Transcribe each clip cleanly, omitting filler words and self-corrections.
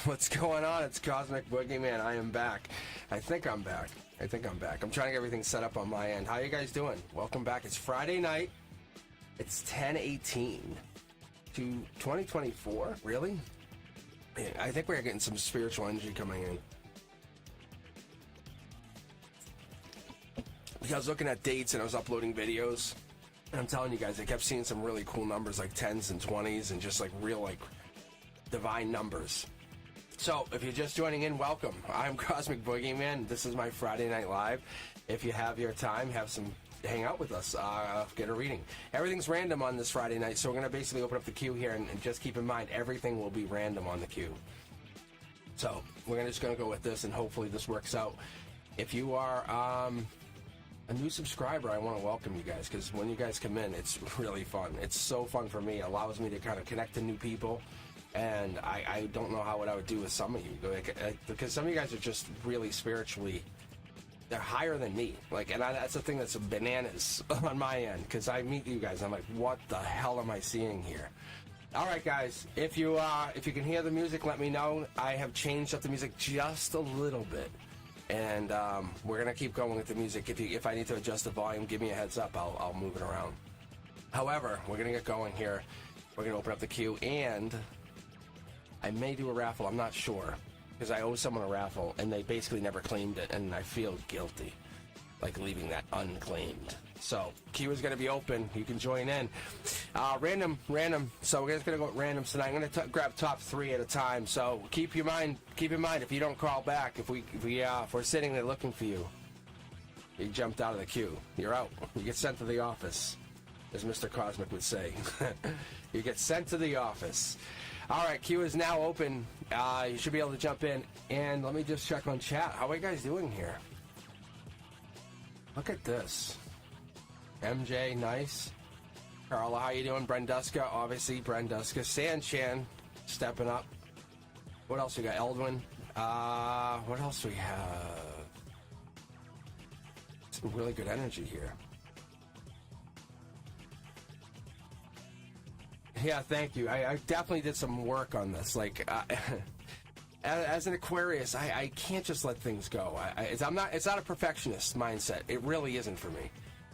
What's going on? It's Cosmic Boogeyman. I am back. I think I'm back. I'm trying to get everything set up on my end. How you guys doing? Welcome back. It's Friday night. It's 10/18 to 2024. Really? Man, I think we're getting some spiritual energy coming in. Because I was looking at dates and I was uploading videos. And I'm telling you guys, I kept seeing some really cool numbers like 10s and 20s and just like real like divine numbers. So, if you're just joining in, welcome. I'm Cosmic Boogeyman. This is my Friday Night Live. If you have your time, hang out with us, get a reading. Everything's random on this Friday night, so we're going to basically open up the queue here, and just keep in mind, everything will be random on the queue. So, we're just going to go with this, and hopefully this works out. If you are a new subscriber, I want to welcome you guys, because when you guys come in, it's really fun. It's so fun for me. It allows me to kind of connect to new people. And I don't know what I would do with some of you, because some of you guys are just really spiritually, they're higher than me. That's the thing that's bananas on my end, because I meet you guys, I'm like, what the hell am I seeing here? All right, guys, if you can hear the music, let me know. I have changed up the music just a little bit, and we're gonna keep going with the music. If I need to adjust the volume, give me a heads up. I'll move it around. However, we're gonna get going here. We're gonna open up the queue, and I may do a raffle, I'm not sure, because I owe someone a raffle, and they basically never claimed it, and I feel guilty, like leaving that unclaimed. So, queue is going to be open, you can join in. Random, so we're just going to go with randoms tonight. I'm going to grab top 3 at a time, so keep in mind, if you don't call back, if we're sitting there looking for you, you jumped out of the queue, you're out, you get sent to the office, as Mr. Cosmic would say. You get sent to the office. All right, queue is now open. You should be able to jump in. And let me just check on chat. How are you guys doing here? Look at this. MJ, nice. Carla, how you doing? Brenduska, obviously, Brenduska. Sanchan, stepping up. What else we got? Eldwin. What else we have? Some really good energy here. Yeah, thank you. I definitely did some work on this. As an Aquarius, I can't just let things go. It's not a perfectionist mindset. It really isn't for me.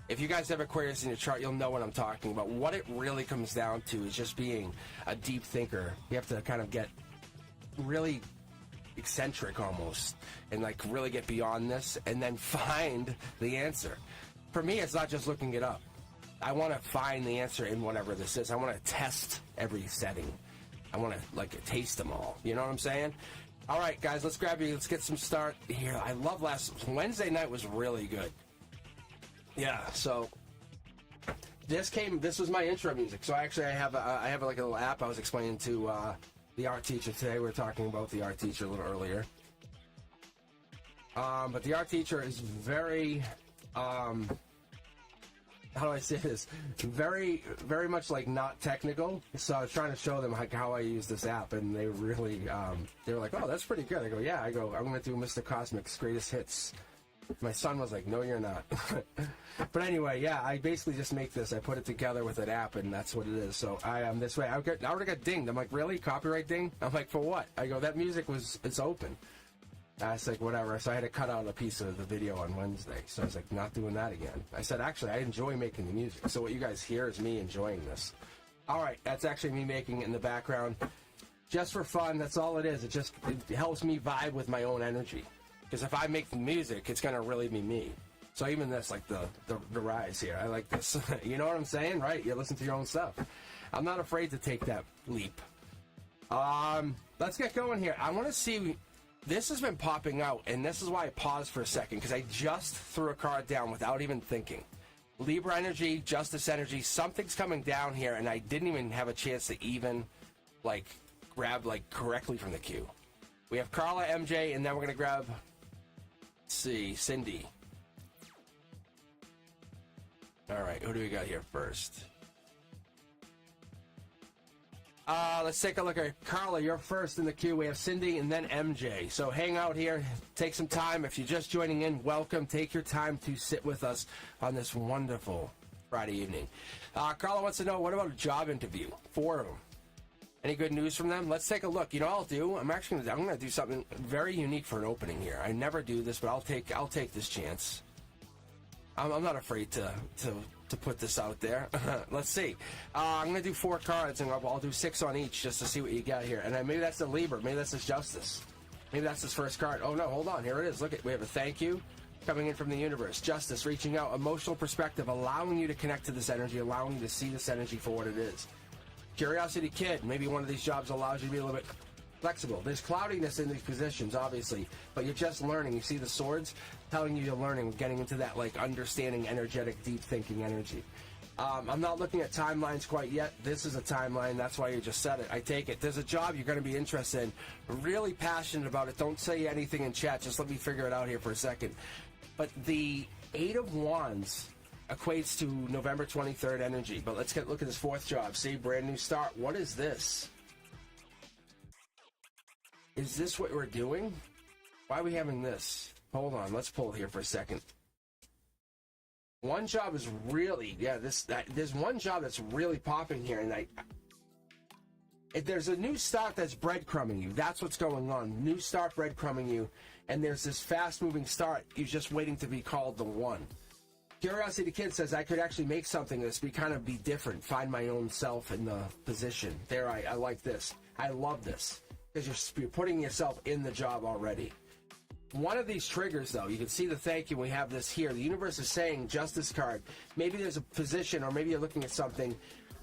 If you guys have Aquarius in your chart, you'll know what I'm talking about. What it really comes down to is just being a deep thinker. You have to kind of get really eccentric almost, and really get beyond this, and then find the answer. For me, it's not just looking it up. I want to find the answer in whatever this is. I want to test every setting. I want to taste them all. You know what I'm saying? All right, guys, let's grab you. Let's get some start here. I love Wednesday night was really good. Yeah. So this was my intro music. So actually, I have a little app I was explaining to the art teacher today. We were talking about the art teacher a little earlier. But the art teacher is very how do I say this? Very, very much not technical. So I was trying to show them how I use this app, and they really, they were like, "Oh, that's pretty good." I go, "Yeah." I go, "I'm going to do Mr. Cosmic's greatest hits." My son was like, "No, you're not." But anyway, yeah, I basically just make this. I put it together with an app, and that's what it is. So I am this way. I already got dinged. I'm like, "Really? Copyright ding?" I'm like, "For what?" I go, "That music it's open." I was like, whatever. So I had to cut out a piece of the video on Wednesday. So I was like, not doing that again. I said, actually, I enjoy making the music. So what you guys hear is me enjoying this. All right, that's actually me making it in the background. Just for fun, that's all it is. It helps me vibe with my own energy. Because if I make the music, it's going to really be me. So even this, the rise here, I like this. You know what I'm saying, right? You listen to your own stuff. I'm not afraid to take that leap. Let's get going here. I want to see... This has been popping out, and this is why I paused for a second, because I just threw a card down without even thinking. Libra energy, Justice energy, something's coming down here, and I didn't even have a chance to even, grab, correctly from the queue. We have Carla, MJ, and then we're going to grab, let's see, Cindy. All right, who do we got here first? Let's take a look at Carla. You're first in the queue. We have Cindy and then MJ. So hang out here. Take some time. If you're just joining in, welcome. Take your time to sit with us on this wonderful Friday evening. Carla wants to know, what about a job interview? 4 of them. Any good news from them? Let's take a look. You know what I'll do? I'm gonna do something very unique for an opening here. I never do this, but I'll take this chance. I'm not afraid to put this out there. Let's see. I'm gonna do 4 cards, and I'll do 6 on each just to see what you got here. And maybe that's the Libra. Maybe that's his Justice. Maybe that's his first card. Oh no, hold on. Here it is. Look, we have a thank you coming in from the universe. Justice, reaching out, emotional perspective, allowing you to connect to this energy, allowing you to see this energy for what it is. Curiosity Kid, maybe one of these jobs allows you to be a little bit flexible. There's cloudiness in these positions, obviously, but you're just learning. You see the swords telling you you're learning, getting into that like understanding, energetic, deep thinking energy. I'm not looking at timelines quite yet. This is a timeline. That's why you just said it. I take it. There's a job you're going to be interested in, really passionate about it. Don't say anything in chat. Just let me figure it out here for a second. But the 8 of Wands equates to November 23rd energy. But let's look at this 4th job. See, brand new start. What is this? Is this what we're doing? Why are we having this? Hold on. Let's pull here for a second. One job is really, there's one job that's really popping here. And there's a new start that's breadcrumbing you. That's what's going on. New start breadcrumbing you. And there's this fast-moving start. You're just waiting to be called the one. Curiosity Kid says, I could actually make something that's be different, find my own self in the position. I like this. I love this. Because you're putting yourself in the job already. One of these triggers, though, you can see the thank you. We have this here. The universe is saying, Justice card. Maybe there's a position, or maybe you're looking at something.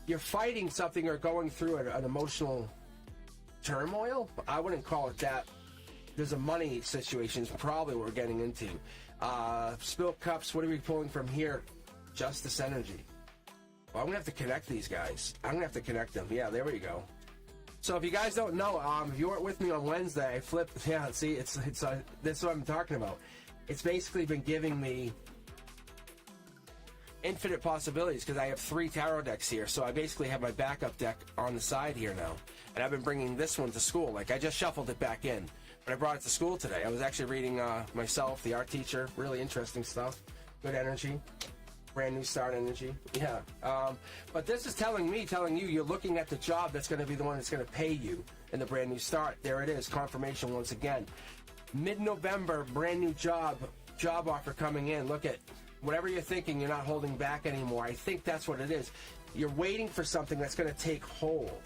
You're fighting something or going through an emotional turmoil. I wouldn't call it that. There's a money situation, is probably what we're getting into. Spilt cups, what are we pulling from here? Justice energy. Well, I'm going to have to connect these guys. I'm going to have to connect them. Yeah, there we go. So if you guys don't know, if you weren't with me on Wednesday, I flipped. Yeah, see, it's this is what I'm talking about. It's basically been giving me infinite possibilities because I have 3 tarot decks here. So I basically have my backup deck on the side here now, and I've been bringing this one to school. Like I just shuffled it back in, but I brought it to school today. I was actually reading myself, the art teacher. Really interesting stuff. Good energy. Brand new start energy. Yeah. But this is telling you, you're looking at the job that's going to be the one that's going to pay you in the brand new start. There it is. Confirmation once again. Mid-November, brand new job offer coming in. Look at whatever you're thinking, you're not holding back anymore. I think that's what it is. You're waiting for something that's going to take hold.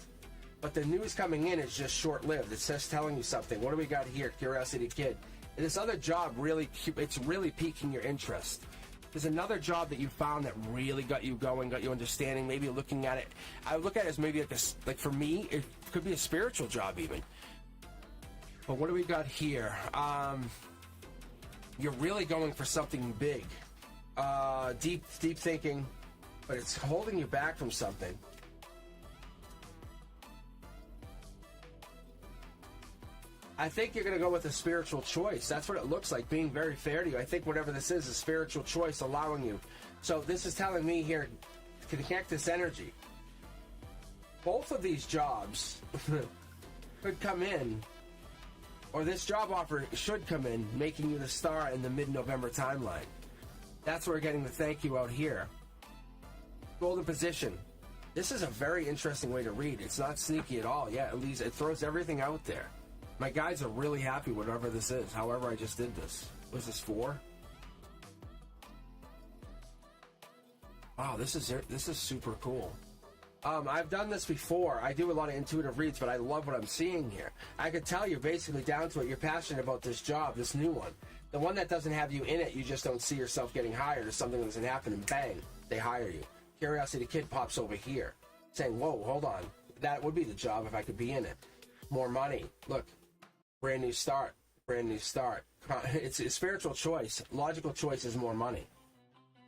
But the news coming in is just short-lived. It's just telling you something. What do we got here? Curiosity Kid. This other job it's really piquing your interest. There's another job that you found that really got you going, got you understanding. Maybe you're looking at it. I look at it as maybe like for me, it could be a spiritual job even. But what do we got here? You're really going for something big, deep thinking, but it's holding you back from something. I think you're going to go with a spiritual choice. That's what it looks like, being very fair to you. I think whatever this is a spiritual choice allowing you. So this is telling me here to connect this energy. Both of these jobs could come in, or this job offer should come in, making you the star in the mid-November timeline. That's where we're getting the thank you out here. Golden position. This is a very interesting way to read. It's not sneaky at all. Yeah, at least it throws everything out there. My guys are really happy whatever this is. However, I just did this. Was this 4? Wow, this is super cool. I've done this before. I do a lot of intuitive reads, but I love what I'm seeing here. I could tell you're basically down to it. You're passionate about this job, this new one. The one that doesn't have you in it, you just don't see yourself getting hired, or something that doesn't happen, and bang, they hire you. Curiosity Kid pops over here, saying, whoa, hold on. That would be the job if I could be in it. More money. Look. Brand new start. Brand new start. It's a spiritual choice. Logical choice is more money.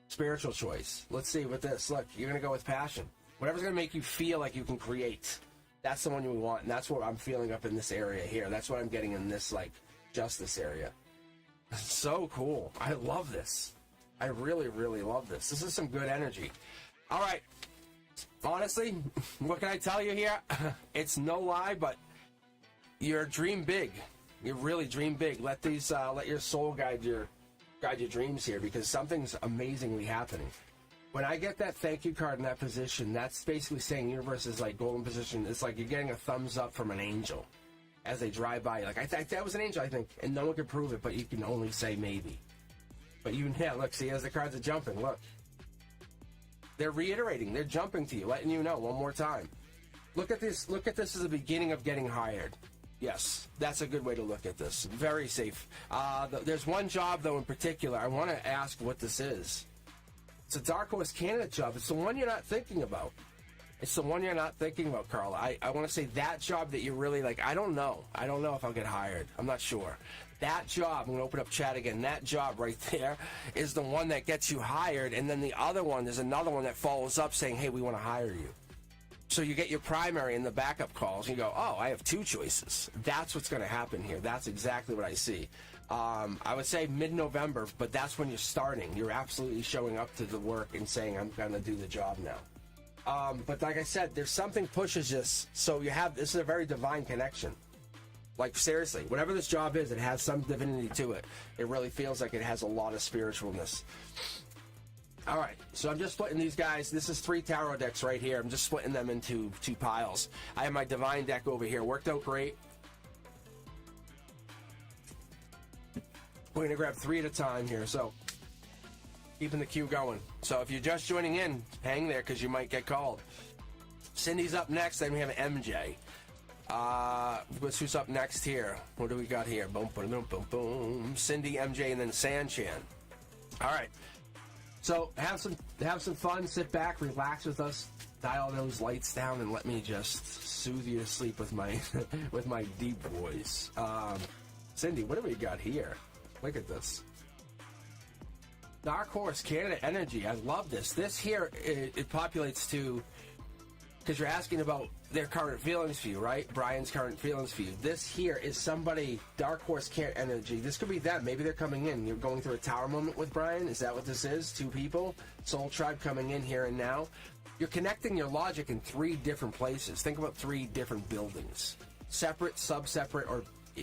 Spiritual choice. Let's see with this. Look, you're going to go with passion. Whatever's going to make you feel like you can create. That's the one you want. And that's what I'm feeling up in this area here. That's what I'm getting in this, like, justice area. So cool. I love this. I really, really love this. This is some good energy. All right. Honestly, what can I tell you here? It's no lie, but you're dream big. You really dream big. Let your soul guide your dreams here, because something's amazingly happening. When I get that thank you card in that position, that's basically saying universe is like golden position. It's like you're getting a thumbs up from an angel as they drive by. Like, that was an angel, I think. And no one can prove it, but you can only say maybe. But look, see, as the cards are jumping, look. They're reiterating. They're jumping to you, letting you know one more time. Look at this. Look at this as the beginning of getting hired. Yes, that's a good way to look at this. Very safe. There's one job, though, in particular. I want to ask what this is. It's a Dark Horse candidate job. It's the one you're not thinking about. It's the one you're not thinking about, Carla. I want to say that job that you're really like, I don't know. I don't know if I'll get hired. I'm not sure. That job, I'm going to open up chat again. That job right there is the one that gets you hired. And then the other one, there's another one that follows up saying, hey, we want to hire you. So you get your primary and the backup calls. And you go, oh, I have two choices. That's what's going to happen here. That's exactly what I see. I would say mid-November, but that's when you're starting. You're absolutely showing up to the work and saying, I'm going to do the job now. But like I said, there's something pushes this. So this is a very divine connection. Like, seriously, whatever this job is, it has some divinity to it. It really feels like it has a lot of spiritualness. All right, so I'm just splitting these guys. This is 3 tarot decks right here. I'm just splitting them into 2 piles. I have my divine deck over here. Worked out great. We're going to grab 3 at a time here, so keeping the queue going. So if you're just joining in, hang there because you might get called. Cindy's up next, then we have MJ. Who's up next here? What do we got here? Boom, boom, boom, boom, boom. Cindy, MJ, and then Sanchan. All right. So have some fun. Sit back, relax with us. Dial those lights down, and let me just soothe you to sleep with my with my deep voice. Cindy, what do we got here? Look at this. Dark Horse Canada Energy. I love this. This here, it populates to, because you're asking about their current feelings for you, right? Brian's current feelings for you. This here is somebody, Dark Horse Canada Energy. This could be them. Maybe they're coming in. You're going through a tower moment with Brian. Is that what this is? 2 people. Soul Tribe coming in here and now. You're connecting your logic in 3 different places. Think about 3 different buildings. Separate, sub-separate,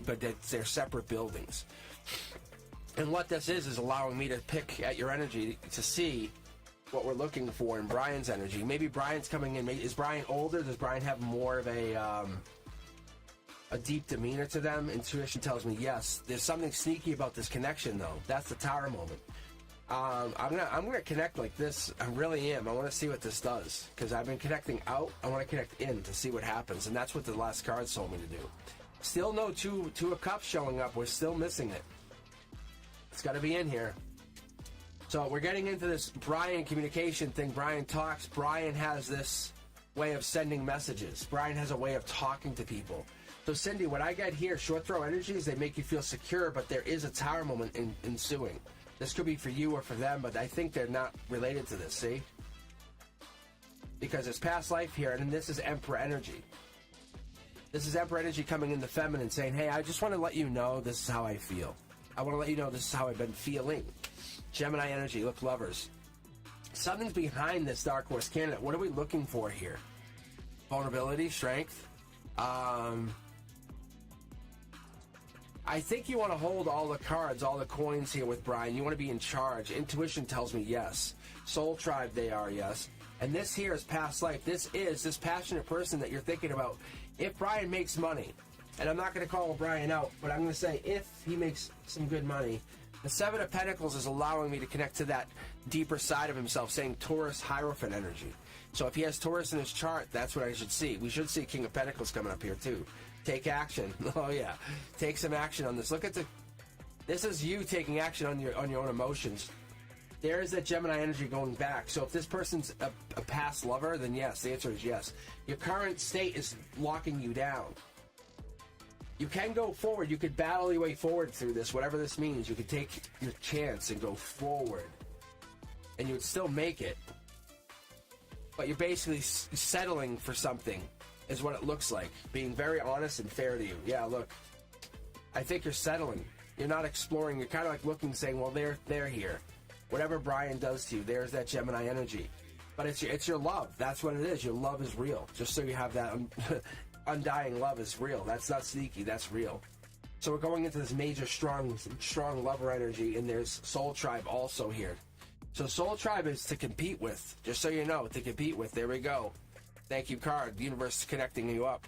but they're separate buildings. And what this is allowing me to pick at your energy to see what we're looking for in Brian's energy. Maybe Brian's coming in. Is Brian older? Does Brian have more of a deep demeanor to them? Intuition tells me yes. There's something sneaky about this connection, though. That's the tower moment. I'm gonna connect like this. I really am. I want to see what this does because I've been connecting out. I want to connect in to see what happens, and that's what the last cards told me to do. Still no two of cups showing up. We're still missing it. It's got to be in here. So we're getting into this Brian communication thing. Brian talks. Brian has this way of sending messages. Brian has a way of talking to people. So Cindy, what I get here, short throw energies, they make you feel secure, but there is a tower moment ensuing. This could be for you or for them, but I think they're not related to this, see? Because it's past life here, and this is Emperor energy. This is Emperor energy coming in the feminine saying, hey, I just want to let you know this is how I feel. I want to let you know this is how I've been feeling. Gemini energy, look, lovers. Something's behind this Dark Horse candidate. What are we looking for here? Vulnerability, strength. I think you want to hold all the cards, all the coins here with Brian. You want to be in charge. Intuition tells me yes. Soul Tribe, they are yes. And this here is past life. This is this passionate person that you're thinking about. If Brian makes money, and I'm not going to call Brian out, but I'm going to say if he makes some good money, the 7 of Pentacles is allowing me to connect to that deeper side of himself, saying Taurus Hierophant energy. So if he has Taurus in his chart, that's what I should see. We should see King of Pentacles coming up here too. Take action. Oh yeah, take some action on this. Look at this is you taking action on your own emotions. There is that Gemini energy going back. So if this person's a past lover, then yes, the answer is yes. Your current state is locking you down. You can go forward. You could battle your way forward through this, whatever this means. You could take your chance and go forward. And you would still make it. But you're basically settling for something, is what it looks like. Being very honest and fair to you. Yeah, look. I think you're settling. You're not exploring. You're kind of like looking, saying, well, they're here. Whatever Brian does to you, there's that Gemini energy. But it's your love. That's what it is. Your love is real. Just so you have that undying love is real. That's not sneaky. That's real. So we're going into this major strong lover energy, and there's Soul Tribe also here. So Soul Tribe is to compete with, just so you know, to compete with. There we go. Thank you, card. The universe is connecting you up.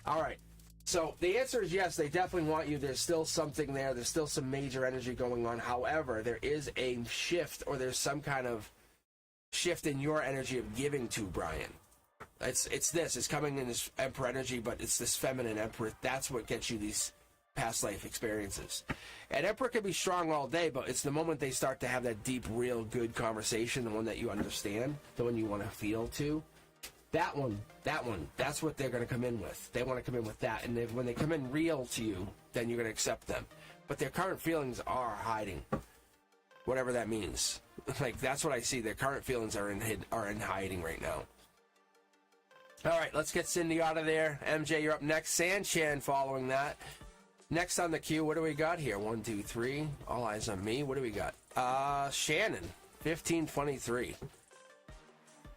All right. So the answer is yes, they definitely want you. There's still something there. There's still some major energy going on. However, there is a shift, or there's some kind of shift in your energy of giving to Brian. It's coming in this Emperor energy, but it's this feminine Emperor. That's what gets you these past life experiences. And Emperor can be strong all day, but it's the moment they start to have that deep, real, good conversation, the one that you understand, the one you want to feel to. That one, that's what they're going to come in with. They want to come in with that. And when they come in real to you, then you're going to accept them. But their current feelings are hiding. Whatever that means. Like, that's what I see. Their current feelings are in hiding right now. All right, let's get Cindy out of there. MJ, you're up next. Sanchan following that. Next on the queue, what do we got here? 1, 2, 3. All eyes on me. What do we got? Shannon, 1523.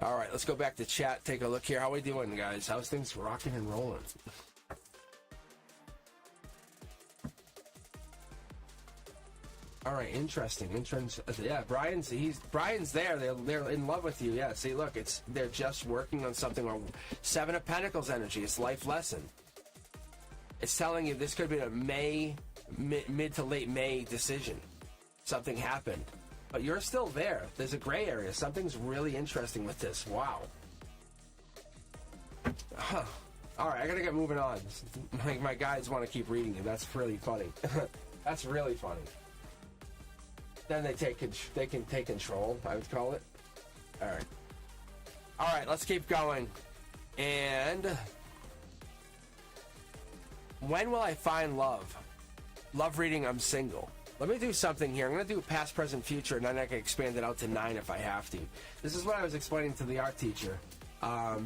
All right, let's go back to chat. Take a look here. How we doing, guys? How's things rocking and rolling? All right, interesting. Yeah, Brian's there. They're in love with you. Yeah. See, look, they're just working on something. Seven of Pentacles energy. It's life lesson. It's telling you this could be a mid to late May decision. Something happened. But you're still there. There's a gray area. Something's really interesting with this. Wow. Huh. All right, I gotta get moving on. My guys want to keep reading it. That's really funny. That's really funny. Then they can take control, I would call it. All right, let's keep going. And when will I find love? Love reading, I'm single. Let me do something here. I'm going to do past, present, future, and then I can expand it out to 9 if I have to. This is what I was explaining to the art teacher. I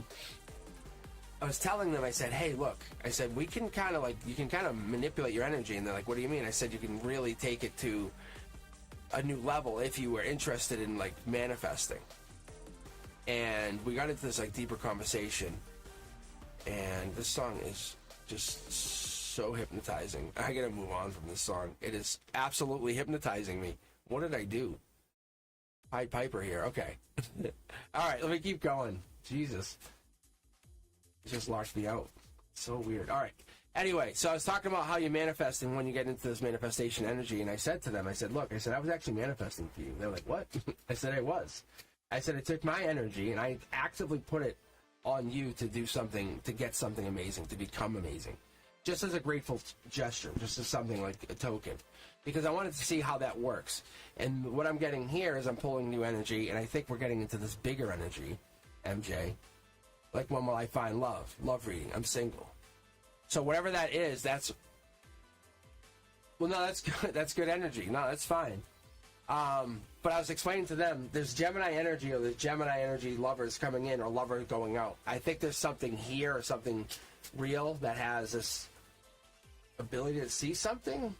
was telling them, I said, hey, look, I said, we can kind of you can kind of manipulate your energy. And they're like, what do you mean? I said, you can really take it to a new level if you were interested in manifesting. And we got into this deeper conversation. And this song is just so hypnotizing. I gotta move on from this song. It is absolutely hypnotizing me. What did I do? Pied Piper here. Okay. All right, let me keep going. Jesus. It just locked me out. So weird. All right. Anyway, so I was talking about how you manifest and when you get into this manifestation energy, and I said to them, I said, look, I said, I was actually manifesting for you. They're like, what? I said, I was. I said, I took my energy and I actively put it on you to do something, to get something amazing, to become amazing. Just as a grateful gesture, just as something like a token. Because I wanted to see how that works. And what I'm getting here is I'm pulling new energy, and I think we're getting into this bigger energy, MJ. Like, when will I find love? Love reading. I'm single. So whatever that is, that's... Well, no, that's good. That's good energy. No, that's fine. But I was explaining to them, there's Gemini energy, or there's Gemini energy lovers coming in, or lovers going out. I think there's something here, or something real, that has this ability to see something.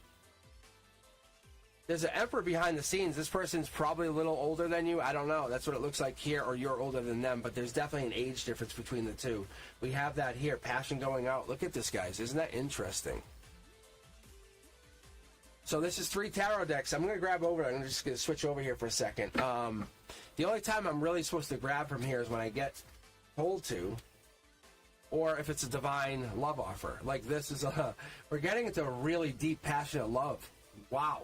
There's an emperor behind the scenes. This person's probably a little older than you. I don't know. That's what it looks like here, or you're older than them, but there's definitely an age difference between the two. We have that here, passion going out. Look at this, guys. Isn't that interesting? So this is 3 tarot decks. I'm going to grab over. I'm just going to switch over here for a second. The only time I'm really supposed to grab from here is when I get told to, or if it's a divine love offer. Like this is we're getting into a really deep, passionate love. Wow.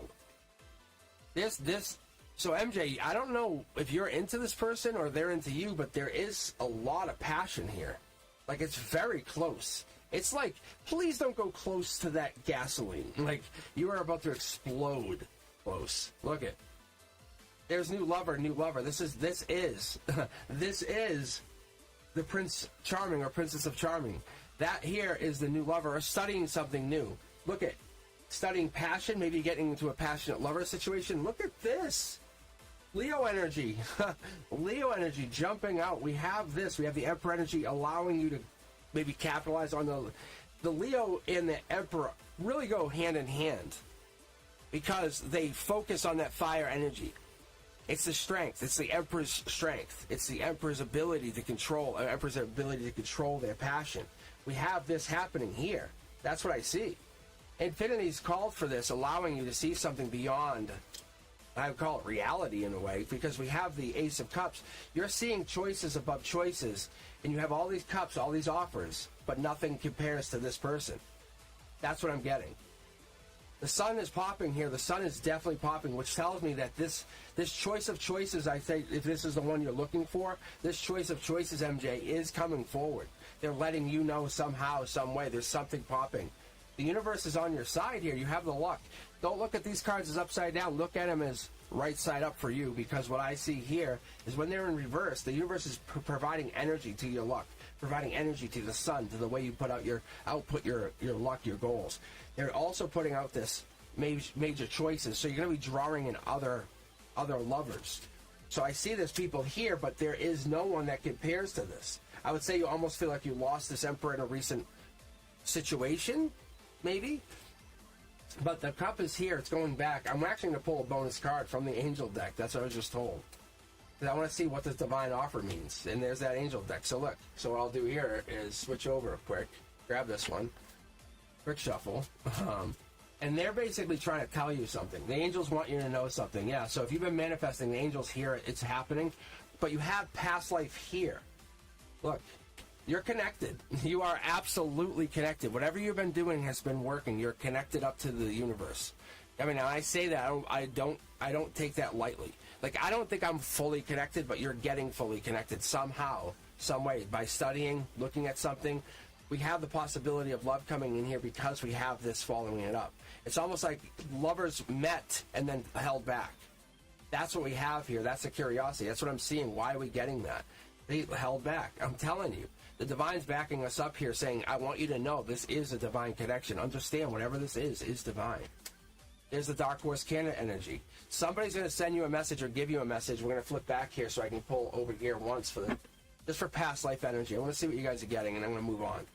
So MJ, I don't know if you're into this person or they're into you, but there is a lot of passion here. Like, it's very close. It's like, please don't go close to that gasoline. Like, you are about to explode close. Look at. There's new lover. This is this is the Prince Charming or Princess of Charming. That here is the new lover, or studying something new. Look at. Studying passion, maybe getting into a passionate lover situation. Look at this. Leo energy. Leo energy jumping out. We have this. We have the Emperor energy allowing you to maybe capitalize on the Leo and the Emperor really go hand in hand because they focus on that fire energy. It's the strength. It's the Emperor's strength. It's the Emperor's ability to control, Emperor's ability to control their passion. We have this happening here. That's what I see. Infinity's called for this, allowing you to see something beyond I would call it reality in a way, because we have the Ace of Cups. You're seeing choices above choices, and you have all these cups, all these offers, but nothing compares to this person. That's what I'm getting. The sun is popping here. The sun is definitely popping, which tells me that this choice of choices, I think, if this is the one you're looking for, this choice of choices, MJ, is coming forward. They're letting you know somehow, some way, there's something popping. The universe is on your side here. You have the luck. Don't look at these cards as upside down. Look at them as right side up for you, because what I see here is when they're in reverse, the universe is providing energy to your luck, providing energy to the sun, to the way you put out your luck, your goals. They're also putting out this major choices, so you're going to be drawing in other lovers. So I see there's people here, but there is no one that compares to this. I would say you almost feel like you lost this emperor in a recent situation, maybe. But the cup is here. It's going back. I'm actually going to pull a bonus card from the angel deck. That's what I was just told. Because I want to see what this divine offer means. And there's that angel deck. So look. So what I'll do here is switch over quick. Grab this one. Quick shuffle. And they're basically trying to tell you something. The angels want you to know something. Yeah, so if you've been manifesting, the angels here, it's happening. But you have past life here. Look. You're connected. You are absolutely connected. Whatever you've been doing has been working. You're connected up to the universe. I mean, I say that I don't take that lightly. Like, I don't think I'm fully connected, but you're getting fully connected somehow, some way, by studying, looking at something. We have the possibility of love coming in here because we have this following it up. It's almost like lovers met and then held back. That's what we have here. That's the curiosity. That's what I'm seeing. Why are we getting that? They held back. I'm telling you. The divine's backing us up here, saying, I want you to know this is a divine connection. Understand, whatever this is divine. There's the Dark Horse candidate energy. Somebody's going to send you a message or give you a message. We're going to flip back here so I can pull over here once for just for past life energy. I want to see what you guys are getting, and I'm going to move on.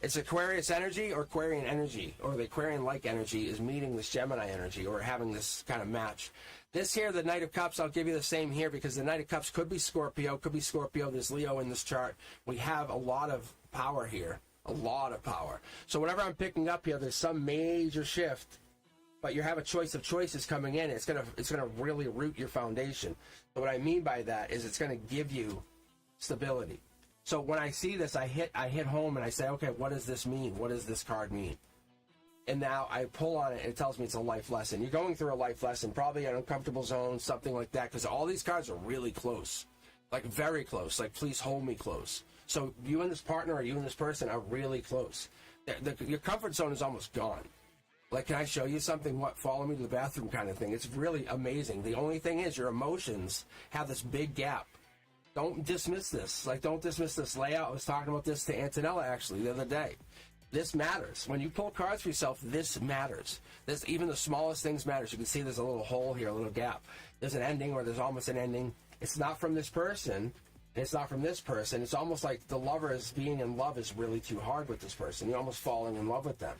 It's Aquarius energy or Aquarian energy, or the Aquarian-like energy is meeting this Gemini energy, or having this kind of match. This here, the Knight of Cups, I'll give you the same here, because the Knight of Cups could be Scorpio, there's Leo in this chart. We have a lot of power here, a lot of power. So whatever I'm picking up here, there's some major shift, but you have a choice of choices coming in. It's gonna really root your foundation. So what I mean by that is it's gonna give you stability. So when I see this, I hit home and I say, okay, what does this mean? What does this card mean? And now I pull on it, and it tells me it's a life lesson. You're going through a life lesson, probably an uncomfortable zone, something like that, because all these cards are really close, like very close, like please hold me close. So you and this partner, or you and this person are really close. Your comfort zone is almost gone. Like, can I show you something? What, follow me to the bathroom kind of thing. It's really amazing. The only thing is your emotions have this big gap. Don't dismiss this. Like, don't dismiss this layout. I was talking about this to Antonella, actually, the other day. This matters. When you pull cards for yourself, this matters. Even the smallest things matters. You can see there's a little hole here, a little gap. There's an ending, or there's almost an ending. It's not from this person, and it's not from this person. It's almost like the lover is being in love is really too hard with this person. You're almost falling in love with them.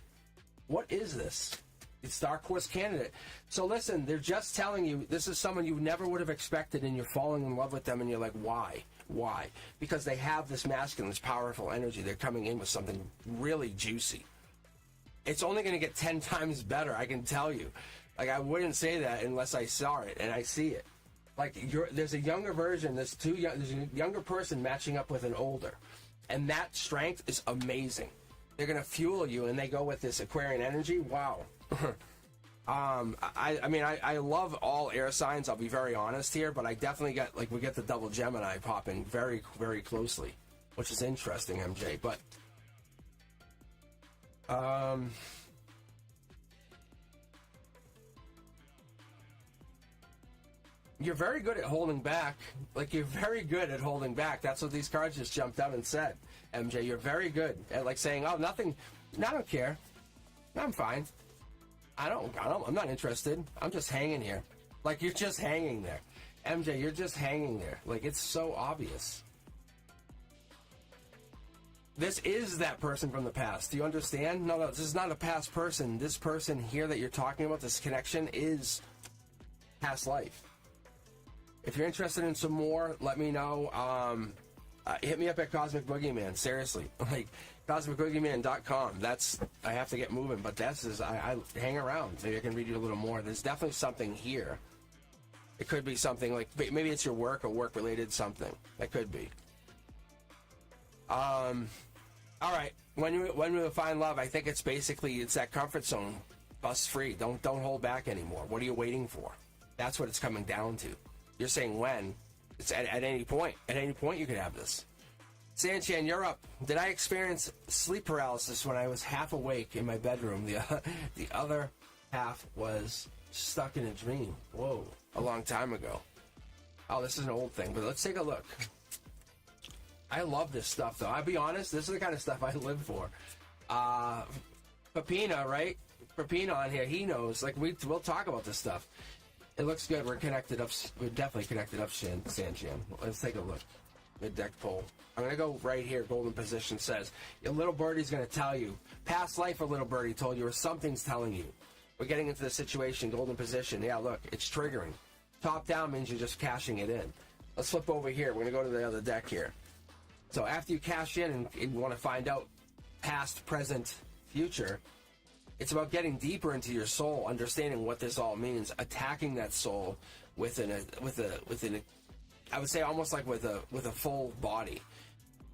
What is this? It's Dark Horse candidate. So listen, they're just telling you this is someone you never would have expected, and you're falling in love with them, and you're like, why? Why? Because they have this masculine, this powerful energy. They're coming in with something really juicy. It's only going to get 10 times better, I can tell you. Like, I wouldn't say that unless I saw it, and I see it. Like, there's a younger version, there's a younger person matching up with an older. And that strength is amazing. They're going to fuel you, and they go with this Aquarian energy. Wow. I love all air signs. I'll be very honest here, but I definitely we get the double Gemini popping very, very closely, which is interesting, MJ. But you're very good at holding back. Like, you're very good at holding back. That's what these cards just jumped out and said, MJ. You're very good at, like, saying, oh, nothing, I don't care. I'm fine. I'm not interested. I'm just hanging here. Like, you're just hanging there. MJ, you're just hanging there. Like, it's so obvious. This is that person from the past. Do you understand? No, this is not a past person. This person here that you're talking about, this connection, is past life. If you're interested in some more, let me know. Hit me up at Cosmic Boogeyman. Seriously. Like, CosmicBoogeyman.com. I have to get moving, but I hang around. Maybe I can read you a little more. There's definitely something here It could be something like, maybe it's your work or work-related something. That could be. All right. When we find love, I think it's basically, it's that comfort zone. Bust free. Don't hold back anymore. What are you waiting for? That's what it's coming down to. You're saying when? It's at any point. At any point you could have this. Sanchan, you're up. Did I experience sleep paralysis when I was half awake in my bedroom? The other half was stuck in a dream. Whoa. A long time ago. Oh, this is an old thing, but let's take a look. I love this stuff, though. I'll be honest, this is the kind of stuff I live for. Papina, right? Papina on here, he knows. Like, we'll talk about this stuff. It looks good. We're connected up. We're definitely connected up, Sanchan. Let's take a look. Mid-deck pull. I'm going to go right here. Golden position says, your little birdie's going to tell you. Past life, a little birdie told you, or something's telling you. We're getting into the situation. Golden position. Yeah, look, it's triggering. Top down means you're just cashing it in. Let's flip over here. We're going to go to the other deck here. So after you cash in and you want to find out past, present, future, it's about getting deeper into your soul, understanding what this all means, attacking that soul with I would say almost like with a full body.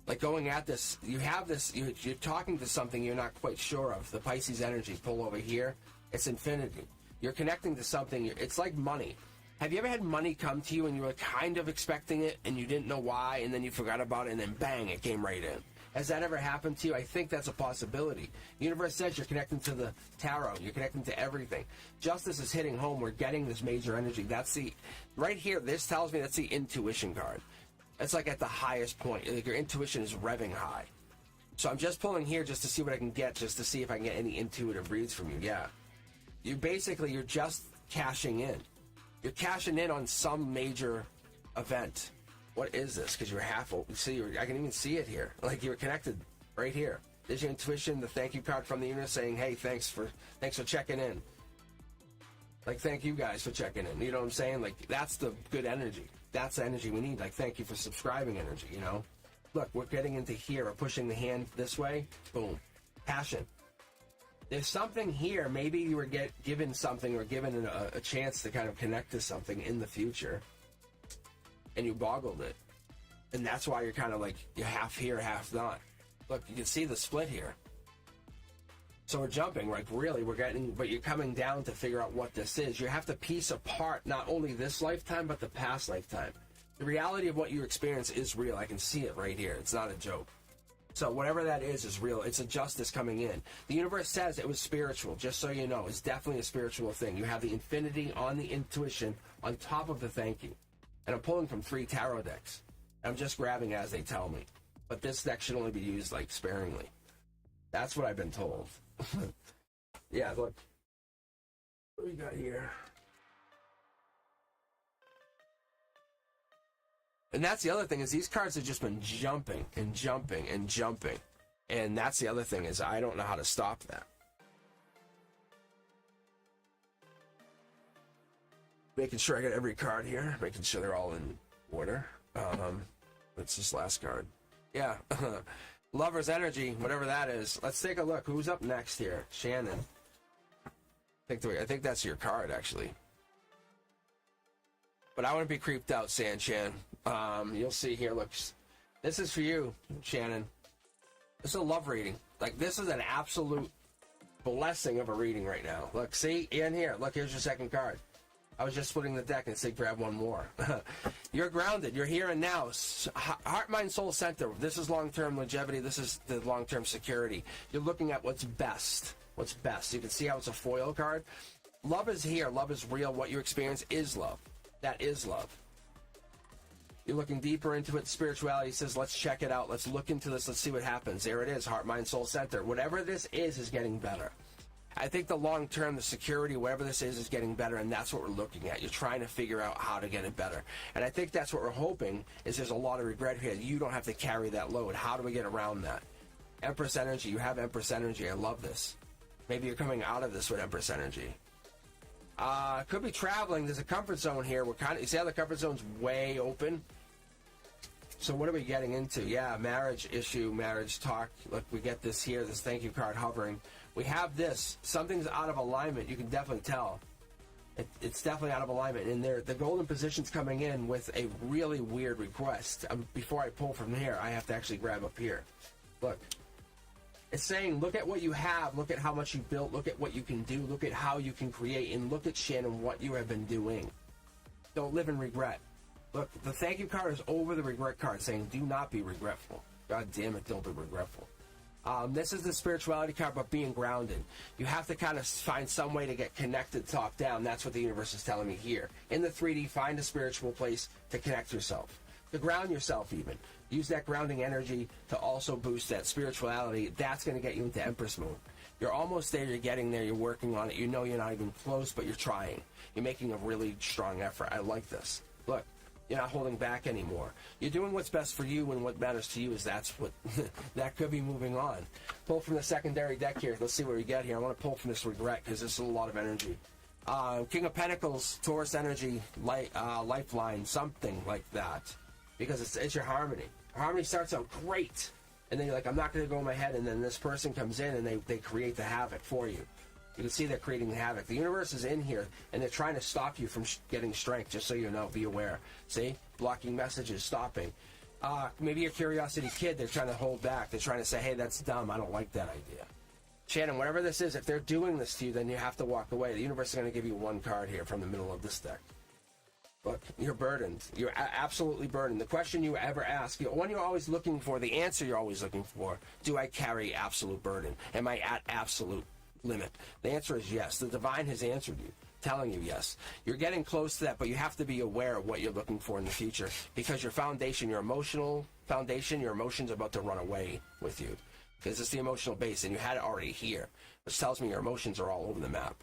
Like going at this, you have this, you're talking to something you're not quite sure of. The Pisces energy, pull over here, it's infinity. You're connecting to something, it's like money. Have you ever had money come to you and you were kind of expecting it and you didn't know why, and then you forgot about it and then bang, it came right in? Has that ever happened to you? I think that's a possibility. The universe says you're connecting to the tarot. You're connecting to everything. Justice is hitting home. We're getting this major energy. That's right here, this tells me that's the intuition card. It's like at the highest point. Like your intuition is revving high. So I'm just pulling here just to see what I can get, just to see if I can get any intuitive reads from you. Yeah. You're just cashing in. You're cashing in on some major event. What is this? Because you're half open. See, I can even see it here. Like you're connected right here. There's your intuition, the thank you card from the universe saying, hey, thanks for checking in. Like, thank you guys for checking in. You know what I'm saying? Like, that's the good energy. That's the energy we need. Like, thank you for subscribing energy, you know? Look, we're getting into here. We're pushing the hand this way. Boom. Passion. There's something here. Maybe you were given something or given a chance to kind of connect to something in the future, and you boggled it. And that's why you're kind of like, you're half here, half not. Look, you can see the split here. So we're jumping, like really, but you're coming down to figure out what this is. You have to piece apart not only this lifetime, but the past lifetime. The reality of what you experience is real. I can see it right here. It's not a joke. So whatever that is real. It's a justice coming in. The universe says it was spiritual, just so you know. It's definitely a spiritual thing. You have the infinity on the intuition on top of the thank you. And I'm pulling from 3 tarot decks. I'm just grabbing as they tell me. But this deck should only be used, like, sparingly. That's what I've been told. Yeah, look. What do we got here? And that's the other thing, is these cards have just been jumping and jumping and jumping. And that's the other thing, is I don't know how to stop that. Making sure I got every card here. Making sure they're all in order. What's this last card? Yeah. Lover's energy, whatever that is. Let's take a look. Who's up next here? Shannon. I think that's your card, actually. But I wouldn't be creeped out, Sanchan. You'll see here. Look, this is for you, Shannon. This is a love reading. Like, this is an absolute blessing of a reading right now. Look, see? In here. Look, here's your second card. I was just splitting the deck and said grab one more. You're grounded. You're here and now. Heart, mind, soul center. This is long-term longevity. This is the long-term security. You're looking at what's best. What's best. You can see how it's a foil card. Love is here. Love is real. What you experience is love. That is love. You're looking deeper into it. Spirituality says, let's check it out. Let's look into this. Let's see what happens. There it is. Heart, mind, soul center. Whatever this is getting better. I think the long term, the security, whatever this is getting better, and that's what we're looking at. You're trying to figure out how to get it better. And I think that's what we're hoping, is there's a lot of regret here. You don't have to carry that load. How do we get around that? Empress energy. You have Empress energy. I love this. Maybe you're coming out of this with Empress energy. Could be traveling. There's a comfort zone here. You see how the comfort zone's way open? So what are we getting into? Yeah, marriage issue, marriage talk. Look, we get this here, this thank you card hovering. We have this. Something's out of alignment. You can definitely tell. It's definitely out of alignment, and the golden position's coming in with a really weird request. Before I pull from here, I have to actually grab up here. Look, it's saying, look at what you have, look at how much you built, look at what you can do, look at how you can create, and look at, Shannon, what you have been doing. Don't live in regret. Look, the thank you card is over the regret card, saying, do not be regretful. God damn it, don't be regretful. This is the spirituality card, but being grounded. You have to kind of find some way to get connected top down. That's what the universe is telling me here. In the 3D, find a spiritual place to connect yourself, to ground yourself even. Use that grounding energy to also boost that spirituality. That's going to get you into Empress Moon. You're almost there. You're getting there. You're working on it. You know you're not even close, but you're trying. You're making a really strong effort. I like this. Look. You're not holding back anymore. You're doing what's best for you, and what matters to you is that's what that could be moving on. Pull from the secondary deck here. Let's see what we get here. I want to pull from this regret because this is a lot of energy. King of Pentacles, Taurus energy, lifeline, something like that, because it's your harmony. Harmony starts out great, and then you're like, I'm not going to go in my head, and then this person comes in and they create the havoc for you. You can see they're creating the havoc. The universe is in here, and they're trying to stop you from getting strength, just so you know. Be aware. See? Blocking messages, stopping. Maybe your curiosity kid, they're trying to hold back. They're trying to say, hey, that's dumb. I don't like that idea. Shannon, whatever this is, if they're doing this to you, then you have to walk away. The universe is going to give you one card here from the middle of this deck. Look, you're burdened. You're absolutely burdened. The question you ever ask, the one you're always looking for, the answer you're always looking for, do I carry absolute burden? Am I at absolute limit? The answer is yes. The divine has answered you, telling you yes. You're getting close to that, but you have to be aware of what you're looking for in the future, because your foundation, your emotional foundation, your emotions are about to run away with you, because it's the emotional base, and you had it already here, which tells me your emotions are all over the map.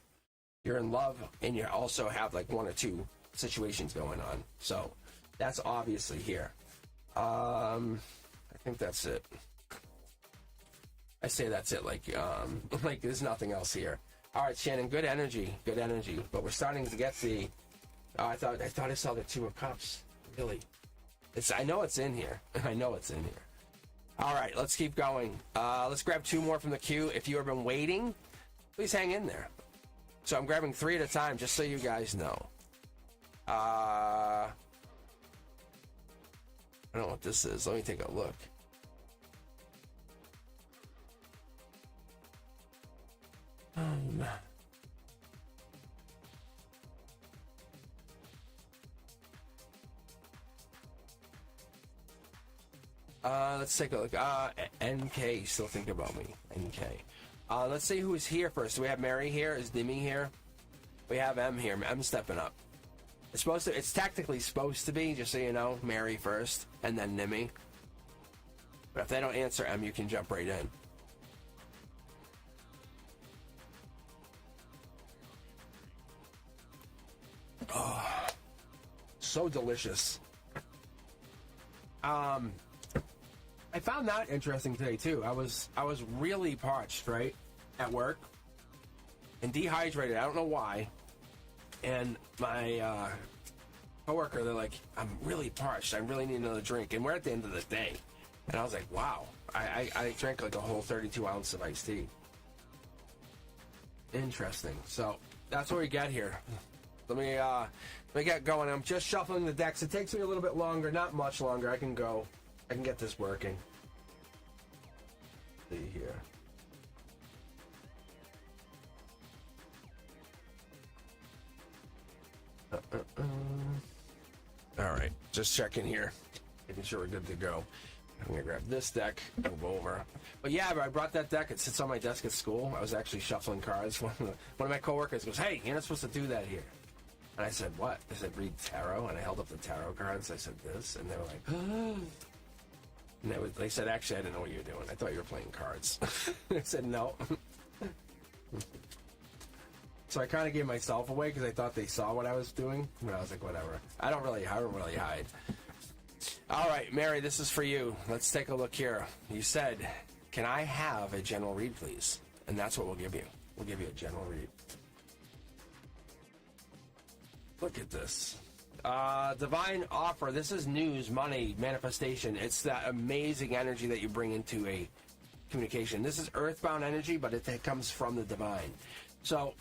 You're in love, and you also have like one or two situations going on, so that's obviously here. I think that's it. I say that's it, like there's nothing else here. All right, Shannon, good energy, but we're starting to get the. I thought I saw the Two of Cups. Really, I know it's in here. I know it's in here. All right, let's keep going. Let's grab two more from the queue. If you have been waiting, please hang in there. So I'm grabbing 3 at a time, just so you guys know. I don't know what this is. Let me take a look. Let's take a look. NK, still think about me. NK. Let's see who's here first. Do we have Mary here? Is Demi here? We have M here. M's stepping up. It's technically supposed to be, just so you know, Mary first, and then Nimi. But if they don't answer M, you can jump right in. Oh, so delicious. I found that interesting today too. I was really parched, right, at work, and dehydrated. I don't know why. And my coworker, they're like, I'm really parched. I really need another drink. And we're at the end of the day. And I was like, wow. I drank like a whole 32 ounce of iced tea. Interesting. So that's what we got here. Let me get going. I'm just shuffling the decks. It takes me a little bit longer, not much longer. I can get this working. Let's see here. All right, just checking here, making sure we're good to go. I'm gonna grab this deck, move over. But yeah, I brought that deck. It sits on my desk at school. I was actually shuffling cards. One of my coworkers goes, "Hey, you're not supposed to do that here." And I said, "What?" They said, "Read tarot." And I held up the tarot cards. I said, "This," and they were like, "Oh." And they said, "Actually, I didn't know what you were doing. I thought you were playing cards." I said, "No." So I kind of gave myself away because I thought they saw what I was doing. But I was like, whatever. I don't really hide. All right, Mary, this is for you. Let's take a look here. You said, can I have a general read, please? And that's what we'll give you. We'll give you a general read. Look at this. Divine offer. This is news, money, manifestation. It's that amazing energy that you bring into a communication. This is earthbound energy, but it comes from the divine. So,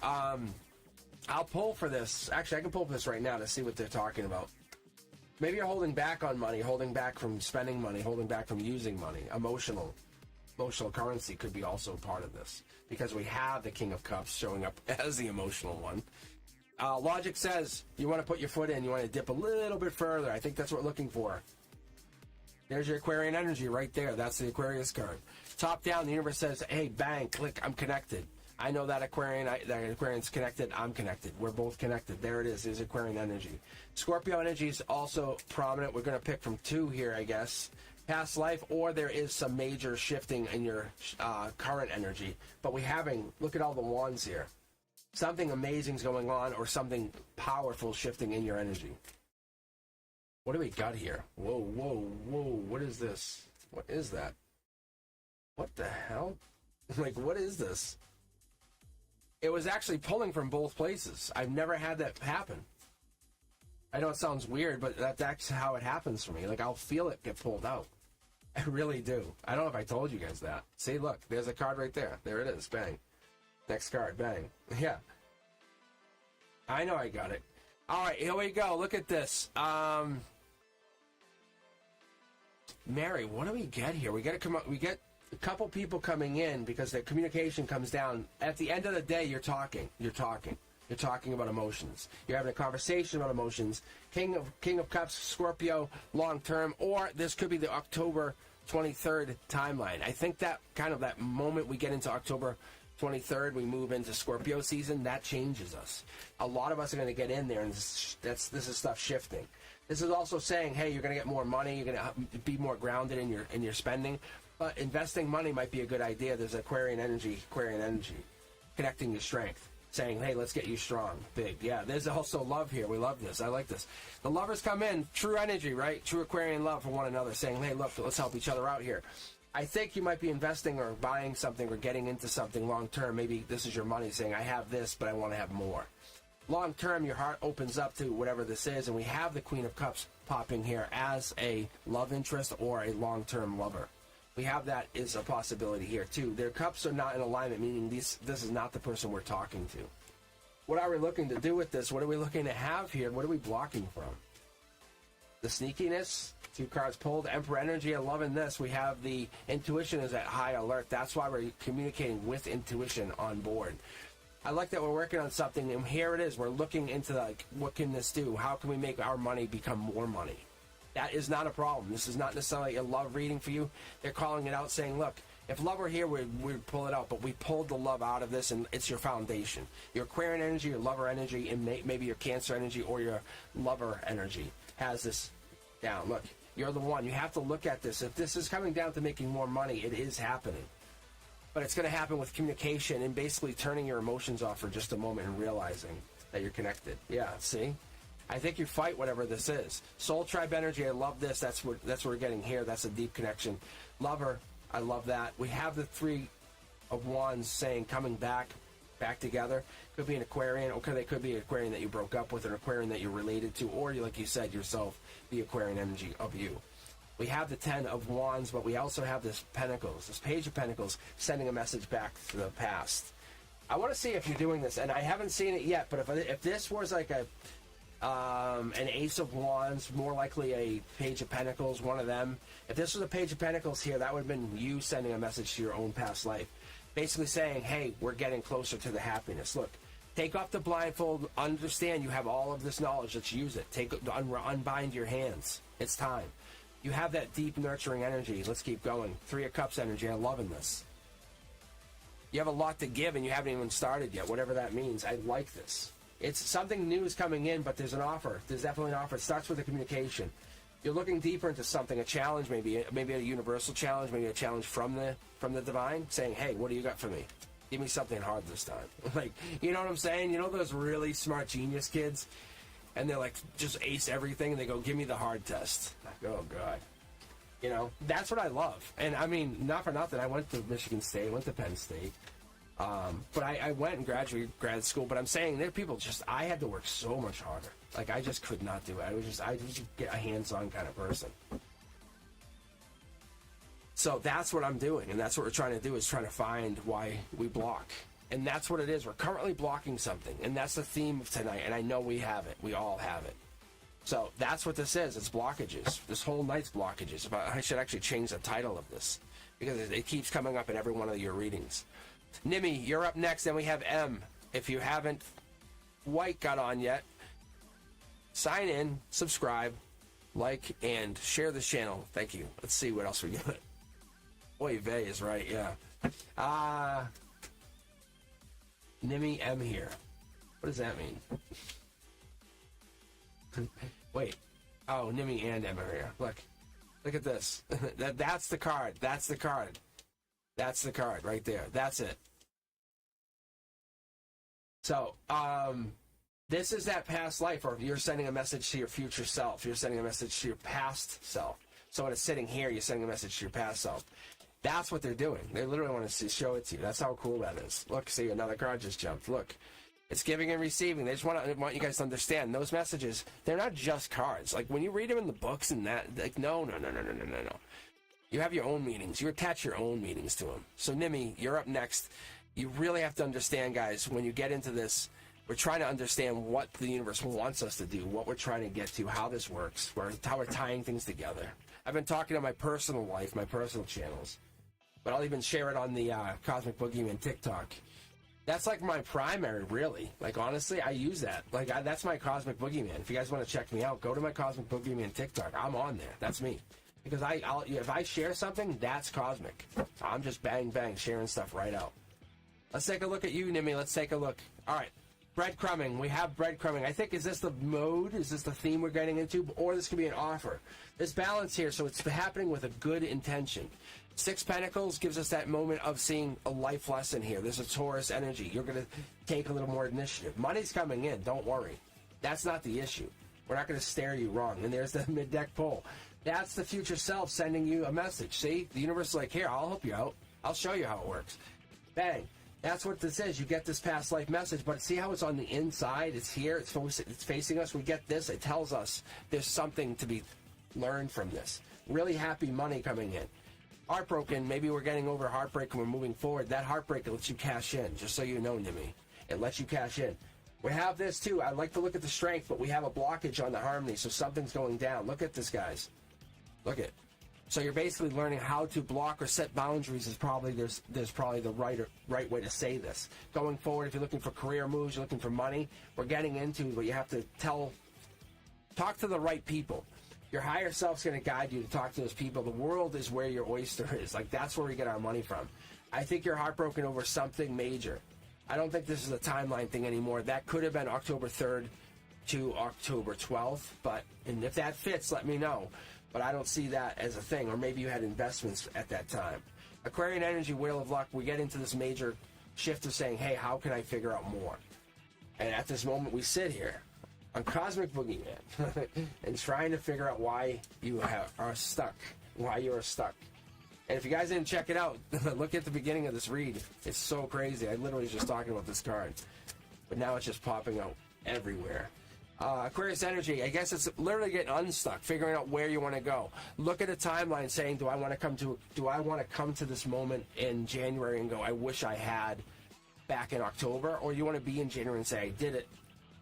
I'll pull for this. Actually, I can pull for this right now to see what they're talking about. Maybe you're holding back on money, holding back from spending money, holding back from using money. Emotional currency could be also part of this, because we have the King of Cups showing up as the emotional one. Logic says you want to put your foot in, you want to dip a little bit further. I think that's what we're looking for. There's your Aquarian energy right there. That's the Aquarius card. Top down, the universe says, hey, bang, click, I'm connected. I know that Aquarian's connected, I'm connected. We're both connected. There it is. There's Aquarian energy. Scorpio energy is also prominent. We're going to pick from two here, I guess. Past life, or there is some major shifting in your current energy. But look at all the wands here. Something amazing is going on, or something powerful shifting in your energy. What do we got here? Whoa, whoa, whoa. What is this? What is that? What the hell? Like, what is this? It was actually pulling from both places. I've never had that happen. I know it sounds weird, but that's how it happens for me. Like, I'll feel it get pulled out. I really do. I don't know if I told you guys that. See, look, there's a card right there. There it is. Bang. Next card. Bang. Yeah. I know I got it. All right, here we go. Look at this. Mary, what do we get here? We get a couple people coming in because the communication comes down. At the end of the day, you're talking. You're talking about emotions. You're having a conversation about emotions. King of Cups, Scorpio, long term, or this could be the October 23rd timeline. I think that kind of that moment we get into October 23rd, we move into Scorpio season, that changes us. A lot of us are going to get in there, and this is stuff shifting. This is also saying, hey, you're going to get more money, you're going to be more grounded in your spending, but investing money might be a good idea. There's Aquarian energy, connecting your strength, saying, hey, let's get you strong, big. Yeah, there's also love here. We love this. I like this. The lovers come in, true energy, right? True Aquarian love for one another, saying, hey, look, let's help each other out here. I think you might be investing or buying something or getting into something long term. Maybe this is your money saying, I have this, but I want to have more. Long term, your heart opens up to whatever this is, and we have the Queen of Cups popping here as a love interest or a long-term lover. We have that is a possibility here too. Their cups are not in alignment, meaning this is not the person we're talking to. What are we looking to do with this? What are we looking to have here? What are we blocking from? The sneakiness, 2 cards pulled, Emperor energy. I'm loving this. We have the intuition is at high alert. That's why we're communicating with intuition on board. I like that we're working on something, and here it is. We're looking into, like, what can this do? How can we make our money become more money? That is not a problem. This is not necessarily a love reading for you. They're calling it out, saying, look, if love were here, we'd pull it out, but we pulled the love out of this, and it's your foundation. Your Aquarian energy, your lover energy, and maybe your Cancer energy or your lover energy has this down. Look, you're the one. You have to look at this. If this is coming down to making more money, it is happening. But it's going to happen with communication and basically turning your emotions off for just a moment and realizing that you're connected. Yeah, see? I think you fight whatever this is. Soul tribe energy, I love this. That's what we're getting here. That's a deep connection. Lover, I love that. We have the 3 of Wands saying coming back together. Could be an Aquarian, or they could be an Aquarian that you broke up with, an Aquarian that you're related to, or like you said yourself, the Aquarian energy of you. We have the 10 of Wands, but we also have this Pentacles, this Page of Pentacles, sending a message back to the past. I want to see if you're doing this, and I haven't seen it yet, but if this was like an Ace of Wands, more likely a Page of Pentacles, one of them. If this was a Page of Pentacles here, that would have been you sending a message to your own past life. Basically saying, hey, we're getting closer to the happiness. Look, take off the blindfold, understand you have all of this knowledge, let's use it. Unbind your hands. It's time. You have that deep nurturing energy. Let's keep going. 3 of Cups energy. I'm loving this. You have a lot to give and you haven't even started yet, whatever that means. I like this. It's something new is coming in, but there's an offer. There's definitely an offer. It starts with the communication. You're looking deeper into something, a challenge, maybe a universal challenge, maybe a challenge from the divine, saying, hey, what do you got for me? Give me something hard this time. Like, you know what I'm saying? You know those really smart genius kids? And they're like, just ace everything, and they go, give me the hard test. Like, oh, God. You know, that's what I love. And, I mean, not for nothing. I went to Michigan State, went to Penn State. But I went and graduated grad school. But I'm saying there are people I had to work so much harder. Like, I just could not do it. I was just a hands-on kind of person. So that's what I'm doing. And that's what we're trying to do, is trying to find why we block. And that's what it is. We're currently blocking something, and that's the theme of tonight, and I know we have it. We all have it. So that's what this is. It's blockages. This whole night's blockages. But I should actually change the title of this because it keeps coming up in every one of your readings. Nimmy, you're up next. Then we have M. If you haven't quite got on yet, sign in, subscribe, like, and share this channel. Thank you. Let's see what else we got. Oy vey is right, yeah. Nimmy M here. What does that mean? Wait. Oh, Nimmy and M are here. Look at this. That's the card. That's the card. That's the card right there. That's it. So, this is that past life, or you're sending a message to your future self. You're sending a message to your past self. So when it's sitting here, you're sending a message to your past self. That's what they're doing. They literally want to show it to you. That's how cool that is. Look, see, another card just jumped. Look. It's giving and receiving. They just want you guys to understand those messages. They're not just cards. Like when you read them in the books and that, like no. You have your own meanings. You attach your own meanings to them. So Nimmy, you're up next. You really have to understand, guys, when you get into this, we're trying to understand what the universe wants us to do, what we're trying to get to, how this works, how we're tying things together. I've been talking to my personal life, my personal channels, but I'll even share it on the Cosmic Boogeyman TikTok. That's like my primary, really. Like, honestly, I use that. Like, that's my Cosmic Boogeyman. If you guys want to check me out, go to my Cosmic Boogeyman TikTok. I'm on there. That's me. Because if I share something, that's cosmic. I'm just bang, bang, sharing stuff right out. Let's take a look at you, Nimmy. Let's take a look. All right. Breadcrumbing. We have breadcrumbing. I think, is this the mode? Is this the theme we're getting into? Or this could be an offer. There's balance here, so it's happening with a good intention. Six Pentacles gives us that moment of seeing a life lesson here. There's a Taurus energy. You're going to take a little more initiative. Money's coming in. Don't worry. That's not the issue. We're not going to stare you wrong. And there's the mid-deck pull. That's the future self sending you a message. See? The universe is like, here, I'll help you out. I'll show you how it works. Bang. That's what this is. You get this past life message, but see how it's on the inside? It's here. It's facing us. We get this. It tells us there's something to be learned from this. Really happy money coming in. Heartbroken, maybe we're getting over heartbreak and we're moving forward. That heartbreak lets you cash in, just so you know, Nimmy. It lets you cash in. We have this, too. I like to look at the strength, but we have a blockage on the harmony, so something's going down. Look at this, guys. Look at it. So you're basically learning how to block or set boundaries is probably, there's probably the right way to say this. Going forward, if you're looking for career moves, you're looking for money, we're getting into what you have to talk to the right people. Your higher self's going to guide you to talk to those people. The world is where your oyster is. Like, that's where we get our money from. I think you're heartbroken over something major. I don't think this is a timeline thing anymore. That could have been October 3rd to October 12th. And if that fits, let me know. But I don't see that as a thing. Or maybe you had investments at that time. Aquarian energy, Wheel of Luck, we get into this major shift of saying, hey, how can I figure out more? And at this moment, we sit here on Cosmic Boogeyman and trying to figure out why you are stuck. Why you are stuck. And if you guys didn't check it out, look at the beginning of this read. It's so crazy. I literally was just talking about this card. But now it's just popping out everywhere. Aquarius energy, I guess it's literally getting unstuck, figuring out where you want to go. Look at a timeline saying, do I want to come to this moment in January and go, I wish I had back in October? Or you want to be in January and say, I did it.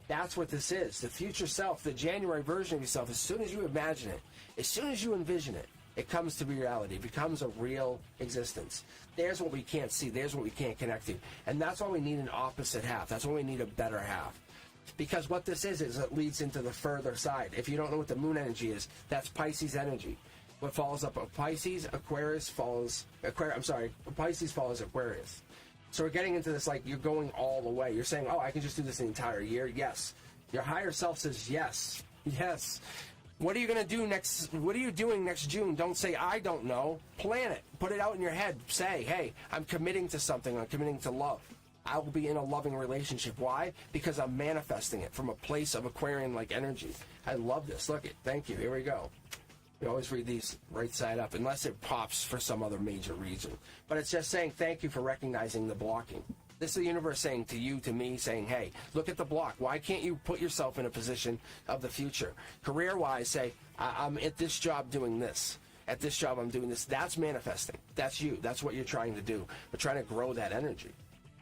That's what this is. The future self, the January version of yourself, as soon as you imagine it, as soon as you envision it, it comes to reality. It becomes a real existence. There's what we can't see. There's what we can't connect to. And that's why we need an opposite half. That's why we need a better half. Because what this is it leads into the further side. If you don't know what the moon energy is, that's Pisces energy. What follows up of Pisces, Pisces follows Aquarius. So we're getting into this like you're going all the way. You're saying, oh, I can just do this the entire year. Yes. Your higher self says yes. Yes. What are you going to do next? What are you doing next June? Don't say, I don't know. Plan it. Put it out in your head. Say, hey, I'm committing to something. I'm committing to love. I will be in a loving relationship. Why? Because I'm manifesting it from a place of Aquarian-like energy. I love this. Look it. Thank you. Here we go. We always read these right side up, unless it pops for some other major reason. But it's just saying thank you for recognizing the blocking. This is the universe saying to you, to me, saying, hey, look at the block. Why can't you put yourself in a position of the future? Career-wise, say, I'm at this job doing this. At this job, I'm doing this. That's manifesting. That's you. That's what you're trying to do. We're trying to grow that energy.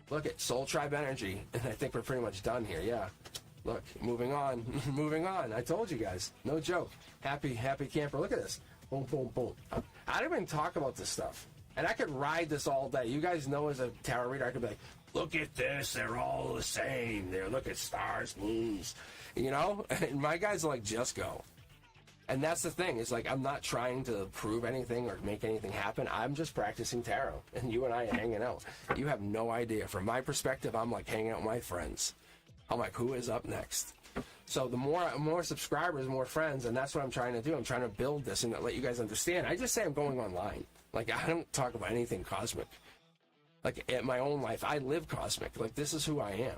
Look at Soul Tribe energy, and I think we're pretty much done here. Yeah. Look, moving on, moving on. I told you guys, no joke. Happy camper. Look at this. Boom, boom, boom. I don't even talk about this stuff, and I could ride this all day. You guys know, as a tarot reader, I could be like, look at this. They're all the same. There. Look at stars, moons. You know, and my guys are like, just go. And that's the thing, is like, I'm not trying to prove anything or make anything happen. I'm just practicing tarot, and you and I are hanging out. You have no idea. From my perspective, I'm like hanging out with my friends. I'm like, who is up next? So the more subscribers, more friends, and that's what I'm trying to do. I'm trying to build this and let you guys understand. I just say I'm going online. Like, I don't talk about anything cosmic. Like, in my own life, I live cosmic. Like, this is who I am.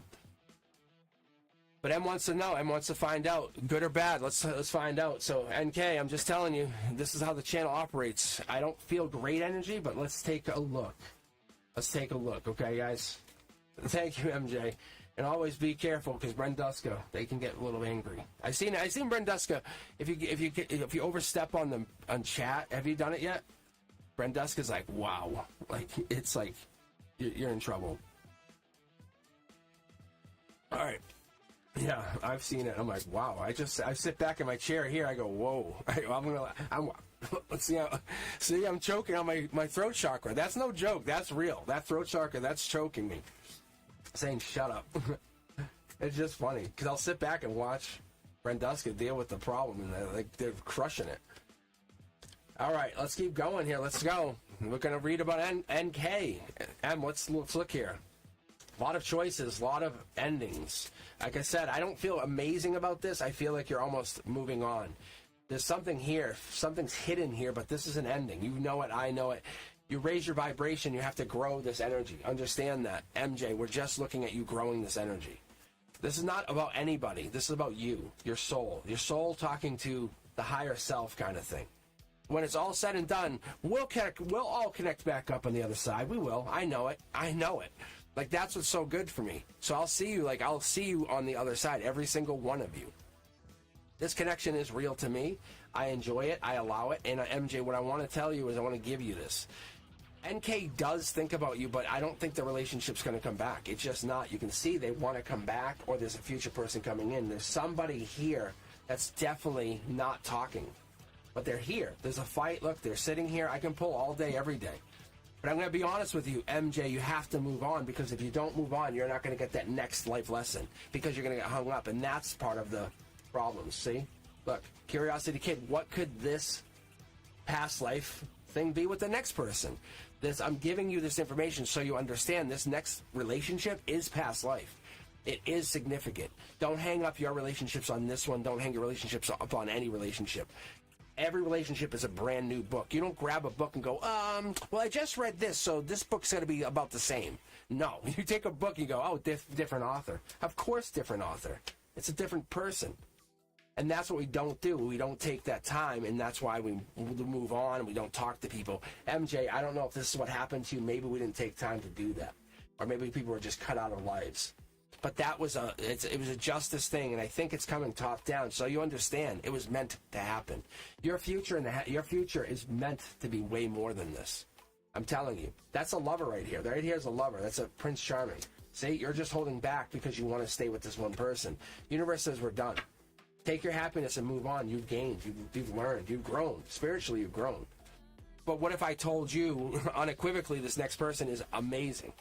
But M wants to know. M wants to find out, good or bad. Let's find out. So NK, I'm just telling you, this is how the channel operates. I don't feel great energy, but let's take a look. Let's take a look, okay, guys? Thank you, MJ. And always be careful, because Brenduska, they can get a little angry. I've seen Brenduska. If you overstep on chat, have you done it yet? Brenduska's like, wow, like, it's like you're in trouble. All right. Yeah, I've seen it. I'm like, wow. I sit back in my chair here. I go, whoa. Let's see, I'm choking on my throat chakra. That's no joke. That's real. That throat chakra, that's choking me. Saying shut up. It's just funny, because I'll sit back and watch Brenduska deal with the problem, and they're crushing it. All right, let's keep going here. Let's go. We're going to read about NK. Let's look here. A lot of choices, a lot of endings. Like I said, I don't feel amazing about this. I feel like you're almost moving on. There's something here. Something's hidden here, but this is an ending. You know it. I know it. You raise your vibration. You have to grow this energy. Understand that. MJ, we're just looking at you growing this energy. This is not about anybody. This is about you, your soul. Your soul talking to the higher self, kind of thing. When it's all said and done, we'll all connect back up on the other side. We will. I know it. I know it. Like, that's what's so good for me. So I'll see you on the other side, every single one of you. This connection is real to me. I enjoy it. I allow it. And MJ, what I want to tell you is I want to give you this. NK does think about you, but I don't think the relationship's going to come back. It's just not. You can see they want to come back, or there's a future person coming in. There's somebody here that's definitely not talking. But they're here. There's a fight. Look, they're sitting here. I can pull all day, every day. But I'm going to be honest with you, MJ, you have to move on, because if you don't move on, you're not going to get that next life lesson, because you're going to get hung up, and that's part of the problem, see? Look, Curiosity Kid, what could this past life thing be with the next person? I'm giving you this information so you understand this next relationship is past life. It is significant. Don't hang up your relationships on this one. Don't hang your relationships up on any relationship. Every relationship is a brand new book. You don't grab a book and go, well, I just read this, so this book's going to be about the same. No, you take a book and you go, oh, different author. Of course, different author. It's a different person. And that's what we don't do. We don't take that time, and that's why we move on and we don't talk to people. MJ, I don't know if this is what happened to you. Maybe we didn't take time to do that. Or maybe people were just cut out of lives. But that was it was a justice thing, and I think it's coming top down. So you understand, it was meant to happen. Your future your future is meant to be way more than this. I'm telling you, that's a lover right here. Right here is a lover. That's a Prince Charming. See, you're just holding back because you want to stay with this one person. Universe says we're done. Take your happiness and move on. You've gained. You've learned. You've grown. Spiritually, you've grown. But what if I told you unequivocally this next person is amazing?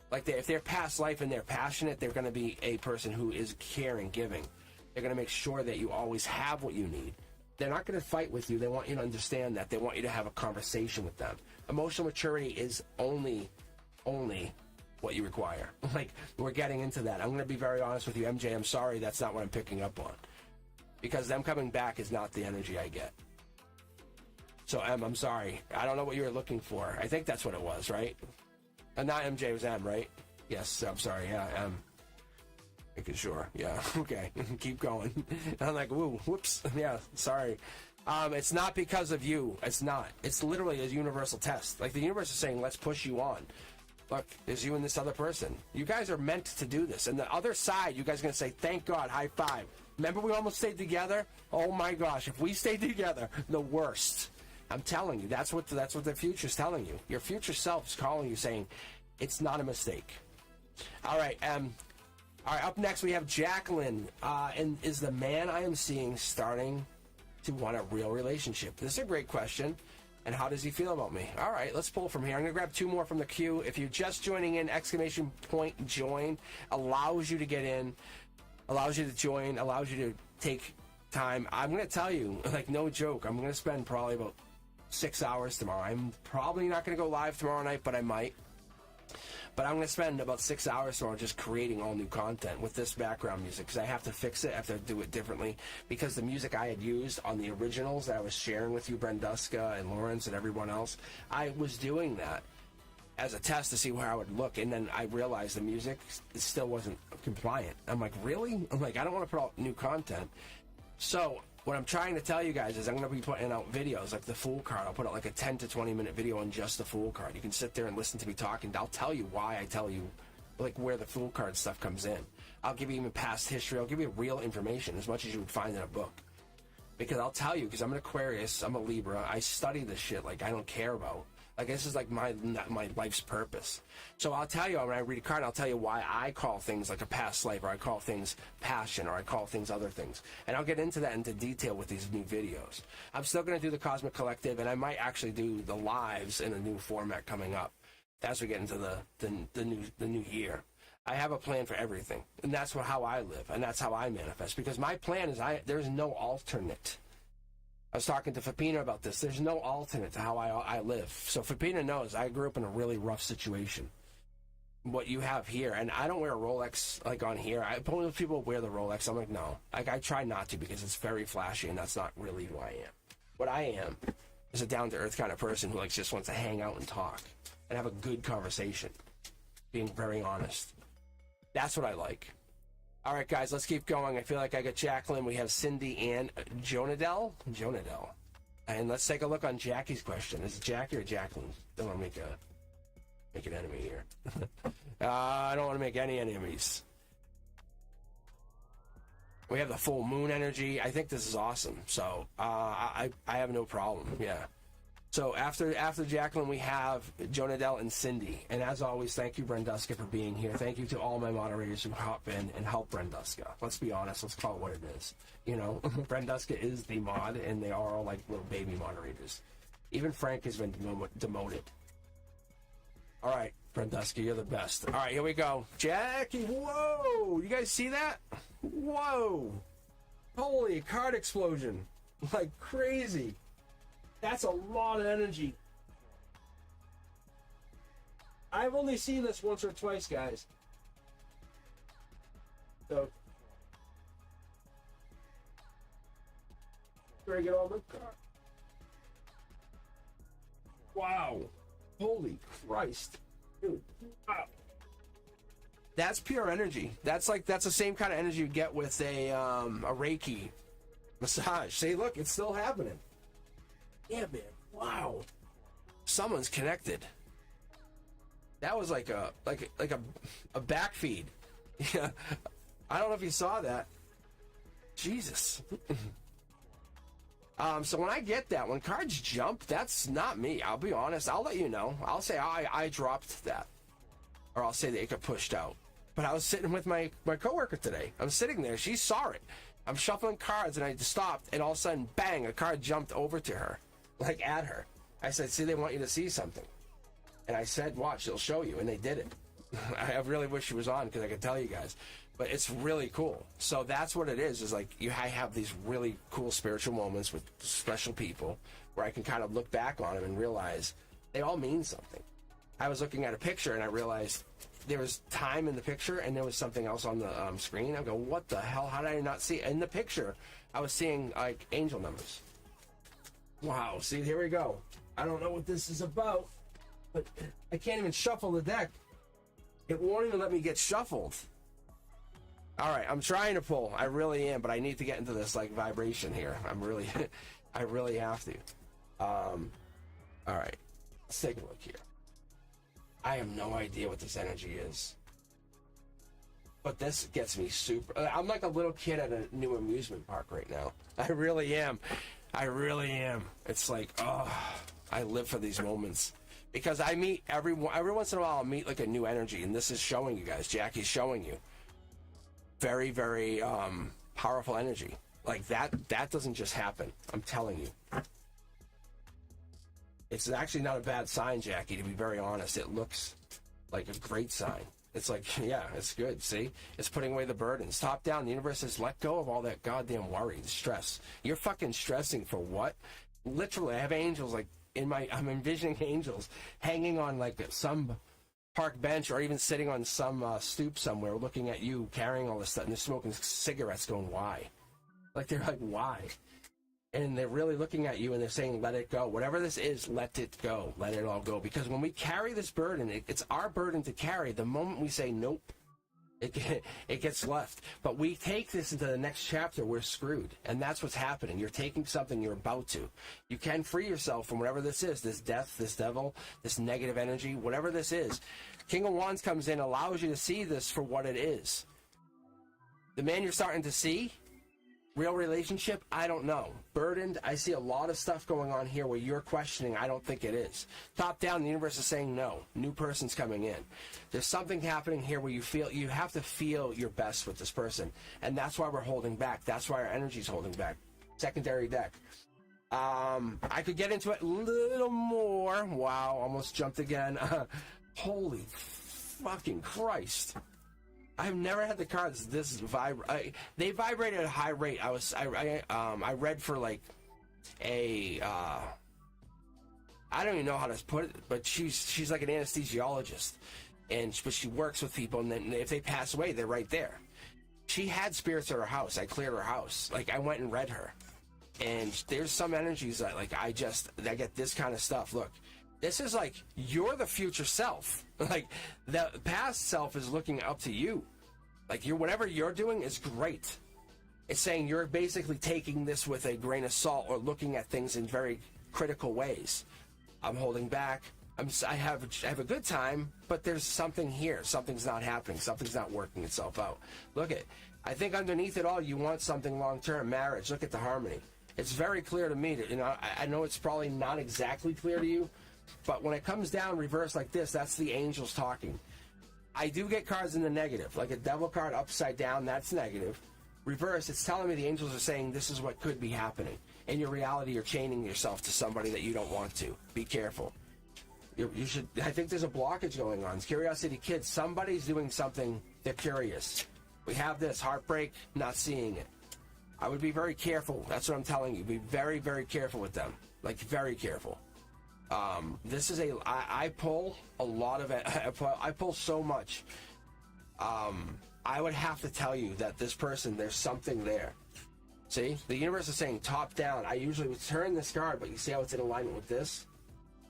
Like, if they're past life and they're passionate, they're going to be a person who is caring, giving. They're going to make sure that you always have what you need. They're not going to fight with you. They want you to understand that. They want you to have a conversation with them. Emotional maturity is only what you require. Like, we're getting into that. I'm going to be very honest with you, MJ. I'm sorry, that's not what I'm picking up on. Because them coming back is not the energy I get. So, I'm sorry. I don't know what you were looking for. I think that's what it was, right? Not MJ, it was M, right? Yes, I'm sorry, yeah, M. Making sure, yeah, okay, keep going. I'm like, woo, whoops, yeah, sorry. It's not because of you, it's not. It's literally a universal test. Like, the universe is saying, let's push you on. Look, there's you and this other person. You guys are meant to do this. And the other side, you guys are going to say, thank God, high five. Remember we almost stayed together? Oh my gosh, if we stayed together, the worst. I'm telling you, that's what the future's telling you. Your future self is calling you, saying, it's not a mistake. All right. All right. Up next, we have Jacqueline. And is the man I am seeing starting to want a real relationship? This is a great question. And how does he feel about me? All right, let's pull from here. I'm going to grab 2 more from the queue. If you're just joining in, exclamation point join allows you to get in, allows you to join, allows you to take time. I'm going to tell you, like, no joke, I'm going to spend probably about 6 hours tomorrow. I'm probably not going to go live tomorrow night, but I might. But I'm going to spend about 6 hours tomorrow just creating all new content with this background music, because I have to fix it. I have to do it differently, because the music I had used on the originals that I was sharing with you, Brenduska and Lawrence and everyone else, I was doing that as a test to see where I would look, and then I realized the music still wasn't compliant. I'm like, really? I'm like, I don't want to put out new content. So what I'm trying to tell you guys is I'm going to be putting out videos like the Fool card. I'll put out like a 10 to 20 minute video on just the Fool card. You can sit there and listen to me talk, and I'll tell you why I tell you, like, where the Fool card stuff comes in. I'll give you even past history. I'll give you real information, as much as you would find in a book. Because I'll tell you, because I'm an Aquarius, I'm a Libra, I study this shit like I don't care about. Like, this is like my life's purpose. So I'll tell you, when I read a card, I'll tell you why I call things like a past life, or I call things passion, or I call things other things. And I'll get into that into detail with these new videos. I'm still going to do the Cosmic Collective, and I might actually do the lives in a new format coming up as we get into the new year. I have a plan for everything, and that's how I live, and that's how I manifest. Because my plan is there's no alternate. I was talking to Fapina about this. There's no alternate to how I live. So Fapina knows I grew up in a really rough situation. What you have here, and I don't wear a Rolex like on here. Most people wear the Rolex. I'm like, no. Like, I try not to, because it's very flashy, and that's not really who I am. What I am is a down-to-earth kind of person who, like, just wants to hang out and talk and have a good conversation, being very honest. That's what I like. All right, guys, let's keep going. I feel like I got Jacqueline. We have Cindy and Jonadel. And let's take a look on Jackie's question. Is it Jackie or Jacqueline? Don't want to make an enemy here. I don't want to make any enemies. We have the full moon energy. I think this is awesome. So I have no problem. Yeah. So after Jacqueline, we have Jonadel and Cindy. And as always, thank you, Brenduska, for being here. Thank you to all my moderators who hop in and help Brenduska. Let's be honest. Let's call it what it is. You know, Brenduska is the mod, and they are all like little baby moderators. Even Frank has been demoted. All right, Brenduska, you're the best. All right, here we go. Jackie, whoa! You guys see that? Whoa! Holy card explosion. Like crazy. That's a lot of energy. I've only seen this once or twice, guys. So, where I get all the cards. Wow. Holy Christ. Dude. Wow. That's pure energy. That's the same kind of energy you get with a Reiki massage. See, look, it's still happening. Yeah, man. Wow. Someone's connected. That was like a back feed. Yeah. I don't know if you saw that. Jesus. So when I get that, when cards jump, that's not me. I'll be honest. I'll let you know. I'll say I dropped that. Or I'll say that it got pushed out. But I was sitting with my coworker today. I'm sitting there. She saw it. I'm shuffling cards, and I stopped, and all of a sudden, bang, a card jumped over to her. Like, at her. I said, see, they want you to see something. And I said, watch, they'll show you. And they did it. I really wish she was on, because I could tell you guys. But it's really cool. So that's what it is like, I have these really cool spiritual moments with special people where I can kind of look back on them and realize they all mean something. I was looking at a picture, and I realized there was time in the picture, and there was something else on the screen. I go, what the hell? How did I not see it? In the picture, I was seeing, like, angel numbers. Wow, see, here we go. I don't know what this is about, but I can't even shuffle the deck. It won't even let me get shuffled. All right, I'm trying to pull. I really am, but I need to get into this, like, vibration here. I really have to. All right, let's take a look here. I have no idea what this energy is. But this gets me super... I'm like a little kid at a new amusement park right now. I really am. It's like, oh, I live for these moments. Because I meet every once in a while, I'll meet like a new energy, and this is showing you guys. Jackie's showing you very, very powerful energy. Like that doesn't just happen. I'm telling you. It's actually not a bad sign, Jackie, to be very honest. It looks like a great sign. It's like, yeah, it's good. See? It's putting away the burdens. Top down, the universe says, let go of all that goddamn worry, the stress. You're fucking stressing for what? Literally, I have angels, like, I'm envisioning angels hanging on, like, some park bench or even sitting on some stoop somewhere looking at you, carrying all this stuff, and they're smoking cigarettes going, why? Like, they're like, why? And they're really looking at you and they're saying, let it go. Whatever this is, let it go. Let it all go. Because when we carry this burden, it's our burden to carry. The moment we say nope, it gets left. But we take this into the next chapter, we're screwed. And that's what's happening. You're taking something you're about to. You can free yourself from whatever this is, this death, this devil, this negative energy, whatever this is. King of Wands comes in, allows you to see this for what it is. The man you're starting to see, real relationship, I don't know. Burdened, I see a lot of stuff going on here where you're questioning, I don't think it is. Top down, the universe is saying no. New person's coming in. There's something happening here where you have to feel your best with this person. And that's why we're holding back. That's why our energy's holding back. Secondary deck. I could get into it a little more. Wow, almost jumped again. Holy fucking Christ. I've never had the cards this vibrate. They vibrate at a high rate. I read for like a I don't even know how to put it, but she's like an anesthesiologist, but she works with people, and then if they pass away, they're right there. She had spirits at her house. I cleared her house. Like, I went and read her, and there's some energies that like I get this kind of stuff. Look. This is like, you're the future self. Like, the past self is looking up to you. Like, whatever you're doing is great. It's saying you're basically taking this with a grain of salt or looking at things in very critical ways. I'm holding back. I have a good time, but there's something here. Something's not happening. Something's not working itself out. Look at, I think underneath it all, you want something long-term, marriage. Look at the harmony. It's very clear to me that, I know it's probably not exactly clear to you, but when it comes down reverse like this, that's the angels talking. I do get cards in the negative, like a devil card upside down, that's negative. Reverse, it's telling me the angels are saying this is what could be happening. In your reality, you're chaining yourself to somebody that you don't want to. Be careful. You should. I think there's a blockage going on. It's Curiosity Kids. Somebody's doing something, they're curious. We have this, heartbreak, not seeing it. I would be very careful. That's what I'm telling you. Be very, very careful with them. Like, very careful. This is I pull a lot of it. I pull so much. I would have to tell you that this person, there's something there. See, the universe is saying top down. I usually would turn this card, but you see how it's in alignment with this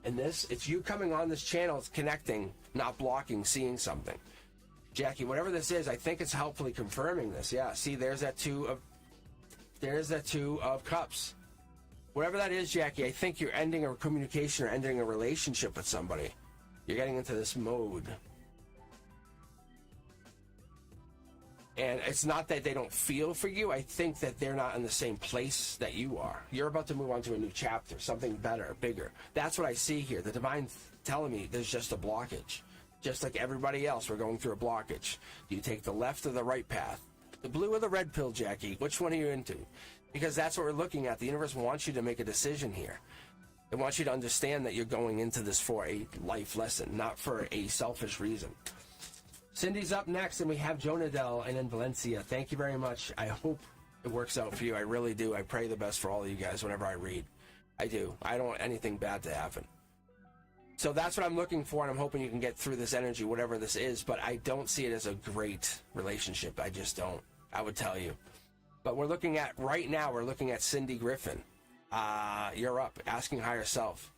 and this. It's you coming on this channel. It's connecting, not blocking, seeing something. Jackie, whatever this is, I think it's helpfully confirming this. Yeah, see, there's that two of cups. Whatever that is, Jackie, I think you're ending a communication or ending a relationship with somebody. You're getting into this mode. And it's not that they don't feel for you. I think that they're not in the same place that you are. You're about to move on to a new chapter, something better, bigger. That's what I see here. The divine telling me there's just a blockage. Just like everybody else, we're going through a blockage. Do you take the left or the right path? The blue or the red pill, Jackie? Which one are you into? Because that's what we're looking at. The universe wants you to make a decision here. It wants you to understand that you're going into this for a life lesson, not for a selfish reason. Cindy's up next, and we have Jonadel and then Valencia. Thank you very much. I hope it works out for you. I really do. I pray the best for all of you guys whenever I read. I do. I don't want anything bad to happen. So that's what I'm looking for, and I'm hoping you can get through this energy, whatever this is, but I don't see it as a great relationship. I just don't. I would tell you. But we're looking at, right now, we're looking at Cindy Griffin. You're up, asking higher self.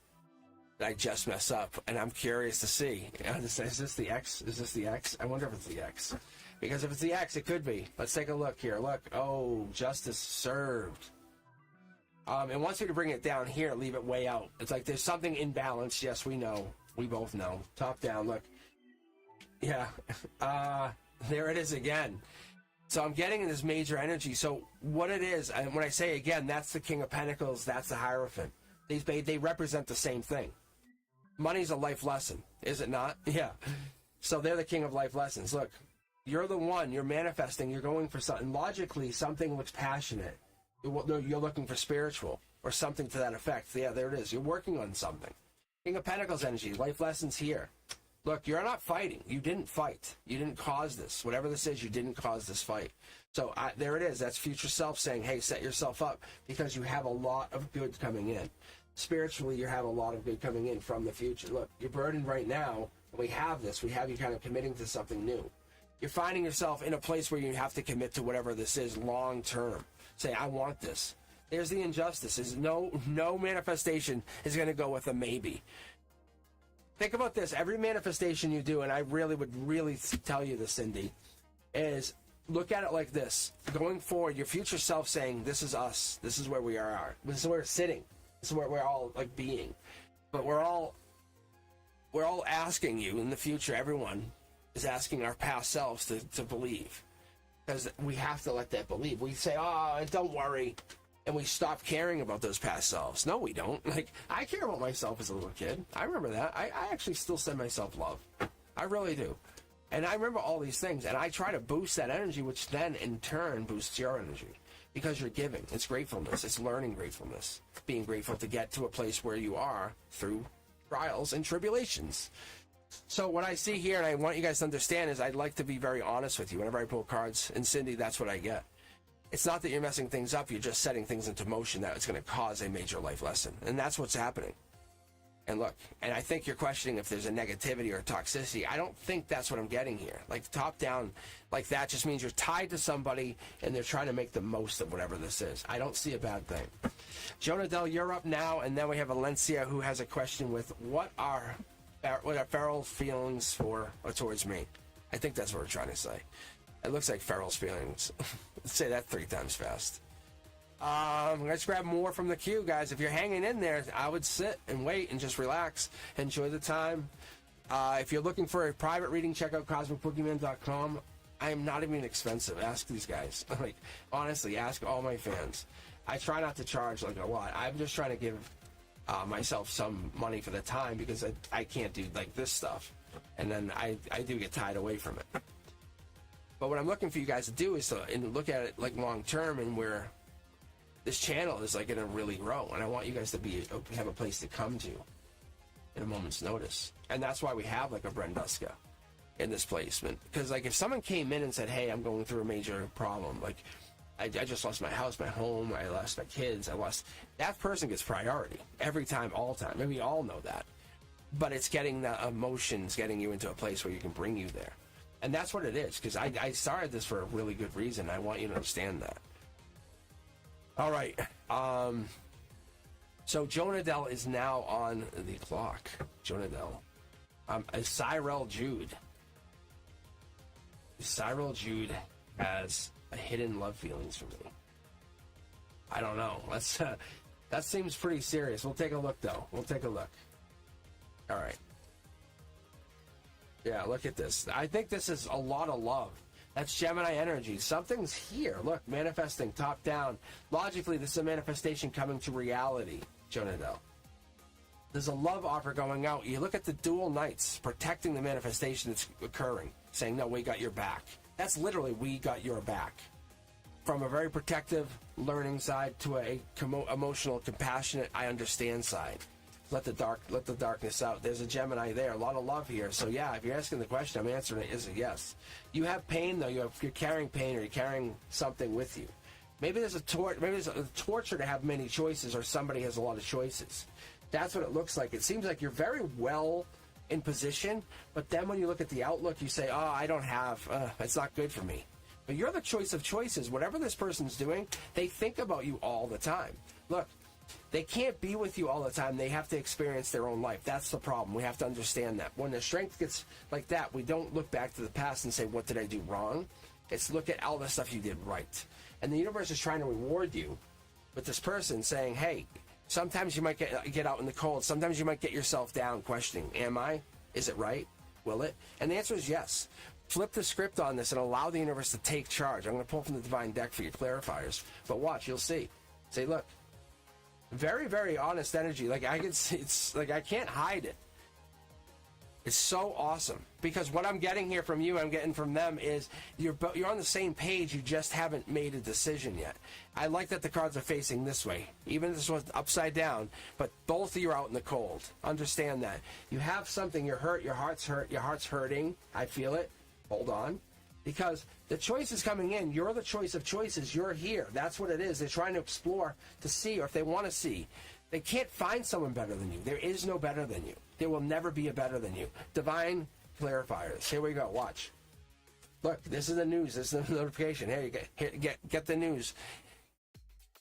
Did I just mess up? And I'm curious to see. Is this the X? Is this the X? I wonder if it's the X. Because if it's the X, it could be. Let's take a look here. Look. Oh, justice served. It wants me to bring it down here, leave it way out. It's like there's something imbalanced. Yes, we know. We both know. Top down, look. Yeah. There it is again. So I'm getting this major energy. So what it is, and when I say again, that's the King of Pentacles, that's the Hierophant. They represent the same thing. Money's a life lesson, is it not? Yeah. So they're the king of life lessons. Look, you're the one, you're manifesting, you're going for something. Logically, something looks passionate. You're looking for spiritual or something to that effect. Yeah, there it is. You're working on something. King of Pentacles energy, life lessons here. Look, you're not fighting. You didn't fight. You didn't cause this. Whatever this is, you didn't cause this fight. So there it is. That's future self saying, hey, set yourself up because you have a lot of good coming in. Spiritually, you have a lot of good coming in from the future. Look, you're burdened right now. We have this. We have you kind of committing to something new. You're finding yourself in a place where you have to commit to whatever this is long term. Say, I want this. There's the injustice. Is no manifestation is going to go with a maybe. Think about this. Every manifestation you do, and I would tell you this, Cindy, is look at it like this. Going forward, your future self saying, this is us. This is where we are. This is where we're sitting. This is where we're all like being. But we're all asking you in the future, everyone is asking our past selves to believe. Because we have to let that believe. We say, oh, don't worry. And we stop caring about those past selves. No, we don't. Like, I care about myself as a little kid. I remember that. I actually still send myself love. I really do. And I remember all these things. And I try to boost that energy, which then in turn boosts your energy. Because you're giving. It's gratefulness. It's learning gratefulness. Being grateful to get to a place where you are through trials and tribulations. So what I see here, and I want you guys to understand, is I'd like to be very honest with you. Whenever I pull cards, and Cindy, that's what I get. It's not that you're messing things up, you're just setting things into motion that it's going to cause a major life lesson. And that's what's happening. And look, and I think you're questioning if there's a negativity or a toxicity. I don't think that's what I'm getting here. Like top down, like that just means you're tied to somebody and they're trying to make the most of whatever this is. I don't see a bad thing. Jonah Dell, you're up now, and then we have Valencia who has a question with what are Farrell's feelings for or towards me? I think that's what we're trying to say. It looks like Farrell's feelings. Let's say that 3 times fast. Let's grab more from the queue, guys. If you're hanging in there, I would sit and wait and just relax. Enjoy the time. If you're looking for a private reading, check out cosmicboogeyman.com. I am not even expensive. Ask these guys. Like, honestly, ask all my fans. I try not to charge like a lot. I'm just trying to give myself some money for the time because I can't do like this stuff. And then I do get tied away from it. But what I'm looking for you guys to do is to look at it like long term and where this channel is like going to really grow. And I want you guys to have a place to come to in a moment's notice. And that's why we have like a Brenduska in this placement. Because like if someone came in and said, hey, I'm going through a major problem, like I just lost my house, my home, I lost my kids, that person gets priority every time, all the time. Maybe we all know that. But it's getting the emotions, getting you into a place where you can bring you there. And that's what it is, because I started this for a really good reason. I want you to understand that. All right. So Jonah Dell is now on the clock. Jonah Dell. Cyril Jude. Cyril Jude has a hidden love feelings for me. I don't know. That seems pretty serious. We'll take a look, though. We'll take a look. All right. Yeah, look at this. I think this is a lot of love. That's Gemini energy. Something's here. Look, manifesting top down. Logically, this is a manifestation coming to reality, Jonah Dell. There's a love offer going out. You look at the dual knights protecting the manifestation that's occurring, saying, no, we got your back. That's literally, we got your back. From a very protective, learning side to a emotional, compassionate, I understand side. Let the darkness out. There's a Gemini there. A lot of love here. So yeah, if you're asking the question, I'm answering it is a yes. You have pain though. You're carrying pain, or you're carrying something with you. Maybe there's a torture to have many choices, or somebody has a lot of choices. That's what it looks like. It seems like you're very well in position, but then when you look at the outlook, you say, oh, I don't have. It's not good for me. But you're the choice of choices. Whatever this person's doing, they think about you all the time. Look. They can't be with you all the time. They have to experience their own life. That's the problem. We have to understand that. When the strength gets like that, we don't look back to the past and say, what did I do wrong? It's look at all the stuff you did right. And the universe is trying to reward you with this person saying, hey, sometimes you might get out in the cold. Sometimes you might get yourself down questioning, am I? Is it right? Will it? And the answer is yes. Flip the script on this and allow the universe to take charge. I'm going to pull from the divine deck for your clarifiers. But watch, you'll see. Say, look. Very, very honest energy. Like I can see, it's like I can't hide it. It's so awesome, because what I'm getting here from you, I'm getting from them, is you're on the same page, you just haven't made a decision yet. I like that the cards are facing this way, even if this was upside down, but both of you are out in the cold. Understand that. You have something, you're hurt, your heart's hurting, I feel it. Hold on. Because the choice is coming in, you're the choice of choices, you're here. That's what it is. They're trying to explore to see, or if they want to see. They can't find someone better than you. There is no better than you. There will never be a better than you. Divine clarifiers. Here we go. Watch. Look, this is the news. This is the notification. Here, get the news.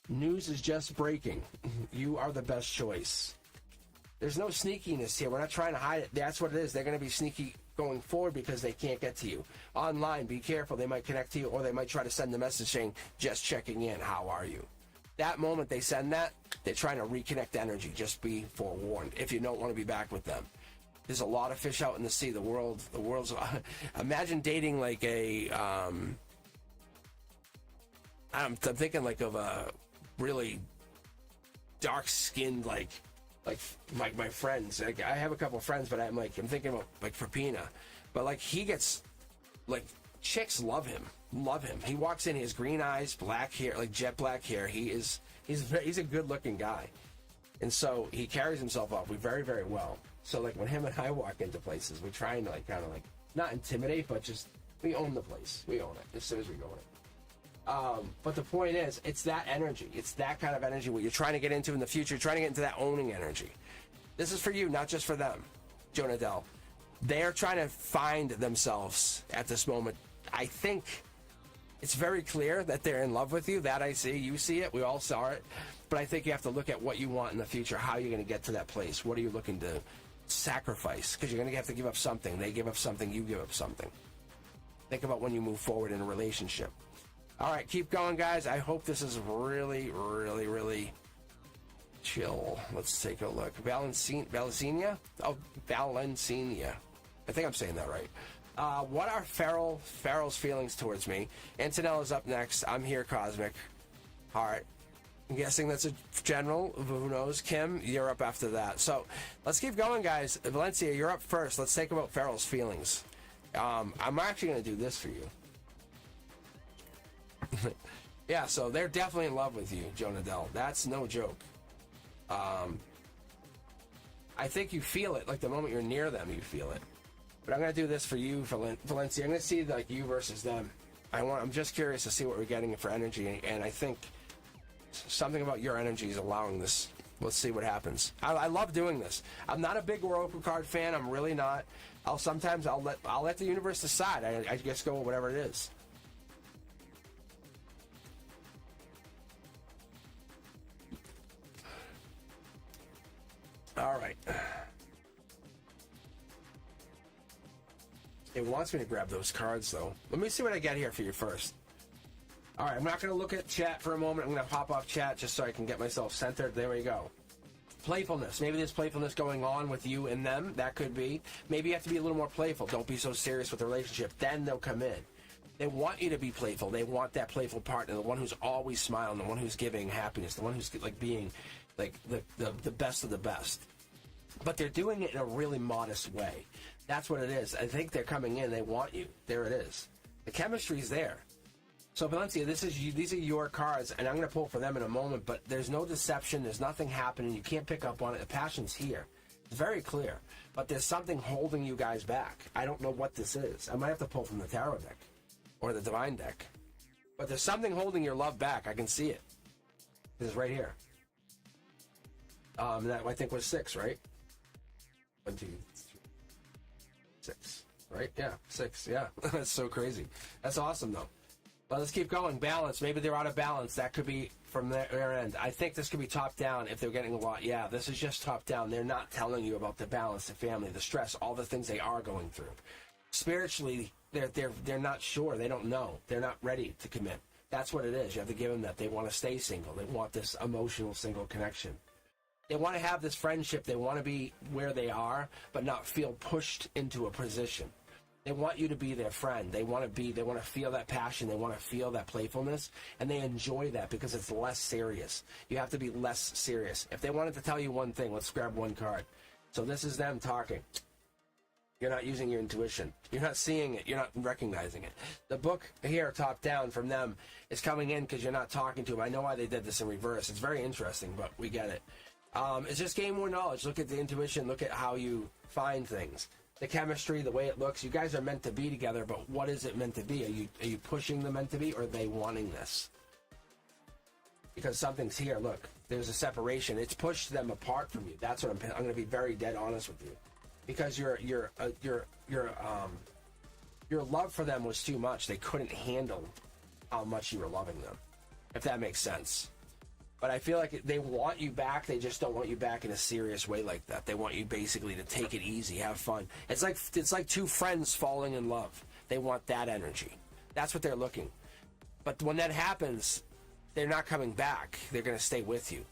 News is just breaking. You are the best choice. There's no sneakiness here. We're not trying to hide it. That's what it is. They're going to be sneaky going forward because they can't get to you. Online, be careful. They might connect to you, or they might try to send a message saying, just checking in. How are you? That moment they send that, they're trying to reconnect energy. Just be forewarned if you don't want to be back with them. There's a lot of fish out in the sea. The world's imagine dating like a I'm thinking like of a really dark-skinned like my friends. Like, I have a couple of friends, but I'm thinking about like Fapina, but like he gets like chicks love him. He walks in, he has green eyes, black hair, like jet black hair. He's a good-looking guy, and so he carries himself off very, very well. So like when him and I walk into places, we're trying to like kind of like not intimidate, but just we own the place. We own it as soon as we go in. But the point is, it's that energy. It's that kind of energy what you're trying to get into in the future. You're trying to get into that owning energy. This is for you, not just for them, Jonah Dell. They're trying to find themselves at this moment. I think it's very clear that they're in love with you. That I see. You see it. We all saw it. But I think you have to look at what you want in the future. How you're going to get to that place. What are you looking to sacrifice? Because you're going to have to give up something. They give up something. You give up something. Think about when you move forward in a relationship. All right. Keep going, guys. I hope this is really, really, really chill. Let's take a look. Valencia? Oh, Valencia. I think I'm saying that right. What are Farrell's feelings towards me? Antonella's up next. I'm here, Cosmic. All right. I'm guessing that's a general. Who knows? Kim, you're up after that. So let's keep going, guys. Valencia, you're up first. Let's take about Farrell's feelings. I'm actually going to do this for you. Yeah, so they're definitely in love with you, Jonah Dell. That's no joke. I think you feel it. Like the moment you're near them, you feel it. But I'm going to do this for you, Valencia. I'm going to see like you versus them. I'm just curious to see what we're getting for energy, and I think something about your energy is allowing this. Let's see what happens. I love doing this. I'm not a big Oracle card fan. I'm really not. I'll let the universe decide. I just go with whatever it is. All right. It wants me to grab those cards, though. Let me see what I get here for you first. All right, I'm not going to look at chat for a moment. I'm going to pop off chat just so I can get myself centered. There we go. Playfulness. Maybe there's playfulness going on with you and them. That could be. Maybe you have to be a little more playful. Don't be so serious with the relationship. Then they'll come in. They want you to be playful. They want that playful partner, the one who's always smiling, the one who's giving happiness, the one who's like being like the best of the best. But they're doing it in a really modest way. That's what it is. I think they're coming in. They want you. There it is. The chemistry's there. So, Valencia, these are your cards, and I'm going to pull for them in a moment, but there's no deception. There's nothing happening. You can't pick up on it. The passion's here. It's very clear. But there's something holding you guys back. I don't know what this is. I might have to pull from the tarot deck or the divine deck. But there's something holding your love back. I can see it. This is right here. That I think was 6, right? 1, 2, 3, 6, right? Yeah, 6. Yeah, that's so crazy. That's awesome, though. But let's keep going. Balance. Maybe they're out of balance. That could be from their end. I think this could be top down if they're getting a lot. Yeah, this is just top down. They're not telling you about the balance, the family, the stress, all the things they are going through. Spiritually, they're not sure. They don't know. They're not ready to commit. That's what it is. You have to give them that. They want to stay single. They want this emotional single connection. They want to have this friendship. They want to be where they are, but not feel pushed into a position. They want you to be their friend. They want to feel that passion. They want to feel that playfulness, and they enjoy that because it's less serious. You have to be less serious. If they wanted to tell you one thing, let's grab one card. So this is them talking. You're not using your intuition. You're not seeing it. You're not recognizing it. The book here, top down from them, is coming in because you're not talking to them. I know why they did this in reverse. It's very interesting, but we get it. It's just gain more knowledge. Look at the intuition. Look at how you find things. The chemistry, the way it looks. You guys are meant to be together, but what is it meant to be? Are you pushing them meant to be, or are they wanting this? Because something's here. Look, there's a separation. It's pushed them apart from you. That's what I'm going to be very dead honest with you. Because your love for them was too much. They couldn't handle how much you were loving them, if that makes sense. But I feel like they want you back. They just don't want you back in a serious way like that. They want you basically to take it easy, have fun. It's like two friends falling in love. They want that energy. That's what they're looking. But when that happens, they're not coming back. They're going to stay with you.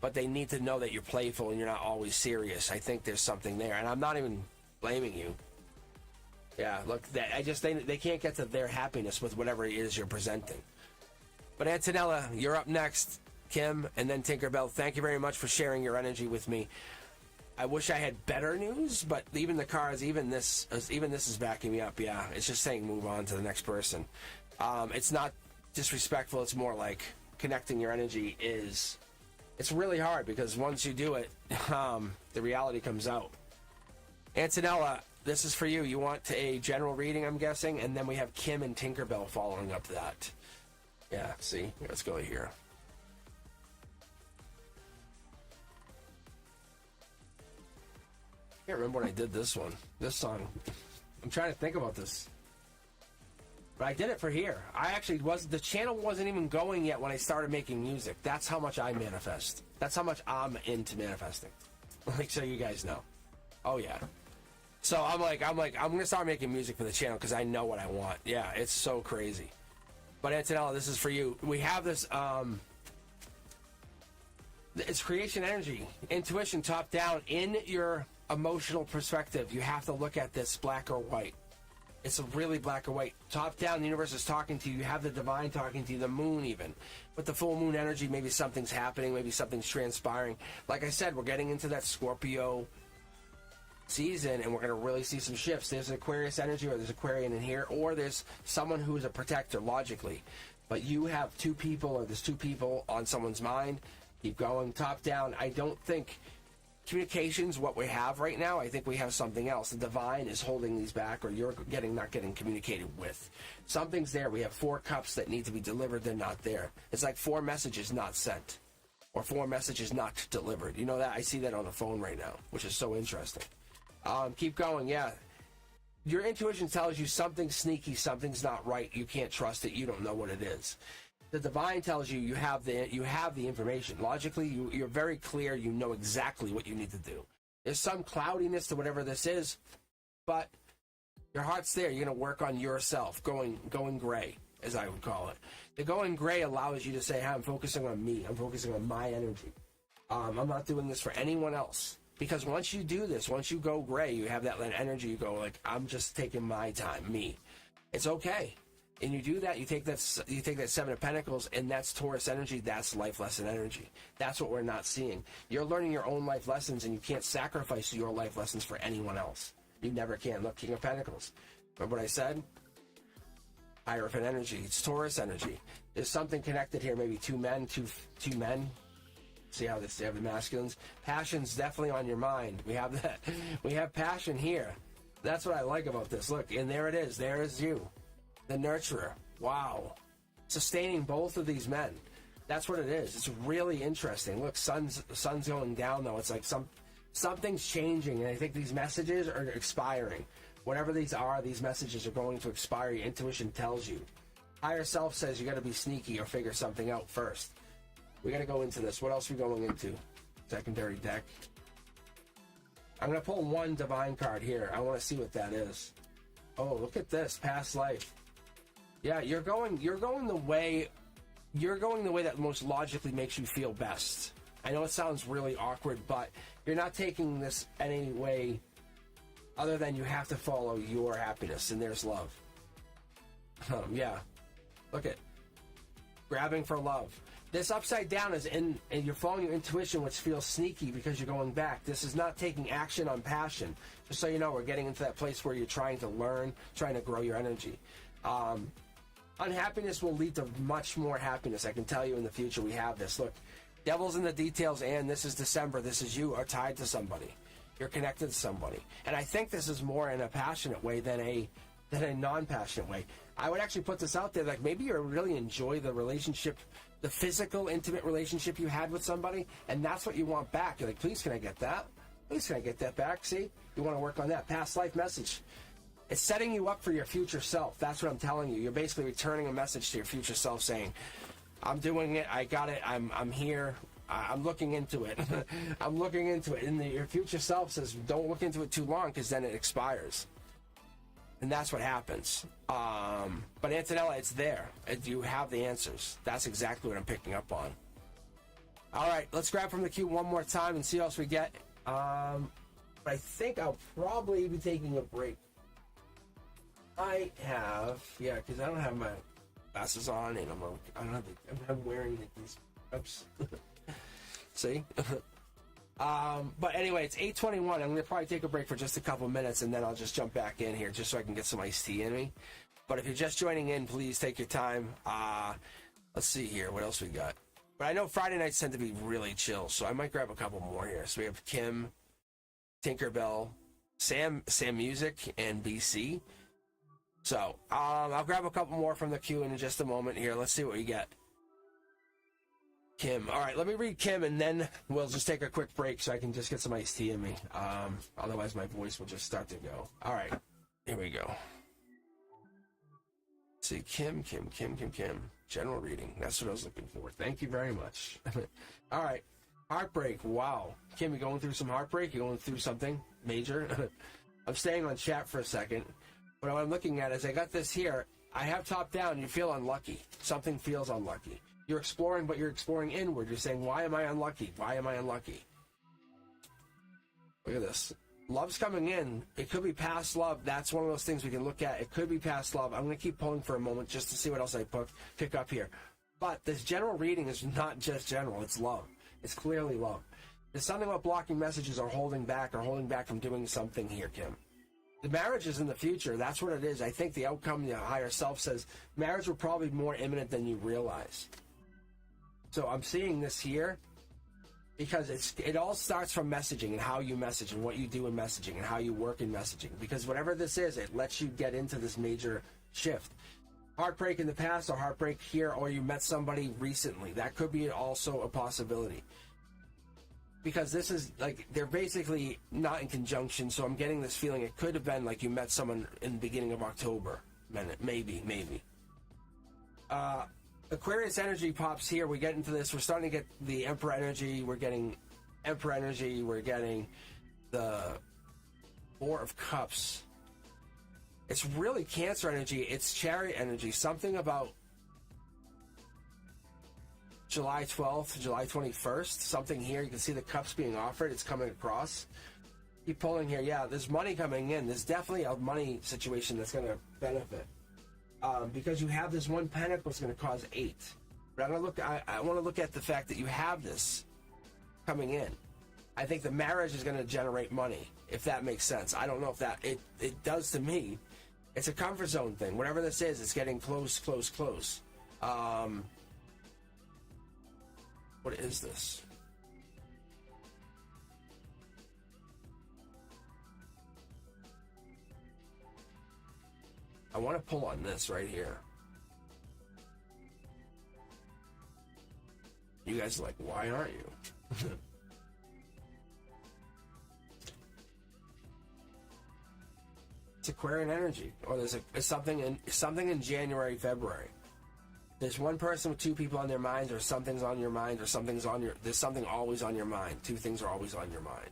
But they need to know that you're playful and you're not always serious. I think there's something there, and I'm not even blaming you. Yeah, look, they can't get to their happiness with whatever it is you're presenting. But Antonella, you're up next. Kim, and then Tinkerbell, thank you very much for sharing your energy with me. I wish I had better news, but even the cards, even this is backing me up. Yeah, it's just saying move on to the next person. It's not disrespectful. It's more like connecting your energy is. It's really hard because once you do it, the reality comes out. Antonella, this is for you. You want a general reading, I'm guessing, and then we have Kim and Tinkerbell following up that. Yeah, see? Let's go here. I can't remember when I did this song. I'm trying to think about this. But I did it for here. The channel wasn't even going yet when I started making music. That's how much I manifest. That's how much I'm into manifesting. Like, so you guys know. Oh, yeah. So I'm going to start making music for the channel because I know what I want. Yeah, it's so crazy. But Antonella, this is for you. We have this, it's creation energy, intuition top down in your emotional perspective. You have to look at this black or white. It's really black or white. Top down, the universe is talking to you. You have the divine talking to you, the moon even. With the full moon energy, maybe something's happening, maybe something's transpiring. Like I said, we're getting into that Scorpio season, and we're going to really see some shifts. There's an Aquarius energy, or there's Aquarian in here, or there's someone who's a protector, logically. But you have two people, or there's two people on someone's mind. Keep going, top down. I don't think communication's what we have right now. I think we have something else. The divine is holding these back, or you're not getting communicated with. Something's there. We have 4 cups that need to be delivered. They're not there. It's like 4 messages not sent, or 4 messages not delivered. You know that? I see that on the phone right now, which is so interesting. Keep going. Yeah. Your intuition tells you something's sneaky, something's not right. You can't trust it. You don't know what it is. The divine tells you you have the information. Logically, you're very clear. You know exactly what you need to do. There's some cloudiness to whatever this is, but your heart's there. You're going to work on yourself, going gray, as I would call it. The going gray allows you to say, hey, I'm focusing on me. I'm focusing on my energy. I'm not doing this for anyone else. Because once you do this, once you go gray, you have that energy. You go like, I'm just taking my time, me. It's okay. And you do that, you take that 7 of Pentacles, and that's Taurus energy. That's life lesson energy. That's what we're not seeing. You're learning your own life lessons, and you can't sacrifice your life lessons for anyone else. You never can. Look, King of Pentacles. Remember what I said? Hierophant energy. It's Taurus energy. There's something connected here. Maybe two men. See how they have the masculines? Passion's definitely on your mind. We have that. We have passion here. That's what I like about this. Look, and there it is. There is you. The nurturer. Wow. Sustaining both of these men. That's what it is. It's really interesting. Look, sun's going down, though. It's like something's changing, and I think these messages are expiring. Whatever these are, these messages are going to expire. Your intuition tells you. Higher self says you got to be sneaky or figure something out first. We got to go into this. What else are we going into? Secondary deck. I'm going to pull one divine card here. I want to see what that is. Oh, look at this. Past life. Yeah, you're going the way that most logically makes you feel best. I know it sounds really awkward, but you're not taking this any way other than you have to follow your happiness, and there's love. Yeah. Look at grabbing for love. This upside down is and you're following your intuition, which feels sneaky because you're going back. This is not taking action on passion. Just so you know, we're getting into that place where you're trying to learn, trying to grow your energy. Unhappiness will lead to much more happiness. I can tell you in the future we have this. Look, devil's in the details, and this is December. This is you are tied to somebody. You're connected to somebody. And I think this is more in a passionate way than a non-passionate way. I would actually put this out there, like maybe you really enjoy the relationship, the physical, intimate relationship you had with somebody, and that's what you want back. You're like, please, can I get that? Please, can I get that back? See? You want to work on that. Past life message. It's setting you up for your future self. That's what I'm telling you. You're basically returning a message to your future self saying, I'm doing it. I got it. I'm here. I'm looking into it. I'm looking into it. And your future self says, don't look into it too long because then it expires. And that's what happens. But Antonella, it's there. You have the answers. That's exactly what I'm picking up on. All right, let's grab from the queue one more time and see what else we get. But I think I'll probably be taking a break. I have, yeah, because I don't have my glasses on, and I'm wearing these cups. See? But anyway, it's 8:21. I'm going to probably take a break for just a couple minutes, and then I'll just jump back in here just so I can get some iced tea in me. But if you're just joining in, please take your time. Let's see here. What else we got? But I know Friday nights tend to be really chill, so I might grab a couple more here. So we have Kim, Tinkerbell, Sam Music, and BC. So I'll grab a couple more from the queue in just a moment here. Let's see what we get. Kim. All right, let me read Kim, and then we'll just take a quick break so I can just get some iced tea in me. Otherwise, my voice will just start to go. All right, here we go. Let's see, Kim. General reading. That's what I was looking for. Thank you very much. All right, heartbreak. Wow. Kim, you going through some heartbreak? You going through something major? I'm staying on chat for a second. But what I'm looking at is I got this here. I have top down. You feel unlucky. Something feels unlucky. You're exploring, but you're exploring inward. You're saying, why am I unlucky? Why am I unlucky? Look at this. Love's coming in. It could be past love. That's one of those things we can look at. It could be past love. I'm going to keep pulling for a moment just to see what else I pick up here. But this general reading is not just general. It's love. It's clearly love. There's something about blocking messages or holding back from doing something here, Kim. The marriage is in the future. That's what it is. I think the outcome, the higher self says, marriage will probably be more imminent than you realize. So I'm seeing this here because it all starts from messaging and how you message and what you do in messaging and how you work in messaging. Because whatever this is, it lets you get into this major shift. Heartbreak in the past or heartbreak here, or you met somebody recently. That could be also a possibility. Because this is like, they're basically not in conjunction, so I'm getting this feeling it could have been like you met someone in the beginning of October. Maybe. Aquarius energy pops here. We get into this. We're starting to get the Emperor energy. We're getting Emperor energy. We're getting the Four of Cups. It's really Cancer energy. It's Chariot energy. Something about July 12th, July 21st. Something here. You can see the cups being offered. It's coming across. Keep pulling here. Yeah, there's money coming in. There's definitely a money situation that's going to benefit. Because you have this one pentacle, it's going to cause 8. But I want to look at the fact that you have this coming in. I think the marriage is going to generate money, if that makes sense. I don't know if that it does to me. It's a comfort zone thing. Whatever this is, it's getting close. What is this? I want to pull on this right here. You guys are like, why aren't you? It's Aquarian energy, or there's something in January, February. There's one person with 2 people on their minds, or something's on your mind, or there's something always on your mind. 2 things are always on your mind.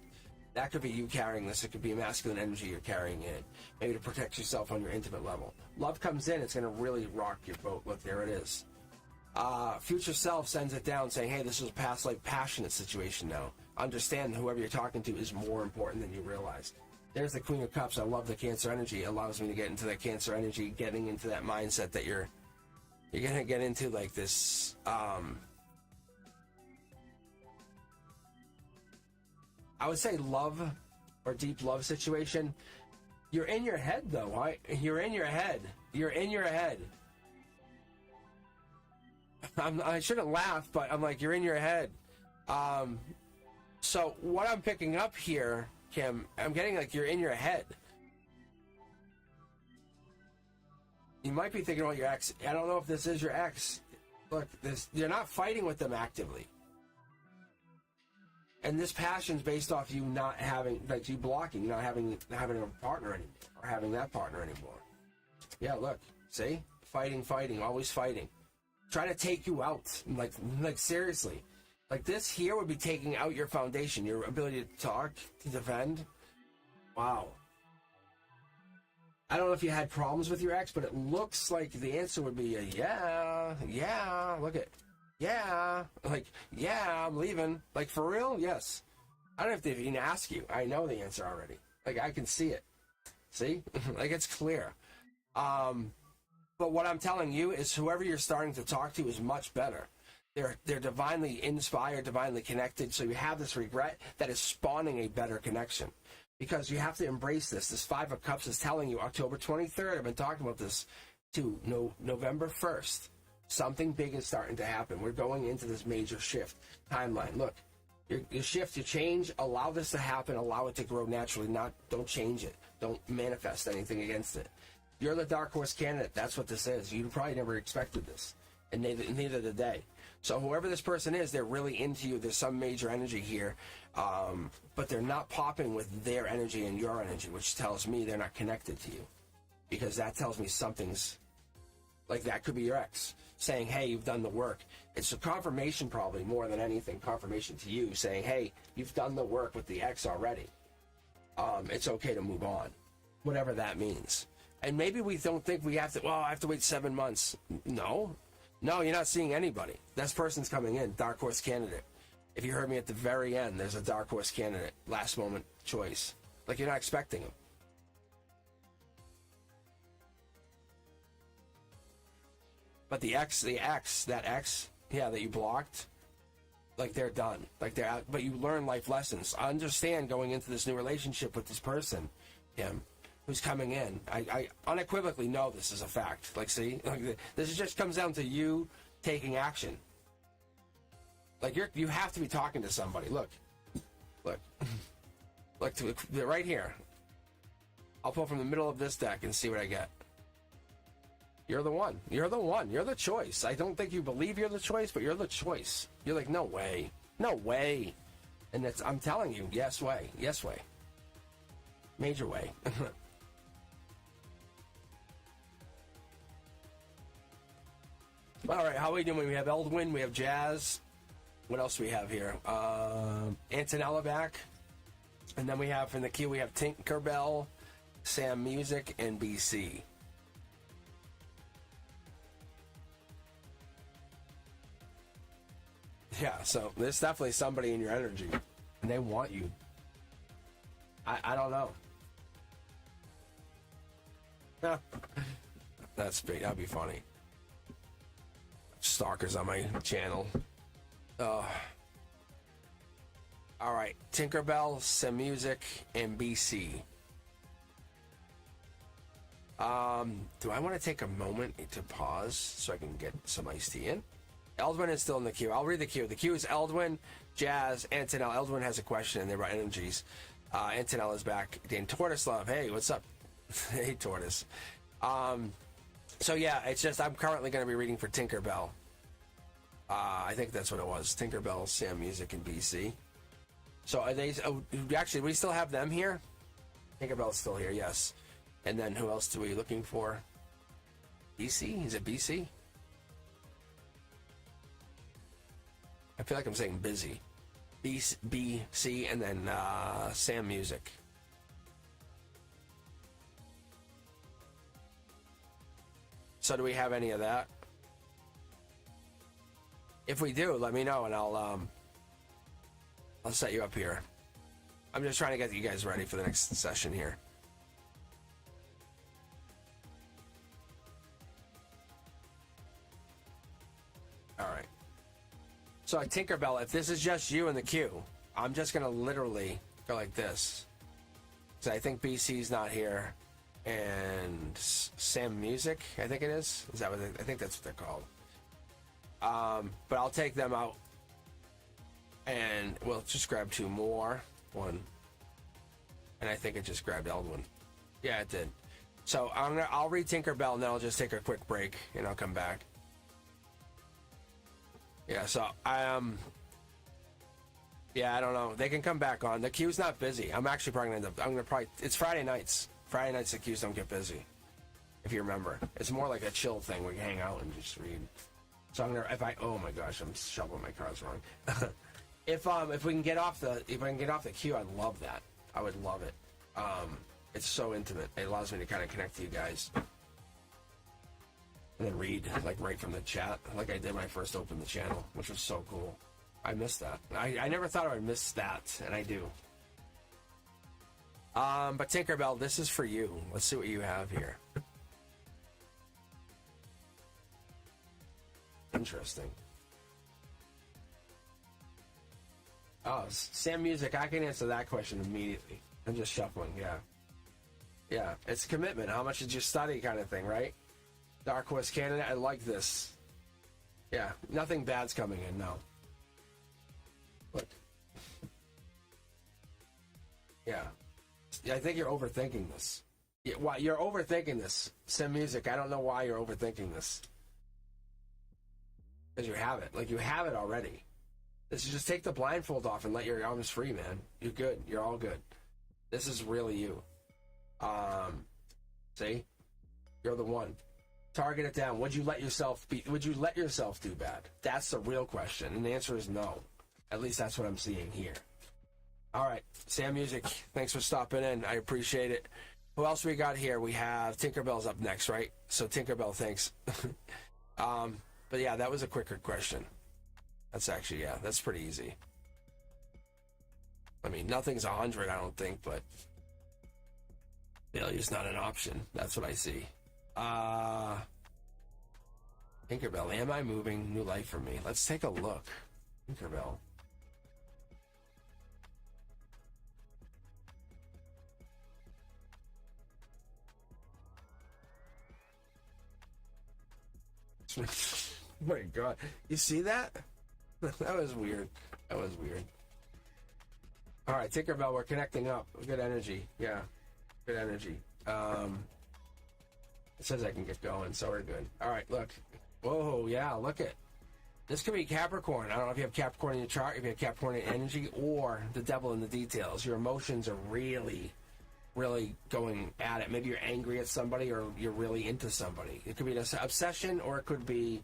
That could be you carrying this. It could be a masculine energy you're carrying in. Maybe to protect yourself on your intimate level. Love comes in, it's going to really rock your boat. Look, there it is. Future self sends it down saying, hey, this is a past life passionate situation now. Understand whoever you're talking to is more important than you realize. There's the Queen of Cups. I love the Cancer energy. It allows me to get into that Cancer energy, getting into that mindset that you're going to get into like this I would say love or deep love situation. You're in your head, though, right? You're in your head. You're in your head. I shouldn't laugh, but I'm like, you're in your head. So what I'm picking up here, Kim, I'm getting like you're in your head. You might be thinking about your ex. I don't know if this is your ex. Look, you're not fighting with them actively. And this passion's based off you not having, like you blocking, not having a partner anymore, or having that partner anymore. Yeah, look, see? Fighting, always fighting. Trying to take you out, like seriously. Like this here would be taking out your foundation, your ability to talk, to defend. Wow. I don't know if you had problems with your ex, but it looks like the answer would be a yeah, look at, yeah, like, yeah, I'm leaving. Like, for real? Yes. I don't have to even ask you. I know the answer already. Like, I can see it. See? Like, it's clear. But what I'm telling you is whoever you're starting to talk to is much better. They're divinely inspired, divinely connected, so you have this regret that is spawning a better connection. Because you have to embrace this. This Five of Cups is telling you October 23rd, I've been talking about this, to November 1st. Something big is starting to happen. We're going into this major shift timeline. Look, your shift, your change, allow this to happen, allow it to grow naturally. Don't change it. Don't manifest anything against it. You're the dark horse candidate. That's what this is. You probably never expected this, and neither did they. So whoever this person is, they're really into you. There's some major energy here, but they're not popping with their energy and your energy, which tells me they're not connected to you, because that tells me something's, like, that could be your ex saying, hey, you've done the work. It's a confirmation, probably more than anything, confirmation to you saying, hey, you've done the work with the ex already. It's okay to move on, whatever that means. And maybe we don't think we have to, well, I have to wait 7 months. No, you're not seeing anybody. This person's coming in, dark horse candidate. If you heard me at the very end, there's a dark horse candidate, last moment choice. Like, you're not expecting them. But that ex, yeah, that you blocked, like, they're done. Like, they're out, but you learn life lessons. Understand going into this new relationship with this person, him, who's coming in. I unequivocally know this is a fact. Like, see? Like, this just comes down to you taking action. Like, you have to be talking to somebody. Look. Look, right here. I'll pull from the middle of this deck and see what I get. You're the one. You're the one. You're the choice. I don't think you believe you're the choice, but you're the choice. You're like, no way. No way. And I'm telling you, yes way. Yes way. Major way. All right, how are we doing? We have Eldwin, we have Jazz. What else do we have here? Antonella back. And then we have, from the queue, we have Tinkerbell, Sam Music, and BC. Yeah, so there's definitely somebody in your energy, and they want you. I don't know. That's big. That'd be funny. Stalkers on my channel. All right, Tinkerbell, Sam Music, and BC. Do I want to take a moment to pause so I can get some iced tea in? Eldwin is still in the queue. I'll read the queue. The queue is Eldwin, Jazz, Antonella. Eldwin has a question, and they're about energies. Antonella's back. Dan Tortoise Love. Hey, what's up? Hey, Tortoise. So yeah, it's just I'm currently going to be reading for Tinkerbell. I think that's what it was. Tinkerbell, Sam Music, and BC. So are they? Oh, actually, we still have them here. Tinkerbell's still here. Yes. And then who else are we looking for? BC? Is it BC? I feel like I'm saying busy. BC, and then Sam Music. So do we have any of that? If we do, let me know, and I'll set you up here. I'm just trying to get you guys ready for the next session here. All right. So Tinkerbell, if this is just you in the queue, I'm just going to literally go like this. So I think BC's not here, and Sam Music, I think it is. Is that what I think that's what they're called? But I'll take them out, and we'll just grab 2 more. 1, and I think it just grabbed Eldwin. Yeah, it did. So I'll read Tinkerbell, and then I'll just take a quick break, and I'll come back. Yeah, so yeah, I don't know. They can come back on. The queue's not busy. I'm actually probably gonna end up. It's Friday nights. Friday nights the queues don't get busy. If you remember, it's more like a chill thing. We can hang out and just read. So I'm gonna. Oh my gosh, I'm shuffling my cards wrong. if we can get off the queue, I'd love that. I would love it. It's so intimate. It allows me to kind of connect to you guys. And then read, like, right from the chat, like I did when I first opened the channel, which was so cool. I missed that. I never thought I would miss that, and I do. But Tinkerbell, this is for you. Let's see what you have here. Interesting. Oh, Sam Music, I can answer that question immediately. I'm just shuffling, yeah. Yeah, it's commitment. How much did you study kind of thing, right? Dark Horse Canada, I like this. Yeah, nothing bad's coming in, no. Look. Yeah. I think you're overthinking this. Yeah, why you're overthinking this. Sim Music, I don't know why you're overthinking this. Because you have it. Like, you have it already. This is just take the blindfold off and let your arms free, man. You're good. You're all good. This is really you. See? You're the one. Target it down. Would you let yourself do bad? That's the real question. And the answer is no. At least that's what I'm seeing here. All right. Sam Music, thanks for stopping in. I appreciate it. Who else we got here? We have Tinkerbell's up next, right? So Tinkerbell, thanks. But yeah, that was a quicker question. That's actually, yeah, that's pretty easy. I mean, nothing's 100, I don't think, but failure's not an option. That's what I see. Tinkerbell, am I moving? New life for me. Let's take a look. Tinkerbell. Oh my god. You see that? That was weird. That was weird. Alright, Tinkerbell, we're connecting up. Good energy. Yeah. Good energy. It says I can get going, so we're good. Alright, look. Whoa, yeah, look at. This could be Capricorn. I don't know if you have Capricorn in your chart, if you have Capricorn in energy, or the devil in the details. Your emotions are really going at it. Maybe you're angry at somebody, or you're really into somebody. It could be an obsession, or it could be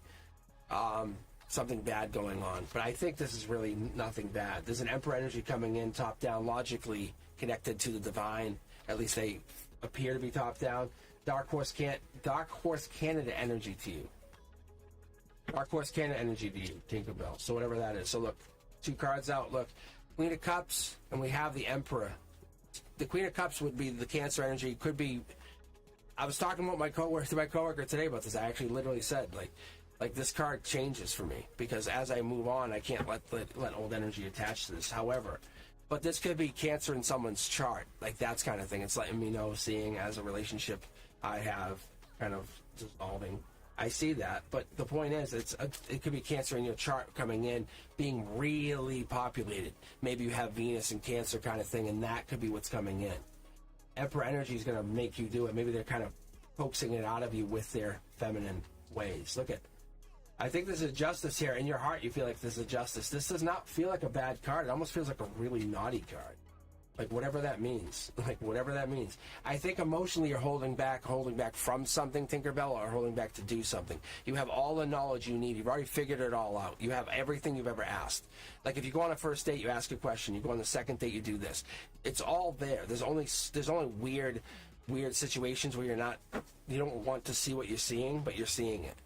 something bad going on. But I think this is really nothing bad. There's an Emperor energy coming in, top down, logically connected to the divine. At least they appear to be top down. Dark Horse Canada energy to you. Dark Horse Canada energy to you, Tinkerbell. So whatever that is. So look, 2 cards out. Look, Queen of Cups, and we have the Emperor. The Queen of Cups would be the Cancer energy. Could be. I was talking about my coworker today about this. I actually literally said like this card changes for me because as I move on, I can't let old energy attach to this. However, but this could be Cancer in someone's chart, like that's kind of thing. It's letting me know, seeing as a relationship I have kind of dissolving. I see that, but the point is, it could be Cancer in your chart coming in, being really populated. Maybe you have Venus and Cancer kind of thing, and that could be what's coming in. Emperor energy is going to make you do it. Maybe they're kind of coaxing it out of you with their feminine ways. Look at, I think there's a justice here. In your heart, you feel like there's a justice. This does not feel like a bad card. It almost feels like a really naughty card. Like whatever that means. Like whatever that means. I think emotionally you're holding back from something, Tinkerbell, or holding back to do something. You have all the knowledge you need. You've already figured it all out. You have everything you've ever asked. Like if you go on a first date, you ask a question. You go on the second date, you do this. It's all there. There's only weird situations where you don't want to see what you're seeing, but you're seeing it.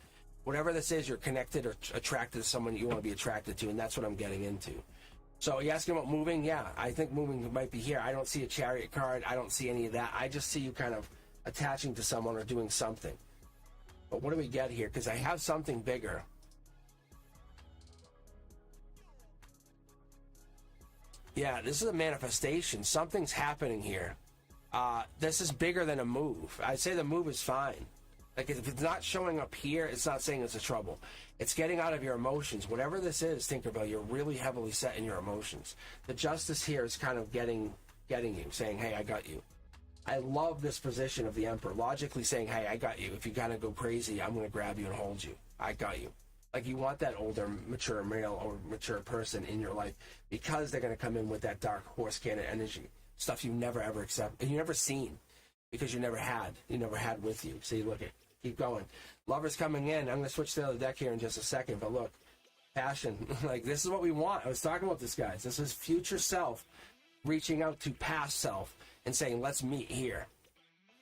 Whatever this is, you're connected or attracted to someone you want to be attracted to, and that's what I'm getting into. So you asking about moving? Yeah, I think moving might be here. I don't see a Chariot card. I don't see any of that. I just see you kind of attaching to someone or doing something. But what do we get here? Because I have something bigger. Yeah, this is a manifestation. Something's happening here. This is bigger than a move. I'd say the move is fine. Like, if it's not showing up here, it's not saying it's a trouble. It's getting out of your emotions. Whatever this is, Tinkerbell, you're really heavily set in your emotions. The justice here is kind of getting you, saying, hey, I got you. I love this position of the Emperor, logically saying, hey, I got you. If you kind of go crazy, I'm going to grab you and hold you. I got you. Like, you want that older, mature male or mature person in your life because they're going to come in with that dark horse cannon energy. Stuff you never, ever accept, and you never seen because you never had with you. See, look at, keep going. Lovers coming in. I'm going to switch to the other deck here in just a second, but look, passion. Like, this is what we want. I was talking about this, guys. This is future self reaching out to past self and saying, let's meet here.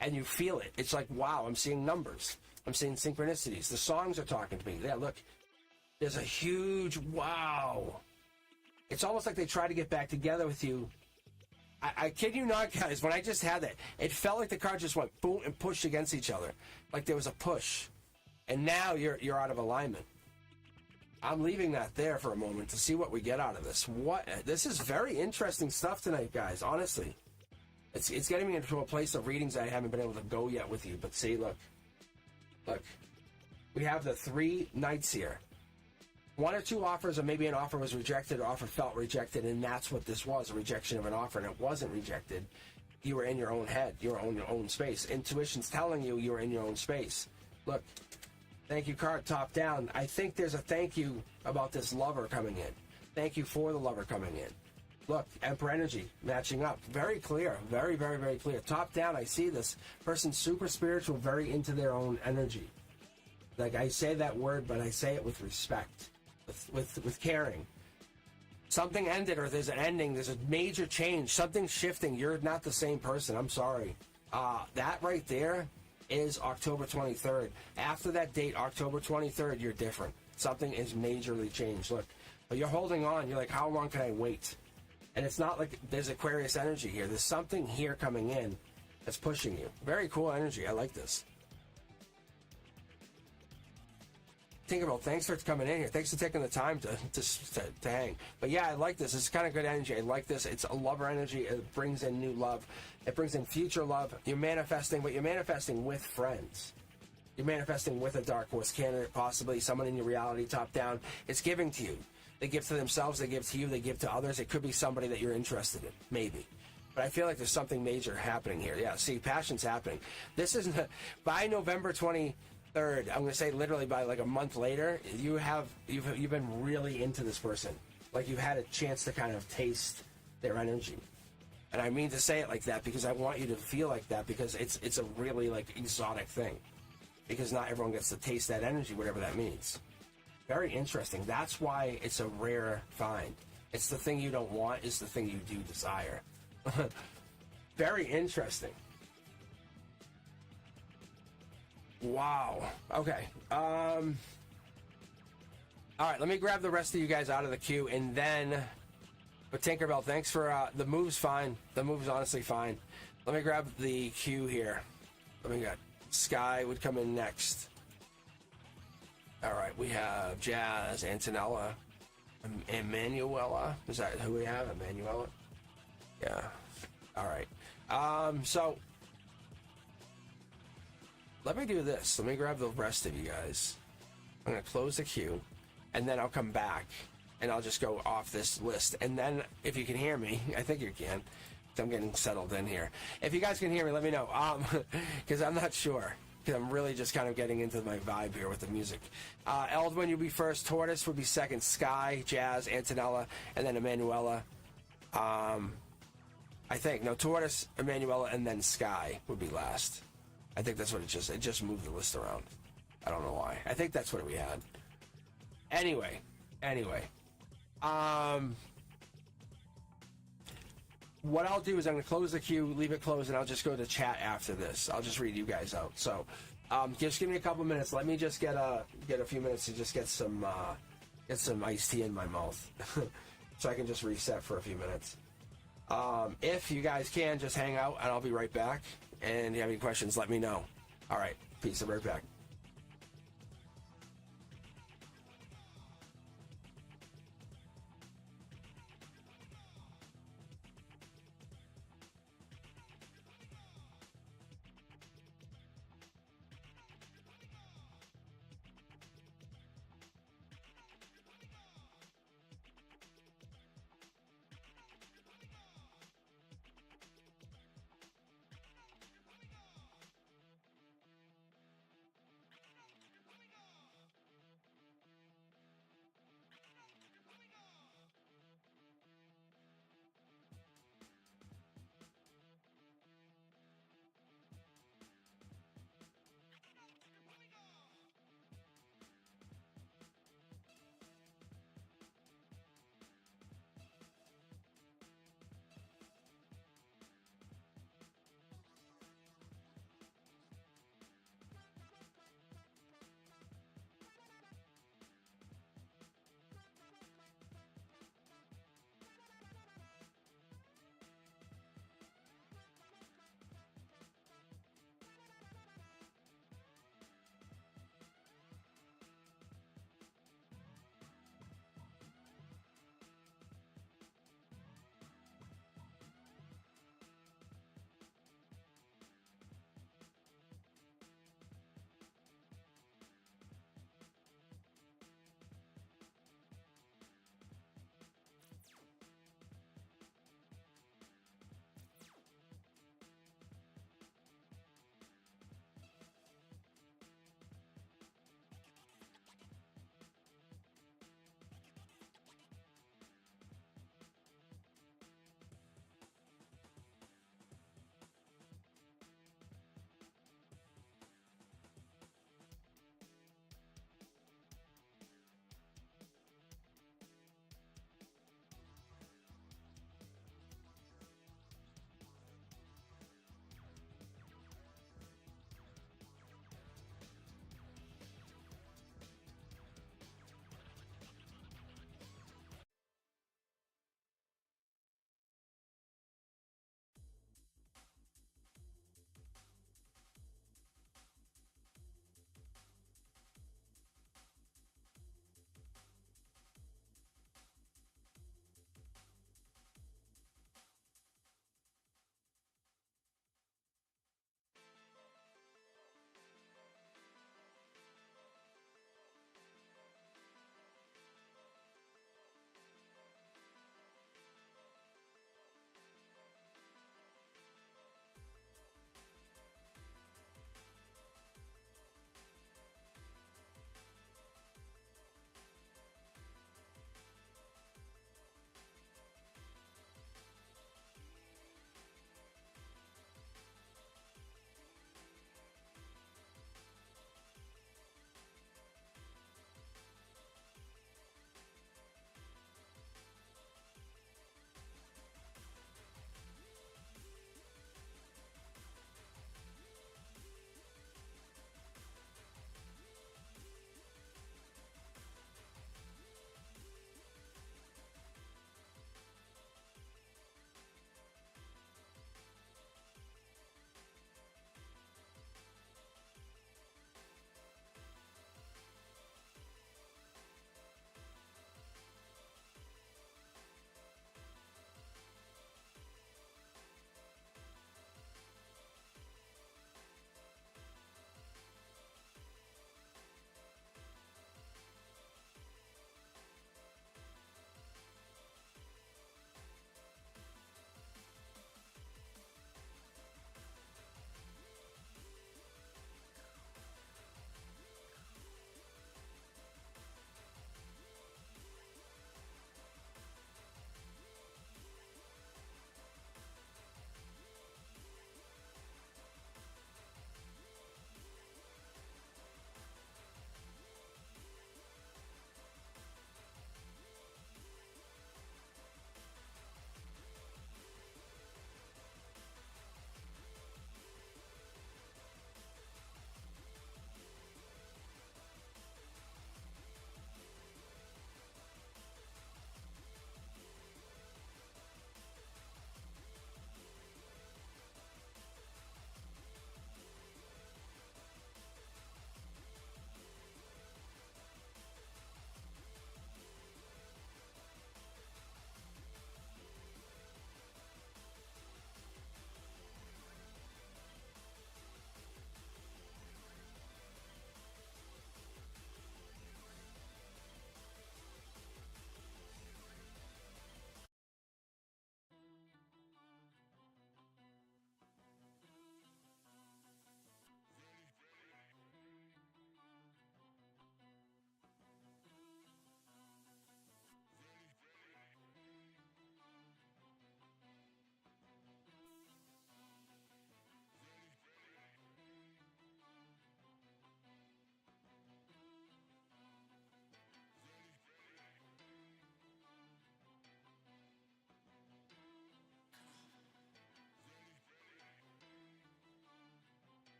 And you feel it. It's like, wow, I'm seeing numbers. I'm seeing synchronicities. The songs are talking to me. Yeah, look, there's a huge wow. It's almost like they try to get back together with you. I kid you not, guys, when I just had that, it felt like the cards just went boom and pushed against each other. Like there was a push. And now you're out of alignment. I'm leaving that there for a moment to see what we get out of this. This is very interesting stuff tonight, guys, honestly. It's getting me into a place of readings I haven't been able to go yet with you. But see, look. We have the 3 knights here. 1 or 2 offers, or maybe an offer was rejected, or offer felt rejected, and that's what this was, a rejection of an offer, and it wasn't rejected. You were in your own head. You were in your own space. Intuition's telling you you were in your own space. Look, thank you card, top down. I think there's a thank you about this lover coming in. Thank you for the lover coming in. Look, Emperor energy matching up. Very clear. Very, very, very clear. Top down, I see this person super spiritual, very into their own energy. Like, I say that word, but I say it with respect. With caring. Something ended, or there's an ending, there's a major change, something's shifting. You're not the same person. I'm sorry. That right there is October 23rd. After that date, October 23rd, you're different. Something is majorly changed. Look, but you're holding on. You're like, how long can I wait? And it's not like there's Aquarius energy here. There's something here coming in that's pushing you. Very cool energy. I like this. Tinkerbell, thanks for coming in here. Thanks for taking the time to hang. But yeah, I like this. It's kind of good energy. I like this. It's a lover energy. It brings in new love. It brings in future love. You're manifesting, but you're manifesting with friends. You're manifesting with a dark horse candidate, possibly someone in your reality, top down. It's giving to you. They give to themselves. They give to you. They give to others. It could be somebody that you're interested in, maybe. But I feel like there's something major happening here. Yeah, see, passion's happening. This isn't by November 23rd, I'm going to say literally by like a month later, you've been really into this person. Like you've had a chance to kind of taste their energy. And I mean to say it like that because I want you to feel like that, because it's a really like exotic thing. Because not everyone gets to taste that energy, whatever that means. Very interesting. That's why it's a rare find. It's the thing you don't want, is the thing you do desire. Very interesting. Wow. Okay. All right, let me grab the rest of you guys out of the queue, and then... But Tinkerbell, thanks for... the move's fine. The move's honestly fine. Let me grab the queue here. Let me get... Sky would come in next. All right, we have Jazz, Antonella, Emanuela. Is that who we have? Emanuela? Yeah. All right. So... Let me do this. Let me grab the rest of you guys. I'm going to close the queue, and then I'll come back, and I'll just go off this list. And then, if you can hear me, I think you can. I'm getting settled in here. If you guys can hear me, let me know. Because I'm not sure. Because I'm really just kind of getting into my vibe here with the music. Eldwin, you'll be first. Tortoise would be second. Sky, Jazz, Antonella, and then Emanuela. I think. No, Tortoise, Emanuela, and then Sky would be last. I think that's what it just moved the list around. I don't know why. I think that's what we had. Anyway. What I'll do is I'm going to close the queue, leave it closed, and I'll just go to chat after this. I'll just read you guys out. So, just give me a couple minutes. Let me just get a few minutes to just get some iced tea in my mouth, so I can just reset for a few minutes. If you guys can, just hang out, and I'll be right back. And if you have any questions, let me know. All right, peace. I'll be right back.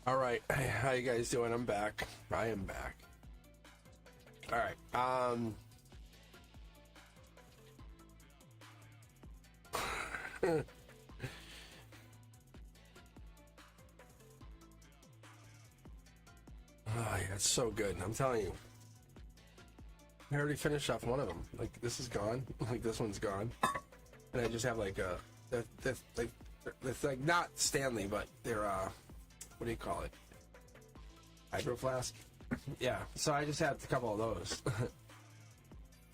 All right, how you guys doing? I'm back. I am back. All right. Oh yeah, it's so good. I'm telling you. I already finished off one of them. Like this is gone. Like this one's gone. And I just have like a, it's like not Stanley, but they're what do you call it? Hydro flask. Yeah. So I just have a couple of those.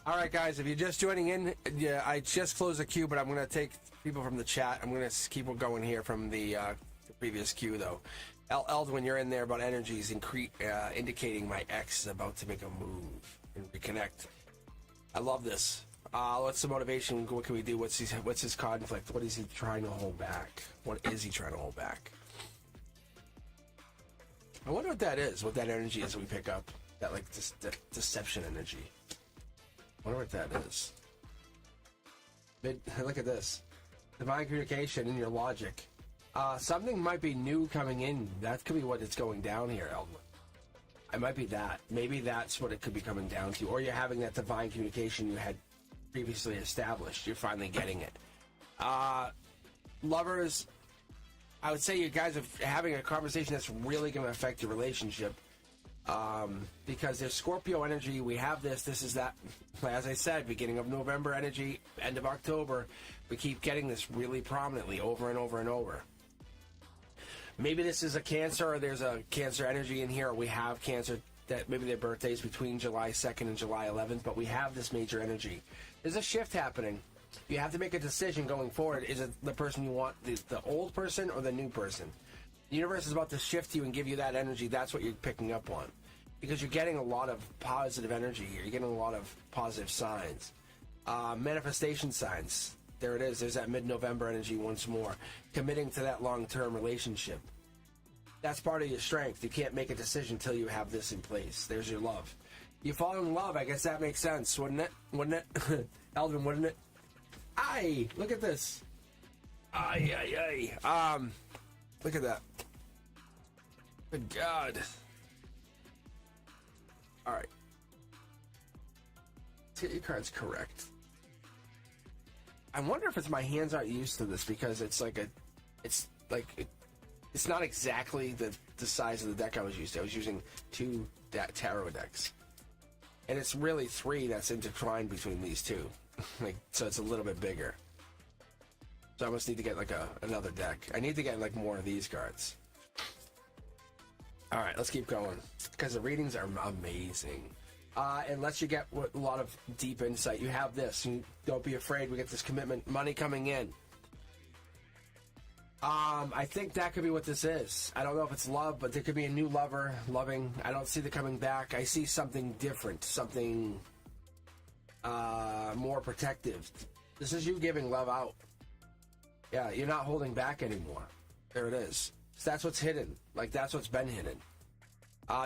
All right, guys. If you're just joining in, yeah, I just closed the queue, but I'm gonna take people from the chat. I'm gonna keep going here from the previous queue, though. Eld, when you're in there about energies, indicating my ex is about to make a move and reconnect. I love this. What's the motivation? What can we do? What's his conflict? What is he trying to hold back? What is he trying to hold back? I wonder what that is. What that energy is we pick up. That like deception energy. I wonder what that is. Look at this. Divine communication and your logic. Something might be new coming in. That could be what it's going down here, Eldon. It might be that. Maybe that's what it could be coming down to. Or you're having that divine communication you had previously established. You're finally getting it. Lovers, I would say you guys are having a conversation that's really going to affect your relationship. Because there's Scorpio energy. We have this is that. As I said, beginning of November energy, end of October. We keep getting this really prominently over and over and over. Maybe this is a Cancer, or there's a Cancer energy in here, or we have Cancer that maybe their birthdays between July 2nd and July 11th, but we have this major energy. There's a shift happening. You have to make a decision going forward. Is it the person you want, the old person or the new person? The universe is about to shift you and give you that energy. That's what you're picking up on. Because you're getting a lot of positive energy here. You're getting a lot of positive signs. Manifestation signs. There it is. There's that mid-November energy once more. Committing to that long-term relationship. That's part of your strength. You can't make a decision until you have this in place. There's your love. You fall in love. I guess that makes sense, wouldn't it? Wouldn't it? Eldon, wouldn't it? Aye! Look at this. Aye, aye, aye. Look at that. Good God. All right. Let's get your cards correct. I wonder if it's my hands aren't used to this because it's not exactly the size of the deck I was used to. I was using 2 tarot decks, and it's really 3 that's intertwined between these 2. So it's a little bit bigger. So I must need to get like another deck. I need to get like more of these cards. All right, let's keep going because the readings are amazing. Unless you get a lot of deep insight, you have this. You don't be afraid. We get this commitment, money coming in. I think that could be what this is. I don't know if it's love, but there could be a new lover, loving. I don't see the coming back. I see something different, something more protective. This is you giving love out. Yeah, you're not holding back anymore. There it is. So that's what's hidden. Like, that's what's been hidden.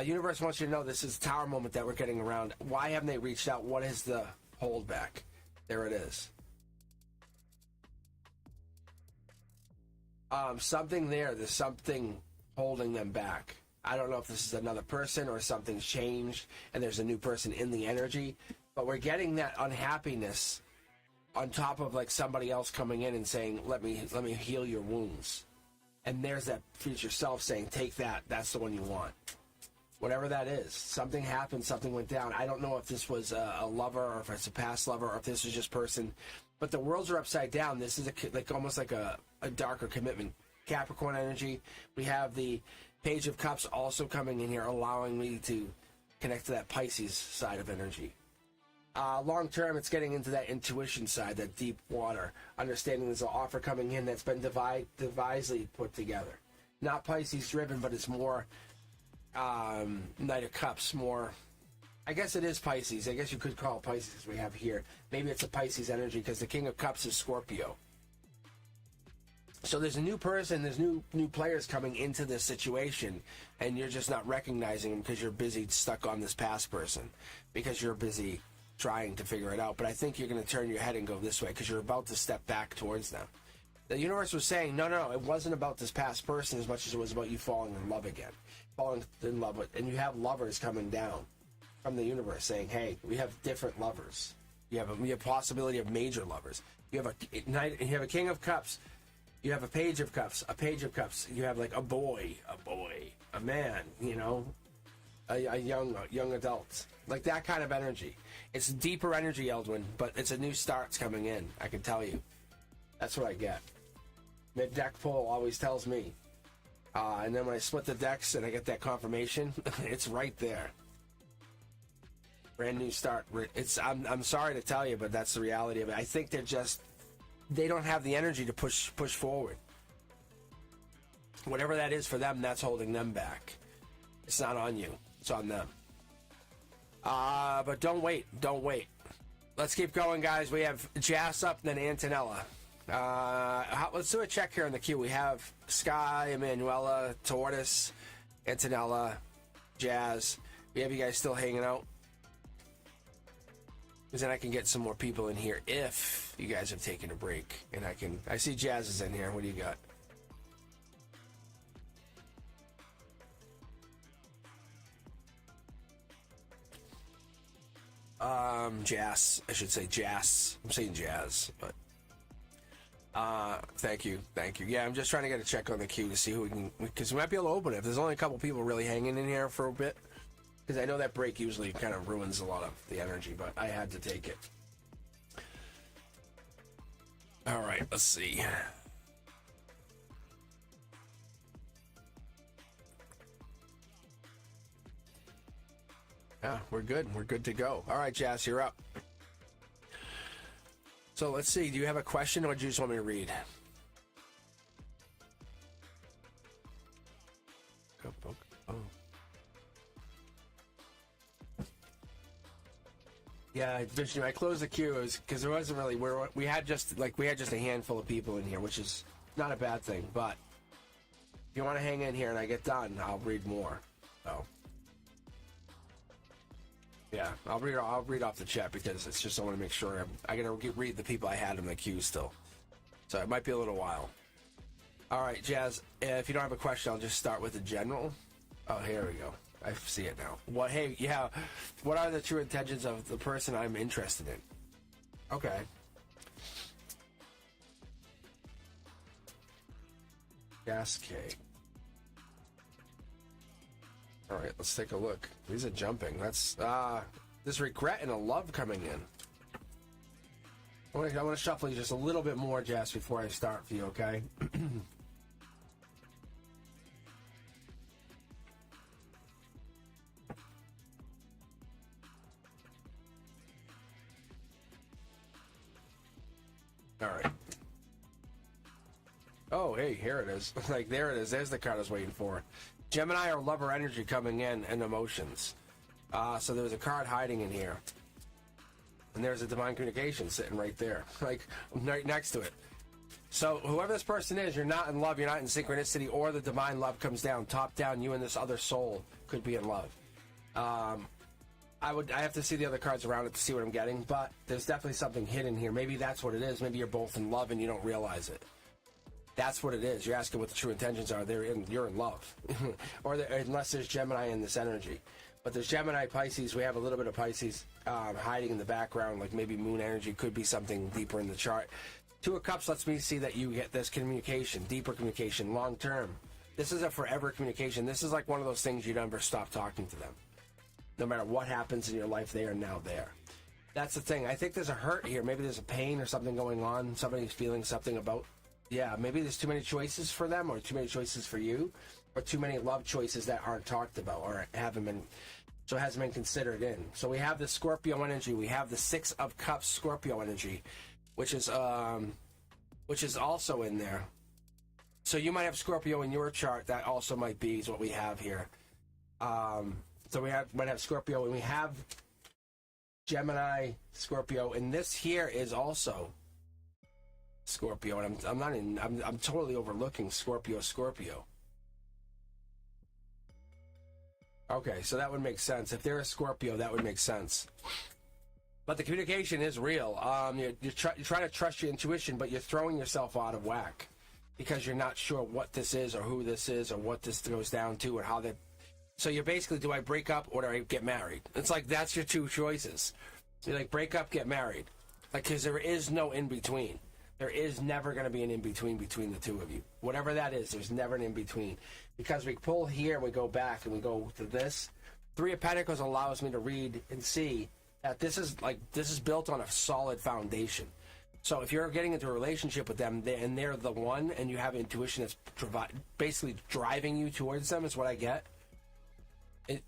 Universe wants you to know this is the tower moment that we're getting around. Why haven't they reached out? What is the holdback? There it is. Something there. There's something holding them back. I don't know if this is another person or something's changed and there's a new person in the energy. But we're getting that unhappiness on top of like somebody else coming in and saying, let me heal your wounds. And there's that future self saying, take that. That's the one you want. Whatever that is. Something happened. Something went down. I don't know if this was a lover or if it's a past lover or if this was just person. But the worlds are upside down. This is almost like a darker commitment. Capricorn energy. We have the Page of Cups also coming in here, allowing me to connect to that Pisces side of energy. Long term, it's getting into that intuition side, that deep water. Understanding there's an offer coming in that's been devisely put together. Not Pisces driven, but it's more Knight of Cups, more... I guess it is Pisces. I guess you could call it Pisces as we have here. Maybe it's a Pisces energy because the King of Cups is Scorpio. So there's a new person, there's new players coming into this situation, and you're just not recognizing them because you're busy stuck on this past person, because you're busy trying to figure it out. But I think you're going to turn your head and go this way because you're about to step back towards them. The universe was saying, no, it wasn't about this past person as much as it was about you falling in love again. Falling in love with, and you have lovers coming down from the universe saying, hey, we have different lovers. We have possibility of major lovers. You have a King of Cups. You have a Page of Cups. A Page of Cups. You have like a boy, a man, you know, a young adult. Like that kind of energy. It's deeper energy, Eldwin, but it's a new start's coming in. I can tell you. That's what I get. Mid-deck pull always tells me. And then when I split the decks and I get that confirmation, it's right there. Brand new start. I'm sorry to tell you, but that's the reality of it. I think they don't have the energy to push forward. Whatever that is for them, that's holding them back. It's not on you. It's on them. But don't wait. Let's keep going, guys. We have Jas up, then Antonella. Let's do a check here in the queue. We have Sky, Emanuela, Tortoise, Antonella, Jas. We have you guys still hanging out. Because then I can get some more people in here if you guys have taken a break. And I see Jas is in here. What do you got? Jas. I should say Jas. I'm saying Jas, but thank you. Yeah, I'm just trying to get a check on the queue to see who we can, because we might be able to open it if there's only a couple people really hanging in here for a bit. Because I know that break usually kind of ruins a lot of the energy, but I had to take it. All right, let's see. Yeah, we're good. We're good to go. All right, Jas, you're up. So let's see. Do you have a question or do you just want me to read? Oh. Yeah, I closed the queue because there wasn't really we had just a handful of people in here, which is not a bad thing. But if you want to hang in here and I get done, I'll read more. So yeah, I'll read off the chat because it's just I want to make sure I gotta read the people I had in the queue still. So it might be a little while. All right, Jas. If you don't have a question, I'll just start with the general. Oh, here we go. I see it now. What? Hey, yeah. What are the true intentions of the person I'm interested in? Okay. Gas K. All right, let's take a look. These are jumping. That's there's regret and a love coming in. I want to shuffle you just a little bit more, Jas, before I start for you. Okay. All right. Oh, hey, here it is. Like, there it is. There's the card I was waiting for. Gemini or lover energy coming in and emotions. So there's a card hiding in here. And there's a divine communication sitting right there. Like, right next to it. So whoever this person is, you're not in love, you're not in synchronicity, or the divine love comes down. Top down, you and this other soul could be in love. I have to see the other cards around it to see what I'm getting, but there's definitely something hidden here. Maybe that's what it is. Maybe you're both in love and you don't realize it. That's what it is. You're asking what the true intentions are. You're in love. Unless there's Gemini in this energy. But there's Gemini, Pisces. We have a little bit of Pisces hiding in the background, like maybe moon energy. Could be something deeper in the chart. Two of Cups lets me see that you get this communication, deeper communication, long term. This is a forever communication. This is like one of those things you never stop talking to them. No matter what happens in your life, they are now there. That's the thing. I think there's a hurt here. Maybe there's a pain or something going on. Somebody's feeling something about... Yeah, maybe there's too many choices for them, or too many choices for you, or too many love choices that aren't talked about or hasn't been considered in. So we have the Scorpio energy. We have the Six of Cups Scorpio energy, which is also in there. So you might have Scorpio in your chart. That also might be is what we have here. So might have Scorpio, and we have Gemini, Scorpio, and this here is also Scorpio, and I'm totally overlooking Scorpio. Okay, so that would make sense. If they're a Scorpio, that would make sense. But the communication is real. You're trying to trust your intuition, but you're throwing yourself out of whack because you're not sure what this is or who this is or what this goes down to or how that. So you're basically, do I break up or do I get married? It's like that's your two choices. You're like, break up, get married. Like, because there is no in-between. There is never going to be an in-between between the two of you. Whatever that is, there's never an in-between. Because we pull here and we go back and we go to this. Three of Pentacles allows me to read and see that this is built on a solid foundation. So if you're getting into a relationship with them and they're the one and you have intuition that's basically driving you towards them is what I get.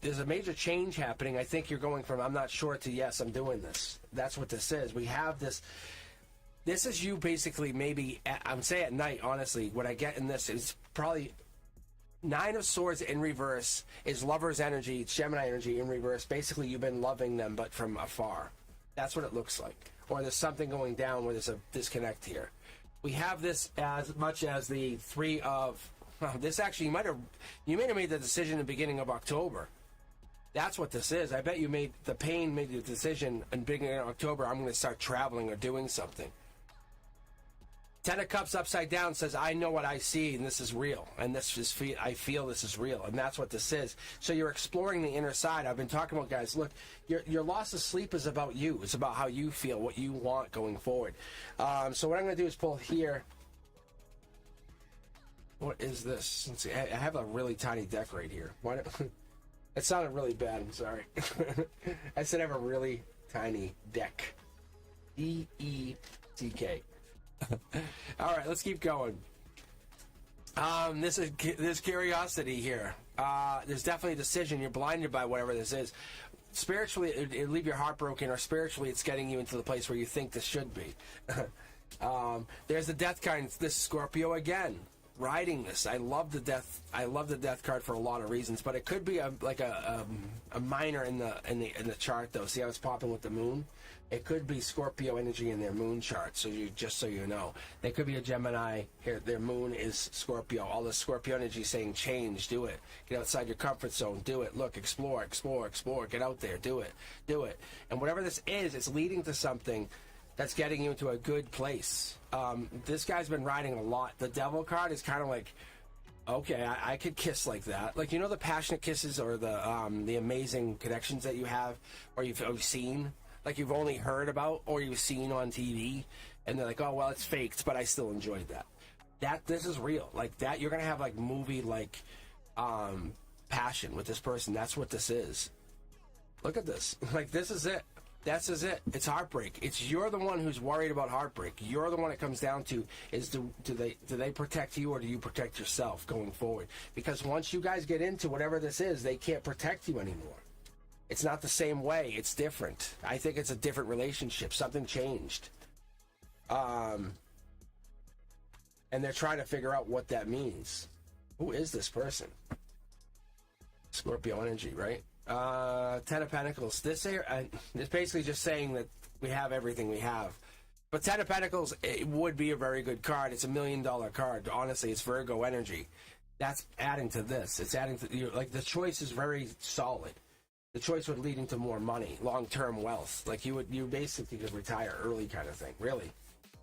There's a major change happening. I think you're going from I'm not sure to yes, I'm doing this. That's what this is. We have this. This is you basically maybe, I'm saying at night, honestly, what I get in this is probably Nine of Swords in reverse is lover's energy, it's Gemini energy in reverse. Basically, you've been loving them, but from afar. That's what it looks like. Or there's something going down where there's a disconnect here. We have this as much as the Three of... this actually, you may have made the decision in the beginning of October. That's what this is. I bet you made the decision in the beginning of October, I'm going to start traveling or doing something. Ten of Cups upside down says, I know what I see, and this is real. And I feel this is real, and that's what this is. So you're exploring the inner side. I've been talking about, guys, look, your loss of sleep is about you. It's about how you feel, what you want going forward. So what I'm going to do is pull here. What is this? Let's see. I have a really tiny deck right here. It sounded really bad. I'm sorry. I said I have a really tiny deck. D-E-C-K. All right, let's keep going. There's curiosity here. There's definitely a decision. You're blinded by whatever this is. Spiritually, it'll leave your heart broken, or spiritually, it's getting you into the place where you think this should be. There's the death card. This Scorpio again. Riding this, I love the death card for a lot of reasons, but it could be a minor in the chart though. See how it's popping with the moon? It could be Scorpio energy in their moon chart. So so you know, they could be a Gemini here. Their moon is Scorpio. All the Scorpio energy saying change, do it, get outside your comfort zone, do it. Look, explore, get out there, do it. And whatever this is, it's leading to something that's getting you into a good place. This guy's been riding a lot. The Devil card is kind of like, okay, I could kiss like that. Like, you know, the passionate kisses or the amazing connections that you have, or you've seen, like you've only heard about or you've seen on TV, and they're like, oh, well, it's faked, but I still enjoyed that. This is real. Like that, you're gonna have like movie like passion with this person. That's what this is. Look at this. Like, this is it. This is it. It's heartbreak. You're the one who's worried about heartbreak. You're the one it comes down to is do they protect you or do you protect yourself going forward? Because once you guys get into whatever this is, they can't protect you anymore. It's not the same way. It's different. I think it's a different relationship. Something changed. And they're trying to figure out what that means. Who is this person? Scorpio energy, right? Ten of Pentacles. This is basically just saying that we have everything we have. But Ten of Pentacles, it would be a very good card. It's $1 million card. Honestly, it's Virgo energy. That's adding to this. It's adding to, like, the choice is very solid. The choice would lead into more money, long-term wealth. Like, you basically could retire early kind of thing. Really.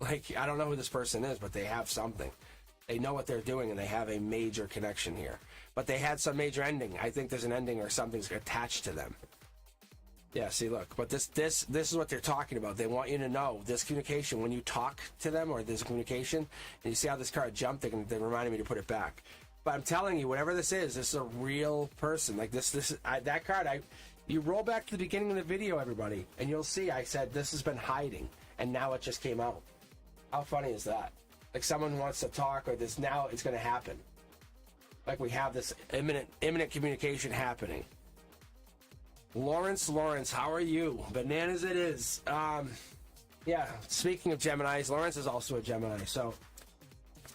Like, I don't know who this person is, but they have something. They know what they're doing, and they have a major connection here. But they had some major ending. I think there's an ending or something's attached to them. Yeah, see, look. But this is what they're talking about. They want you to know this communication. When you talk to them or this communication, and you see how this card jumped, they reminded me to put it back. But I'm telling you, whatever this is a real person. Like that card, you roll back to the beginning of the video, everybody, and you'll see I said this has been hiding, and now it just came out. How funny is that? Like someone wants to talk, or this now it's going to happen. Like we have this imminent communication happening. Lawrence, how are you? Bananas it is. Yeah, speaking of Geminis, Lawrence is also a Gemini. So,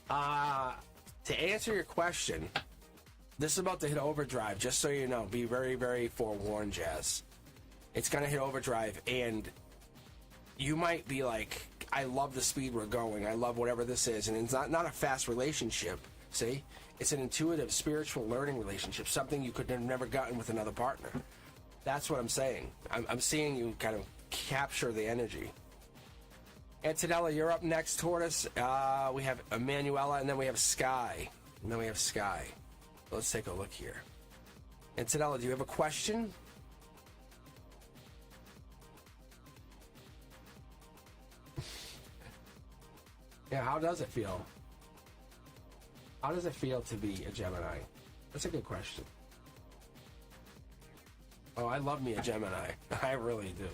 to answer your question, this is about to hit overdrive, just so you know. Be very, very forewarned, Jazz. It's going to hit overdrive, and you might be like, I love the speed we're going. I love whatever this is. And it's not a fast relationship, see? It's an intuitive, spiritual learning relationship, something you could have never gotten with another partner. That's what I'm saying. I'm seeing you kind of capture the energy. Antonella, you're up next, Tortoise. We have Emanuela, and then we have Sky. Let's take a look here. Antonella, do you have a question? Yeah, how does it feel? How does it feel to be a Gemini? That's a good question. Oh, I love me a Gemini. I really do.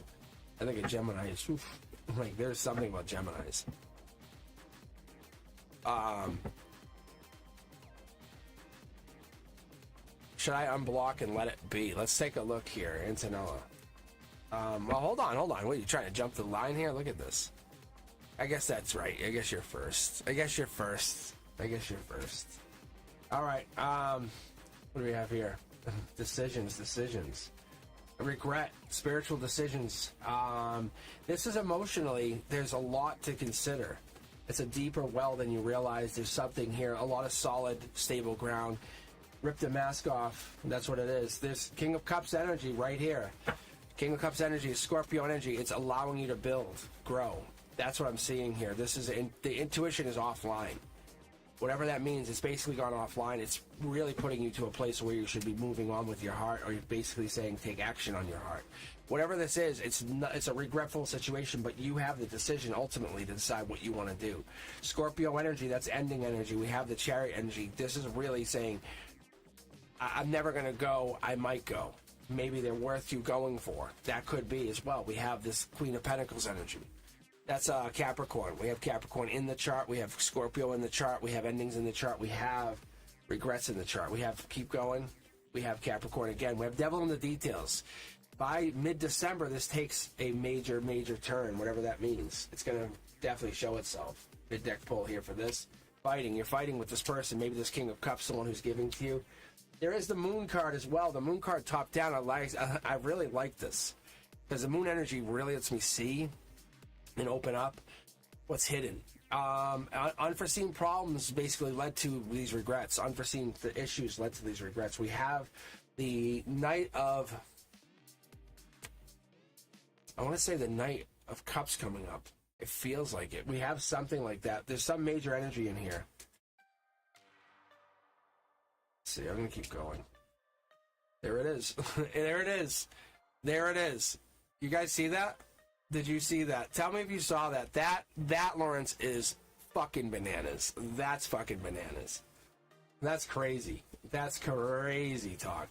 I think a Gemini is, oof, like, there's something about Geminis. Should I unblock and let it be? Let's take a look here, Antonella. Well, hold on. What, are you trying to jump the line here? Look at this. I guess that's right. I guess you're first. All right. What do we have here? Decisions. Regret, spiritual decisions. This is emotionally, there's a lot to consider. It's a deeper well than you realize. There's something here, a lot of solid, stable ground. Rip the mask off. That's what it is. There's King of Cups energy right here. King of Cups energy is Scorpio energy. It's allowing you to build, grow. That's what I'm seeing here. This is the intuition is offline. Whatever that means, it's basically gone offline. It's really putting you to a place where you should be moving on with your heart, or you're basically saying take action on your heart. Whatever this is, it's a regretful situation, but you have the decision ultimately to decide what you want to do. Scorpio energy, that's ending energy. We have the Chariot energy. This is really saying, I'm never going to go, I might go. Maybe they're worth you going for. That could be as well. We have this Queen of Pentacles energy. That's Capricorn. We have Capricorn in the chart. We have Scorpio in the chart. We have endings in the chart. We have regrets in the chart. We have keep going. We have Capricorn again. We have Devil in the details. By mid-December, this takes a major turn, whatever that means. It's going to definitely show itself. Mid-deck pull here for this. Fighting. You're fighting with this person. Maybe this King of Cups, the one who's giving to you. There is the Moon card as well. The Moon card top down. I really like this because the Moon energy really lets me see and open up what's hidden. Unforeseen problems basically led to these regrets. Unforeseen issues led to these regrets. We have the Knight of, I want to say the Knight of Cups coming up. It feels like it. We have something like that. There's some major energy in here. Let's see, I'm going to keep going. There it is. There it is. You guys see that? Did you see that? Tell me if you saw that. That Lawrence, is fucking bananas. That's fucking bananas. That's crazy. That's crazy talk.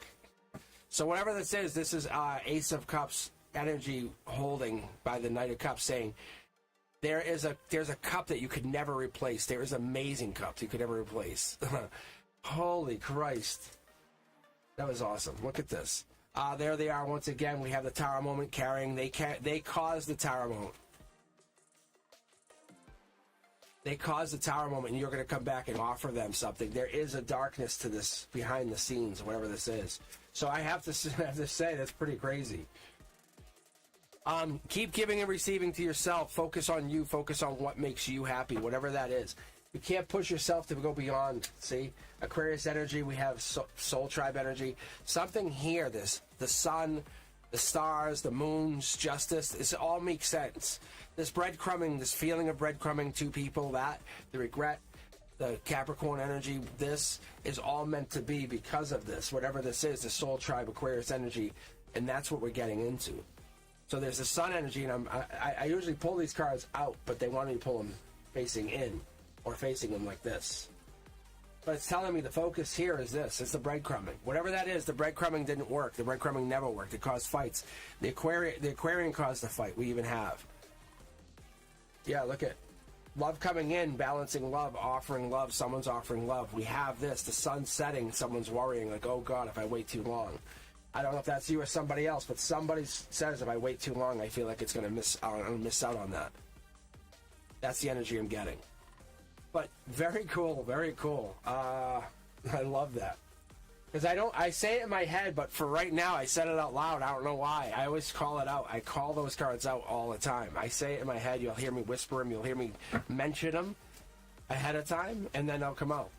So whatever this is Ace of Cups energy holding by the Knight of Cups saying there's a cup that you could never replace. There is amazing cups you could never replace. Holy Christ. That was awesome. Look at this. There they are once again. We have the Tower moment carrying. They caused the Tower moment. They caused the Tower moment, and you're going to come back and offer them something. There is a darkness to this behind the scenes, whatever this is. So I have to say that's pretty crazy. Keep giving and receiving to yourself. Focus on you. Focus on what makes you happy, whatever that is. You can't push yourself to go beyond. See, Aquarius energy. We have Soul Tribe energy. Something here. The sun, the stars, the moons, justice. This all makes sense. This breadcrumbing, this feeling of breadcrumbing to people. That the regret, the Capricorn energy. This is all meant to be because of this. Whatever this is, the Soul Tribe, Aquarius energy, and that's what we're getting into. So there's the sun energy, and I usually pull these cards out, but they want me to pull them facing in. Or facing them like this. But it's telling me the focus here is this. It's the breadcrumbing. Whatever that is, the breadcrumbing didn't work. The breadcrumbing never worked. It caused fights. The Aquarian caused the fight. We even have. Yeah, look at love coming in, balancing love, offering love. Someone's offering love. We have this. The sun setting. Someone's worrying like, oh God, if I wait too long. I don't know if that's you or somebody else, but somebody says if I wait too long, I feel like it's going to miss out on that. That's the energy I'm getting. But very cool, very cool. I love that. Because I say it in my head, but for right now, I said it out loud. I don't know why. I always call it out. I call those cards out all the time. I say it in my head. You'll hear me whisper them. You'll hear me mention them ahead of time, and then they'll come out.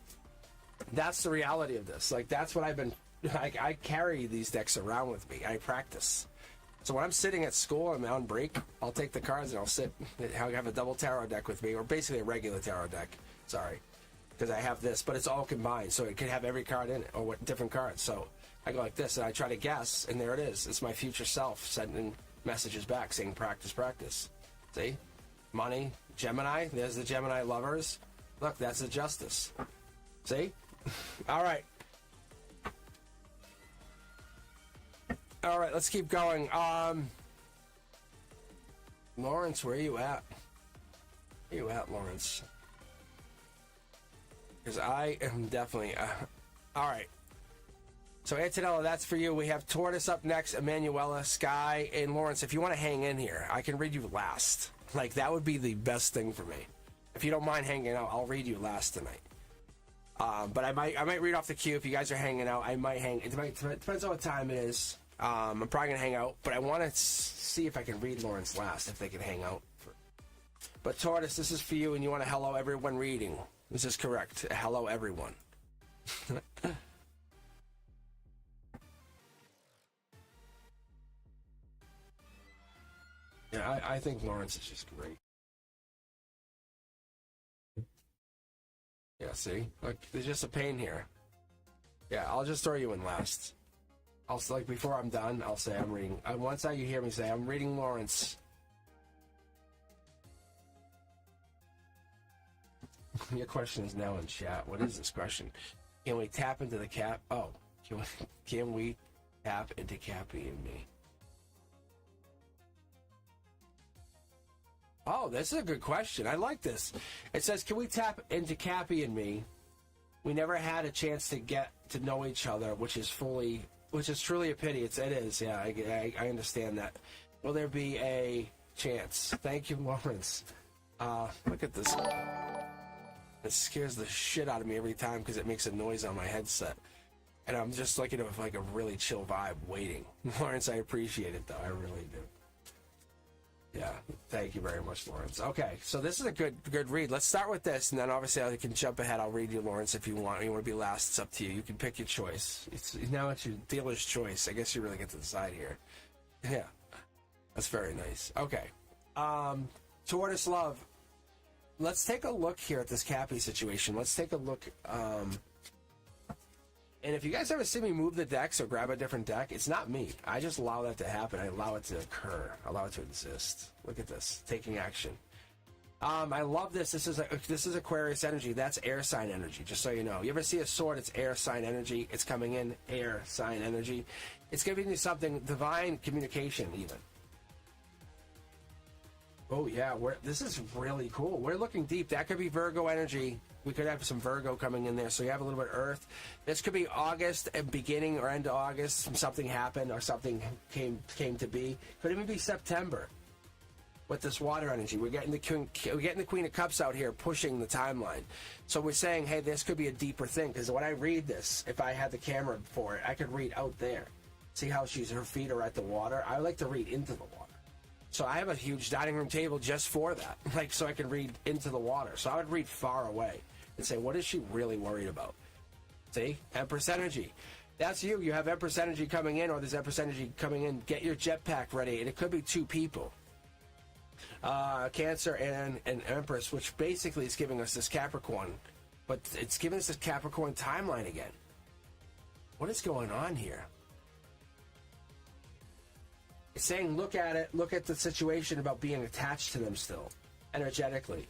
That's the reality of this. Like, that's what I've been... I carry these decks around with me. I practice. So when I'm sitting at school, I'm on break, I'll take the cards and I'll sit. I'll have a double tarot deck with me, or basically a regular tarot deck. Sorry, because I have this, but it's all combined, so it could have every card in it, or what different cards. So I go like this, and I try to guess, and there it is. It's my future self sending messages back saying, practice, practice. See? Money, Gemini, there's the Gemini lovers. Look, that's the Justice. See? All right. All right, let's keep going. Lawrence, where are you at? Where are you at, Lawrence? Because I am definitely... all right. So, Antonella, that's for you. We have Tortoise up next, Emanuela, Sky, and Lawrence. If you want to hang in here, I can read you last. Like, that would be the best thing for me. If you don't mind hanging out, I'll read you last tonight. But I might read off the queue. If you guys are hanging out, I might hang. It depends on what time it is. I'm probably going to hang out, but I want to see if I can read Lawrence last, if they can hang out. But, Tortoise, this is for you, and you want to hello everyone reading. This is correct. Hello, everyone. Yeah, I think Lawrence is just great. Yeah, see? Like, there's just a pain here. Yeah, I'll just throw you in last. I'll, like, before I'm done, I'll say I'm reading. Once you hear me say, I'm reading Lawrence. Your question is now in chat. What is this question? Can we tap into the cap? Oh, can we tap into Cappy and me? Oh, this is a good question. I like this. It says, can we tap into Cappy and me? We never had a chance to get to know each other, which is truly a pity. It is, yeah, I understand that. Will there be a chance? Thank you, Lawrence. Look at this. It scares the shit out of me every time because it makes a noise on my headset. And I'm just looking at like a really chill vibe waiting. Lawrence, I appreciate it, though. I really do. Yeah, thank you very much, Lawrence. Okay, so this is a good read. Let's start with this, and then obviously I can jump ahead. I'll read you, Lawrence, if you want. You want to be last, it's up to you. You can pick your choice. Now it's your dealer's choice. I guess you really get to decide here. Yeah, that's very nice. Okay, Tortoise Love. Let's take a look here at this Cappy situation. Let's take a look. And if you guys ever see me move the decks or grab a different deck, it's not me. I just allow that to happen. I allow it to occur. I allow it to exist. Look at this. Taking action. I love this. This is Aquarius energy. That's air sign energy, just so you know. You ever see a sword? It's air sign energy. It's coming in air sign energy. It's giving you something, divine communication even. Oh, yeah. This is really cool. We're looking deep. That could be Virgo energy. We could have some Virgo coming in there. So you have a little bit of Earth. This could be August, beginning or end of August. Something happened or something came to be. Could even be September with this water energy. We're getting the Queen of Cups out here pushing the timeline. So we're saying, hey, this could be a deeper thing. Because when I read this, if I had the camera for it, I could read out there. See how her feet are at the water? I like to read into the water. So I have a huge dining room table just for that, like so I can read into the water. So I would read far away and say, what is she really worried about? See? Empress energy. That's you. You have Empress energy coming in, or there's Empress energy coming in. Get your jetpack ready, and it could be two people. Cancer and Empress, which basically is giving us this Capricorn. But it's giving us this Capricorn timeline again. What is going on here? It's saying, look at it, look at the situation about being attached to them still, energetically.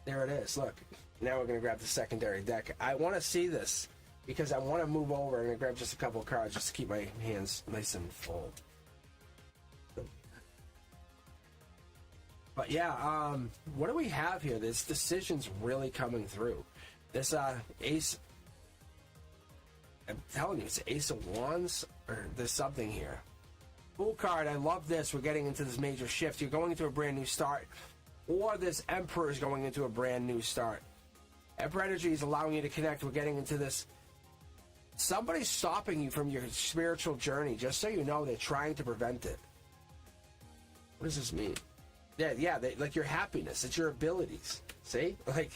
There it is, look. Now we're going to grab the secondary deck. I want to see this because I want to move over and grab just a couple of cards just to keep my hands nice and full. But yeah, what do we have here? This decision's really coming through. This Ace, I'm telling you, it's Ace of Wands, or there's something here. Fool card, I love this. We're getting into this major shift. You're going into a brand new start. Or this Emperor is going into a brand new start. Emperor energy is allowing you to connect. We're getting into this. Somebody's stopping you from your spiritual journey. Just so you know, they're trying to prevent it. What does this mean? Yeah, like your happiness. It's your abilities. See? Like,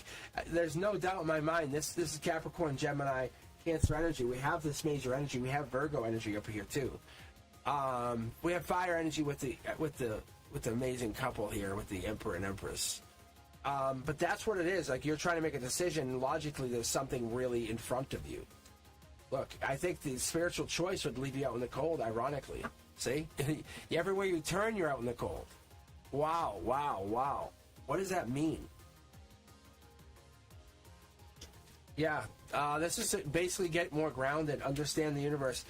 there's no doubt in my mind. This is Capricorn, Gemini, Cancer energy. We have this major energy. We have Virgo energy up here, too. We have fire energy with the amazing couple here, with the Emperor and Empress. But that's what it is. Like, you're trying to make a decision. Logically, there's something really in front of you. Look, I think the spiritual choice would leave you out in the cold, ironically. See? Everywhere you turn, you're out in the cold. Wow, wow, wow. What does that mean? Yeah, this is to basically get more grounded, understand the universe.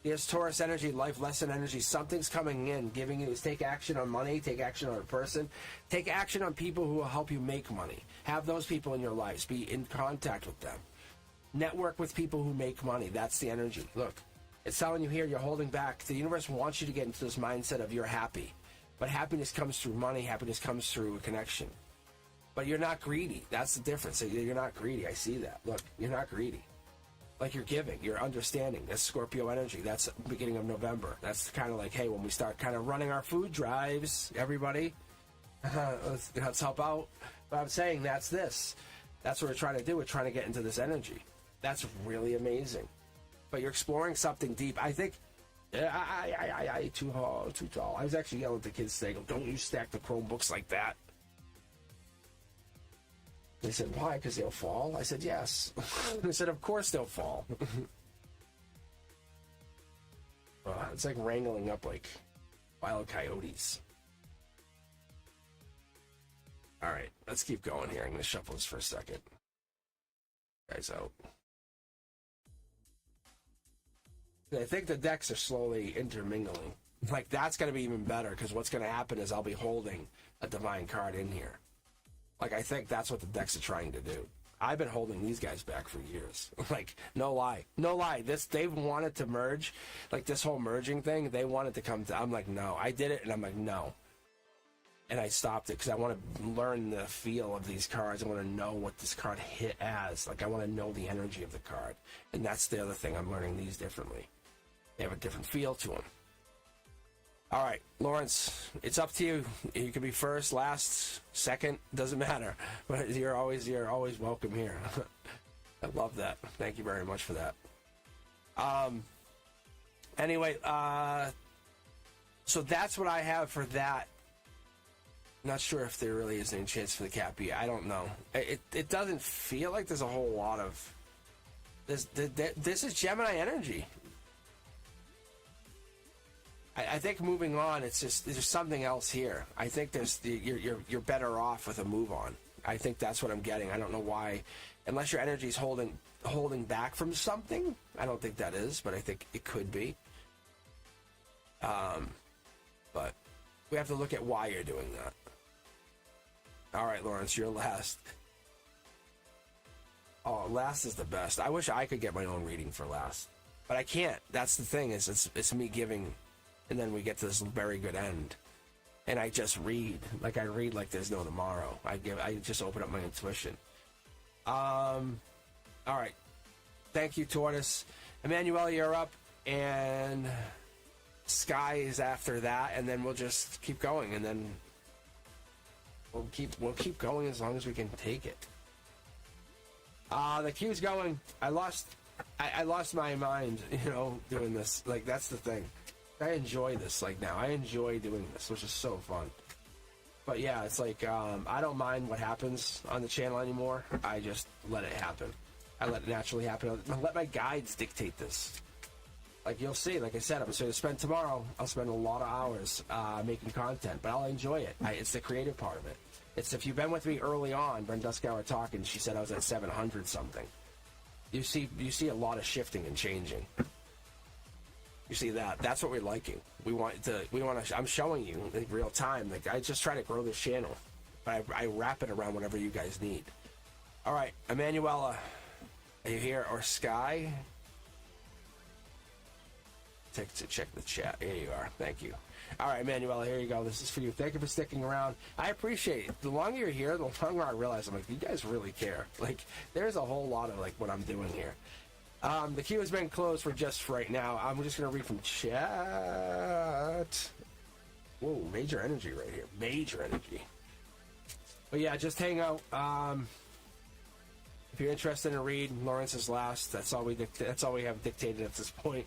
There's Taurus energy, life lesson energy. Something's coming in, giving you is take action on money, take action on a person, take action on people who will help you make money. Have those people in your lives. Be in contact with them. Network with people who make money. That's the energy. Look, it's telling you here you're holding back. The universe wants you to get into this mindset of you're happy. But happiness comes through money. Happiness comes through a connection. But you're not greedy. That's the difference. You're not greedy. I see that. Look, you're not greedy. Like, you're giving. You're understanding. That's Scorpio energy. That's the beginning of November. That's kind of like, hey, when we start kind of running our food drives, everybody, let's help out. But I'm saying that's this. That's what we're trying to do. We're trying to get into this energy. That's really amazing. But you're exploring something deep. I think, too tall. I was actually yelling at the kids today, don't you stack the Chromebooks like that. They said, why? Because they'll fall? I said, yes. They said, of course they'll fall. It's like wrangling up like wild coyotes. All right, let's keep going here. I'm going to shuffle this for a second. Guys out. I think the decks are slowly intermingling. Like, that's going to be even better, because what's going to happen is I'll be holding a divine card in here. Like, I think that's what the decks are trying to do. I've been holding these guys back for years. Like, no lie. No lie. They've wanted to merge. Like, this whole merging thing, they wanted to come to... I'm like, no. I did it, and I'm like, no. And I stopped it, because I want to learn the feel of these cards. I want to know what this card hit as. Like, I want to know the energy of the card. And that's the other thing. I'm learning these differently. They have a different feel to them. All right, Lawrence, it's up to you. You can be first, last, second, doesn't matter. But you're always welcome here. I love that. Thank you very much for that. Anyway, so that's what I have for that. Not sure if there really is any chance for the Cappy. I don't know. It doesn't feel like there's a whole lot of this. This is Gemini energy. I think moving on, it's just there's something else here. I think you're better off with a move on. I think that's what I'm getting. I don't know why, unless your energy is holding back from something. I don't think that is, but I think it could be. But we have to look at why you're doing that. All right, Lawrence, you're last. Oh, last is the best. I wish I could get my own reading for last, but I can't. That's the thing. Is it's me giving. And then we get to this very good end. And I just read. Like, I read like there's no tomorrow. I just open up my intuition. All right. Thank you, Tortoise. Emmanuel, you're up. And Sky is after that. And then we'll just keep going. And then we'll keep going as long as we can take it. The queue's going. I lost my mind, doing this. Like, that's the thing. I enjoy this, like, now. I enjoy doing this, which is so fun. But yeah, it's like, I don't mind what happens on the channel anymore. I just let it happen. I let it naturally happen. I let my guides dictate this. Like, you'll see, like I said, I'm going to spend tomorrow, I'll spend a lot of hours making content, but I'll enjoy it. It's the creative part of it. It's, if you've been with me early on, Brenda Duskower talking, she said I was at 700 something. You see a lot of shifting and changing. You see that? That's what we're liking. We want to. I'm showing you in real time. Like, I just try to grow this channel, but I wrap it around whatever you guys need. All right, Emanuela, are you here? Or Sky? Check the chat. Here you are. Thank you. All right, Emanuela, here you go. This is for you. Thank you for sticking around. I appreciate it. The longer you're here, the longer I realize I'm like, you guys really care. Like, there's a whole lot of like what I'm doing here. The queue has been closed for just right now. I'm just going to read from chat. Whoa, major energy right here. Major energy. But yeah, just hang out. If you're interested in a read, Lawrence is last. That's all we have dictated at this point.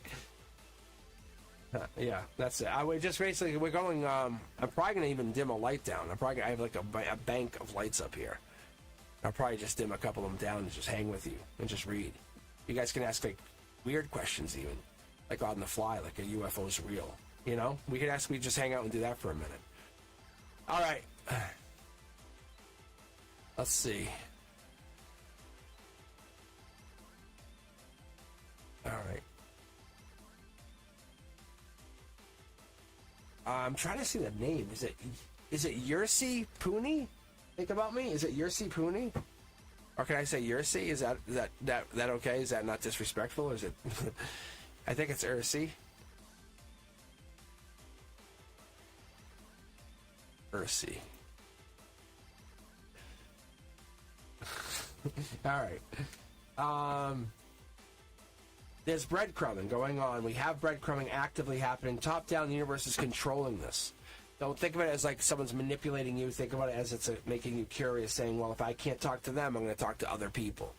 Yeah, that's it. I would just basically, we're going, I'm probably going to even dim a light down. I have like a bank of lights up here. I'll probably just dim a couple of them down and just hang with you and just read. You guys can ask like weird questions even, like on the fly, like a UFO's real. You know, we just hang out and do that for a minute. All right. Let's see. All right. I'm trying to see the name. Is it Yursi Pooney? Think about me. Is it Yursi Pooney? Or can I say Yursi? Is that okay? Is that not disrespectful? Or is it? I think it's Ursi. Ursi. All right. There's breadcrumbing going on. We have breadcrumbing actively happening. Top down, the universe is controlling this. Don't think of it as like someone's manipulating you. Think about it as it's making you curious, saying, well, if I can't talk to them, I'm going to talk to other people.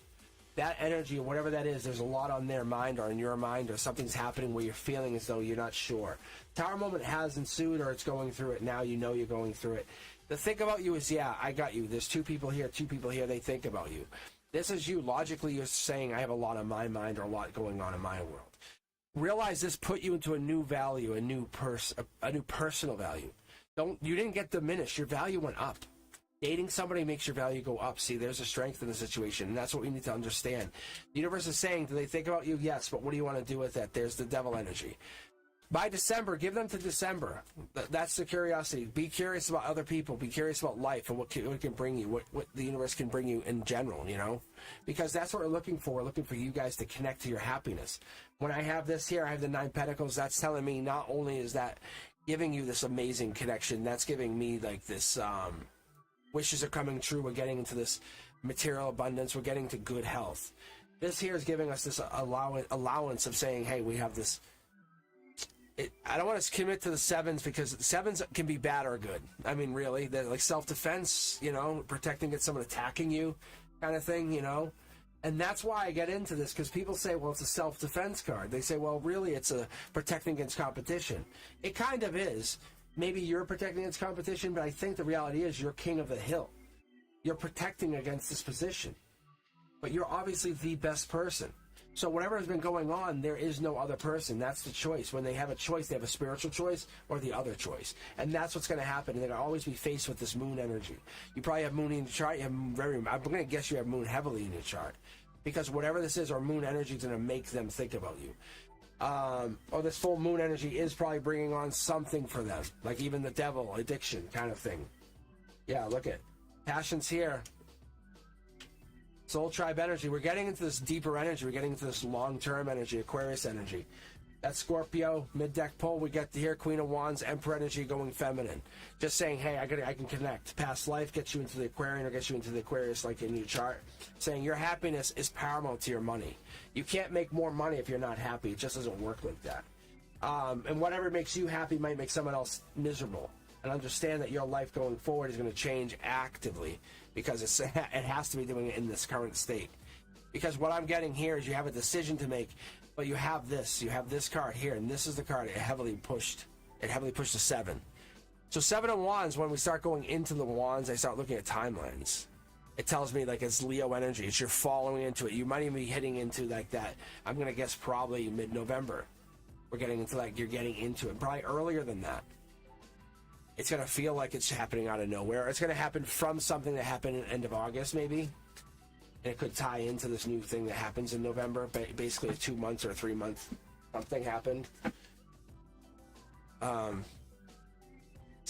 That energy, or whatever that is, there's a lot on their mind or in your mind, or something's happening where you're feeling as though you're not sure. Tower moment has ensued, or it's going through it. Now you know you're going through it. The thing about you is, yeah, I got you. There's two people here, they think about you. This is you. Logically, you're saying, I have a lot on my mind or a lot going on in my world. Realize this put you into a new value, a new personal value. You didn't get diminished. Your value went up. Dating somebody makes your value go up. See, there's a strength in the situation, and that's what we need to understand. The universe is saying, do they think about you? Yes, but what do you want to do with that? There's the devil energy. By December, give them to December. That's the curiosity. Be curious about other people. Be curious about life and what can bring you, what the universe can bring you in general, you know? Because that's what we're looking for. We're looking for you guys to connect to your happiness. When I have this here, I have the 9 Pentacles. That's telling me not only is that giving you this amazing connection, that's giving me like this, wishes are coming true. We're getting into this material abundance. We're getting to good health. This here is giving us this allowance of saying, hey, we have this. I don't want to commit to the 7s because 7s can be bad or good. I mean, really, they're like self-defense, you know, protecting against someone attacking you kind of thing, you know. And that's why I get into this, because people say, well, it's a self-defense card. They say, well, really, it's a protecting against competition. It kind of is. Maybe you're protecting against competition, but I think the reality is you're king of the hill. You're protecting against this position. But you're obviously the best person. So whatever has been going on, there is no other person. That's the choice. When they have a choice, they have a spiritual choice or the other choice. And that's what's going to happen. And they're going to always be faced with this moon energy. You probably have moon in your chart. I'm going to guess you have moon heavily in your chart. Because whatever this is, or moon energy is going to make them think about you. Or this full moon energy is probably bringing on something for them. Like even the devil, addiction kind of thing. Yeah, look at passion's here. Soul tribe energy. We're getting into this deeper energy. We're getting into this long-term energy, Aquarius energy. That's Scorpio, mid-deck pull. We get to here, Queen of Wands, Emperor energy going feminine. Just saying, hey, I can connect. Past life gets you into the Aquarian or gets you into the Aquarius like in your chart. Saying your happiness is paramount to your money. You can't make more money if you're not happy. It just doesn't work like that. And whatever makes you happy might make someone else miserable. And understand that your life going forward is going to change actively because it has to be doing it in this current state. Because what I'm getting here is you have a decision to make, but you have this card here, and this is the card it heavily pushed to 7. So 7 of Wands, when we start going into the Wands, I start looking at timelines. It tells me like it's Leo energy. It's you're following into it. You might even be hitting into like that. I'm going to guess probably mid-November. We're getting into like you're getting into it. Probably earlier than that. It's going to feel like it's happening out of nowhere. It's going to happen from something that happened at the end of August, maybe. And it could tie into this new thing that happens in November. Basically, a 2 months or 3 month something happened. Let's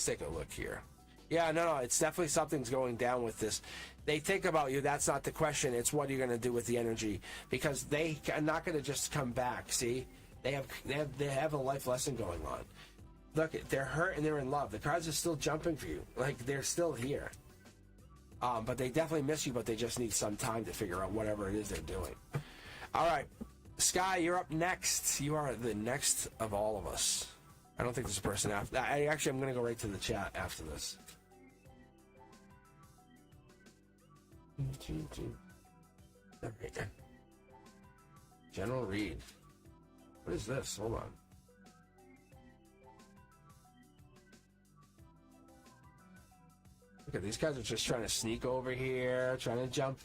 take a look here. Yeah, no, it's definitely something's going down with this. They think about you. That's not the question. It's what you're going to do with the energy, because they are not going to just come back. See, they have a life lesson going on. Look, they're hurt and they're in love. The cards are still jumping for you. Like, they're still here. But they definitely miss you, but they just need some time to figure out whatever it is they're doing. All right. Sky, you're up next. You are the next of all of us. I don't think there's a person after. I'm going to go right to the chat after this. All right. General read. What is this? Hold on. Look at these guys are just trying to sneak over here, trying to jump.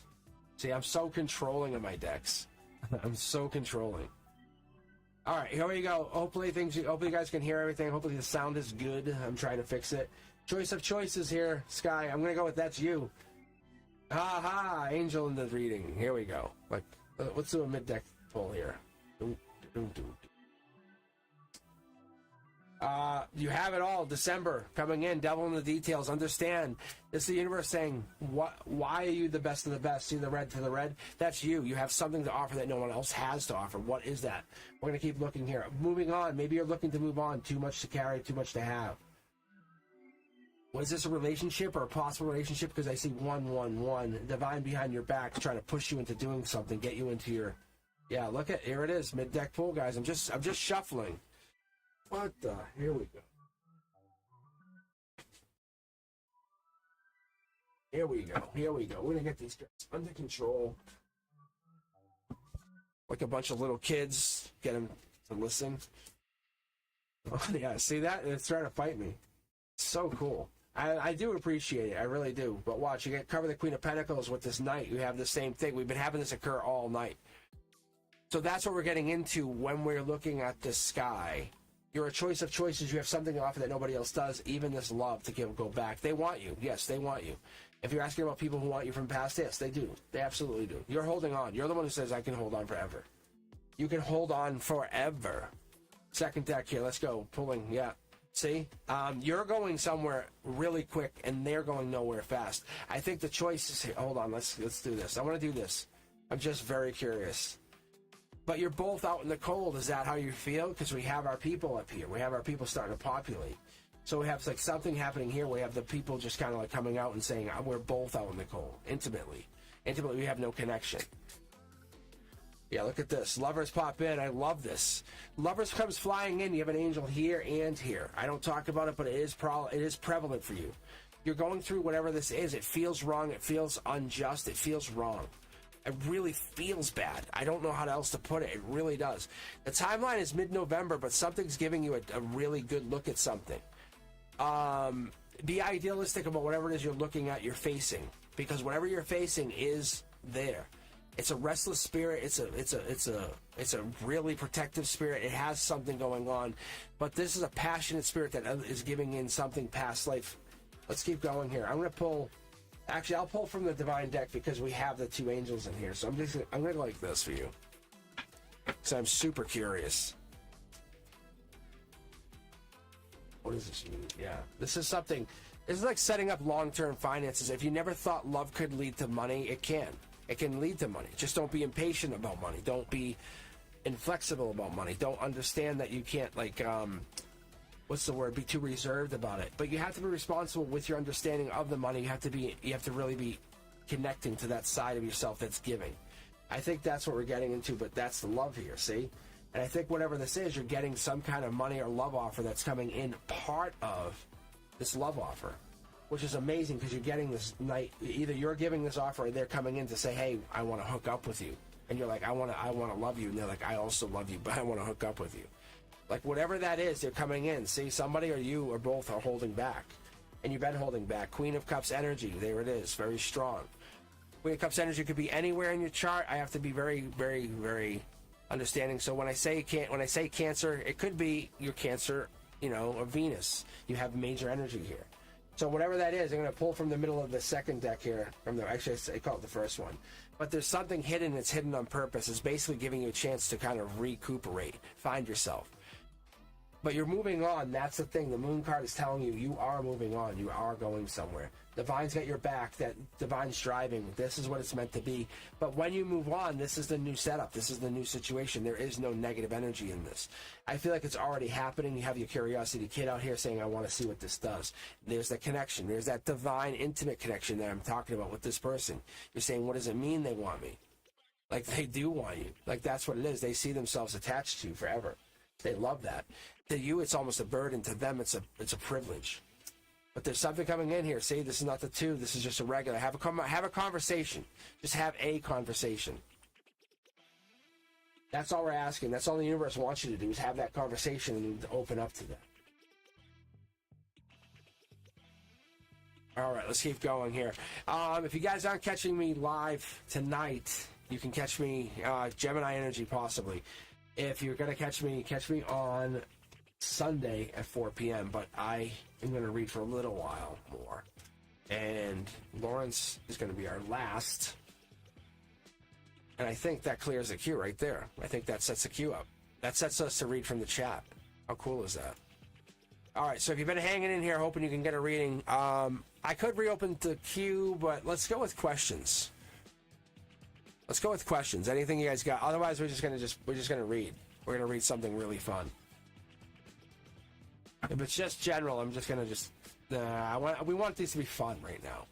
See, I'm so controlling of my decks. I'm so controlling. All right, here we go. Hopefully you guys can hear everything. Hopefully the sound is good. I'm trying to fix it. Choice of choices here, Sky. I'm gonna go with that's you. Ha ha! Angel in the reading. Here we go. Like, let's do a mid deck pull here. You have it all. December coming in. Devil in the details. Understand. This is the universe saying, why are you the best of the best? See the red to the red? That's you. You have something to offer that no one else has to offer. What is that? We're going to keep looking here. Moving on. Maybe you're looking to move on. Too much to carry, too much to have. Was this a relationship or a possible relationship? Because I see 111. Divine behind your back trying to push you into doing something, get you into your... Yeah, look at... Here it is. Mid-deck pull, guys. I'm just shuffling. What the? Here we go. Here we go. Here we go. We're going to get these guys under control. Like a bunch of little kids. Get them to listen. Oh, yeah, see that? It's trying to fight me. So cool. I do appreciate it. I really do. But watch, you cover the Queen of Pentacles with this Knight. You have the same thing. We've been having this occur all night. So that's what we're getting into when we're looking at the sky. You're a choice of choices. You have something to offer that nobody else does. Even this love to go back. They want you. Yes, they want you. If you're asking about people who want you from past, yes, they do. They absolutely do. You're holding on. You're the one who says, I can hold on forever. You can hold on forever. Second deck here. Let's go. Pulling. Yeah. See? You're going somewhere really quick, and they're going nowhere fast. I think the choice is here. Hold on. Let's do this. I want to do this. I'm just very curious. But you're both out in the cold. Is that how you feel? Because we have our people up here. We have our people starting to populate. So we have like something happening here. We have the people just kind of like coming out and saying, we're both out in the cold. Intimately. Intimately, we have no connection. Yeah, look at this. Lovers pop in. I love this. Lovers comes flying in. You have an angel here and here. I don't talk about it, but it is prevalent for you. You're going through whatever this is. It feels wrong. It feels unjust. It feels wrong. It really feels bad. I don't know how else to put it. It really does. The timeline is mid-November, but something's giving you a really good look at something. Be idealistic about whatever it is you're looking at, you're facing. Because whatever you're facing is there. It's a restless spirit. It's a really protective spirit. It has something going on, but this is a passionate spirit that is giving in something past life. Let's keep going here. I'm gonna pull. Actually, I'll pull from the divine deck because we have the two angels in here. So I'm gonna go like this for you. So I'm super curious. What does this mean? Yeah, this is something. This is like setting up long-term finances. If you never thought love could lead to money, it can. It can lead to money. Just don't be impatient about money. Don't be inflexible about money. Don't understand that you can't, like, what's the word? Be too reserved about it. But you have to be responsible with your understanding of the money. You have to really be connecting to that side of yourself that's giving. I think that's what we're getting into, but that's the love here, see? And I think whatever this is, you're getting some kind of money or love offer that's coming in part of this love offer. Which is amazing because you're getting this night. Either you're giving this offer or they're coming in to say, hey, I want to hook up with you. And you're like, I want to love you. And they're like, I also love you, but I want to hook up with you. Like whatever that is, they're coming in. See, somebody or you or both are holding back. And you've been holding back. Queen of Cups energy. There it is. Very strong. Queen of Cups energy could be anywhere in your chart. I have to be very, very, very understanding. So when I say Cancer, it could be your Cancer, or Venus. You have major energy here. So whatever that is, I'm going to pull from the middle of the second deck here. Actually, I call it the first one. But there's something hidden that's hidden on purpose. It's basically giving you a chance to kind of recuperate, find yourself. But you're moving on. That's the thing. The moon card is telling you you are moving on. You are going somewhere. Divine's got your back. That Divine's driving. This is what it's meant to be. But when you move on, this is the new setup. This is the new situation. There is no negative energy in this. I feel like it's already happening. You have your curiosity kid out here saying, I want to see what this does. There's the connection. There's that divine, intimate connection that I'm talking about with this person. You're saying, what does it mean they want me? Like, they do want you. Like, that's what it is. They see themselves attached to you forever. They love that. To you, it's almost a burden. To them, it's a privilege. But there's something coming in here. See, this is not the two. This is just a regular. Have a conversation. Just have a conversation. That's all we're asking. That's all the universe wants you to do is have that conversation and open up to that. All right, let's keep going here. If you guys aren't catching me live tonight, you can catch me, Gemini Energy possibly. If you're going to catch me on Sunday at 4 p.m., but I am going to read for a little while more. And Lawrence is going to be our last. And I think that clears the queue right there. I think that sets the queue up. That sets us to read from the chat. How cool is that? All right, so if you've been hanging in here hoping you can get a reading, I could reopen the queue, but let's go with questions. Let's go with questions. Anything you guys got? Otherwise, we're just gonna read. We're gonna read something really fun. If it's just general, I'm just gonna we want these to be fun right now.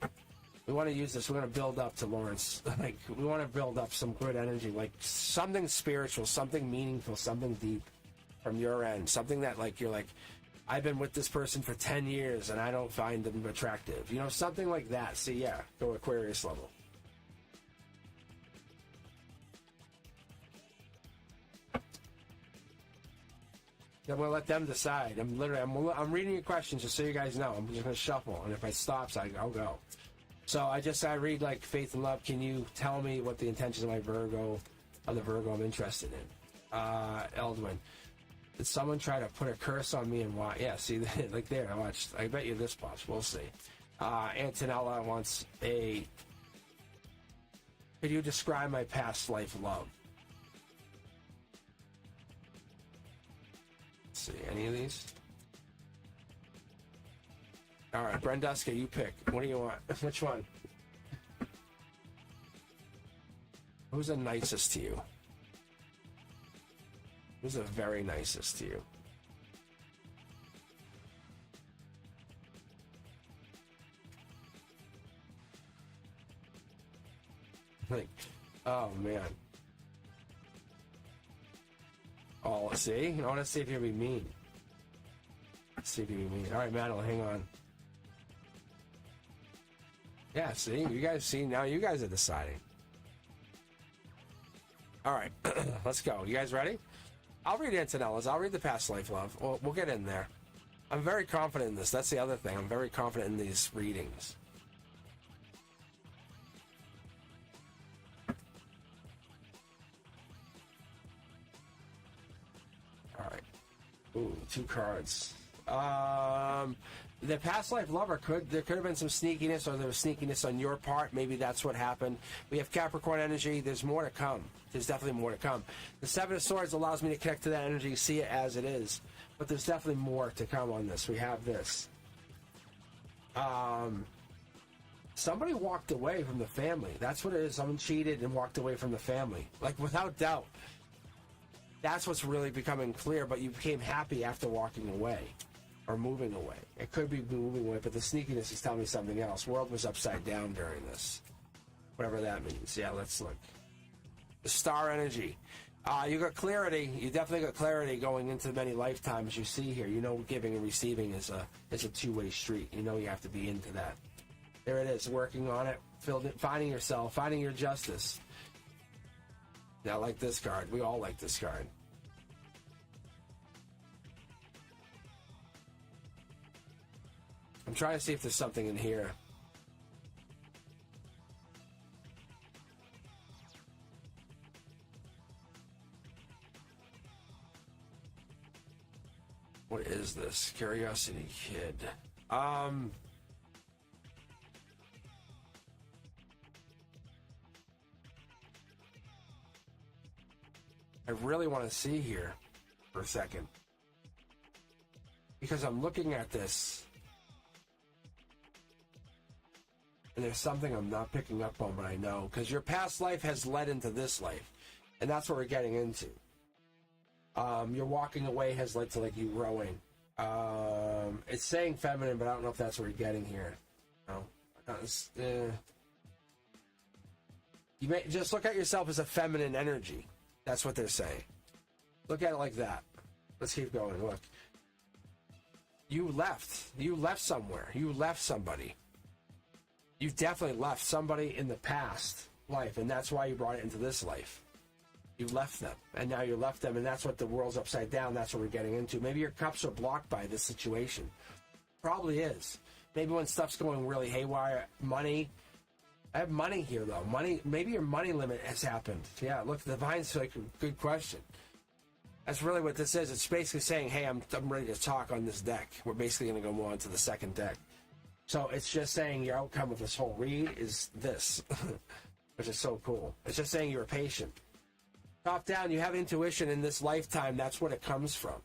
We want to use this. We're gonna build up to Lawrence. Like we want to build up some good energy, like something spiritual, something meaningful, something deep from your end, something that like you're like, I've been with this person for 10 years and I don't find them attractive. You know, something like that. See, yeah, go Aquarius level. I'm gonna let them decide. I'm reading your questions just so you guys know. I'm just gonna shuffle, and if it stops, I'll go. So I read like faith and love. Can you tell me what the intentions of the Virgo I'm interested in? Eldwin, did someone try to put a curse on me and why? Yeah, see, like there, I watched. I bet you this pops. We'll see. Antonella wants a. Could you describe my past life love? Let's see, any of these? All right, Brenduska, you pick. What do you want? Which one? Who's the nicest to you? Who's the very nicest to you? Like, oh man. Oh, see? I want to see if you'll be mean. Let's see if you'll be mean. All right, Madeline, hang on. Yeah, see? You guys see? Now you guys are deciding. All right, let's go. You guys ready? I'll read Antonella's. I'll read the past life love. We'll get in there. I'm very confident in this. That's the other thing. I'm very confident in these readings. All right. Ooh, 2 cards. The past life lover there could have been some sneakiness, or there was sneakiness on your part. Maybe that's what happened. We have Capricorn energy. There's more to come. There's definitely more to come. The 7 of Swords allows me to connect to that energy, see it as it is. But there's definitely more to come on this. We have this. Somebody walked away from the family. That's what it is. Someone cheated and walked away from the family. Like, without doubt. That's what's really becoming clear, but you became happy after walking away. Or moving away. It could be moving away, but the sneakiness is telling me something else. World was upside down during this. Whatever that means. Yeah, let's look. The star energy. You got clarity. You definitely got clarity going into the many lifetimes you see here. You know, giving and receiving is a two-way street. You know you have to be into that. There it is, working on it, finding yourself, finding your justice. Yeah, I like this card. We all like this card. I'm trying to see if there's something in here. What is this? Curiosity Kid. I really want to see here for a second. Because I'm looking at this. And there's something I'm not picking up on, but I know. Because your past life has led into this life. And that's what we're getting into. Your walking away has led to, like, you growing. It's saying feminine, but I don't know if that's what we're getting here. No. You may just look at yourself as a feminine energy. That's what they're saying. Look at it like that. Let's keep going. Look. You left. You left somewhere. You left somebody. You definitely left somebody in the past life, and that's why you brought it into this life. You left them, and now you left them, and that's what the world's upside down. That's what we're getting into. Maybe your cups are blocked by this situation. Probably is. Maybe when stuff's going really haywire. Money. I have money here, though. Money. Maybe your money limit has happened. Yeah, look, the divine's like a good question. That's really what this is. It's basically saying, hey, I'm ready to talk on this deck. We're basically going to go on to the second deck. So it's just saying your outcome of this whole read is this, which is so cool. It's just saying you're patient. Top down, you have intuition in this lifetime. That's what it comes from.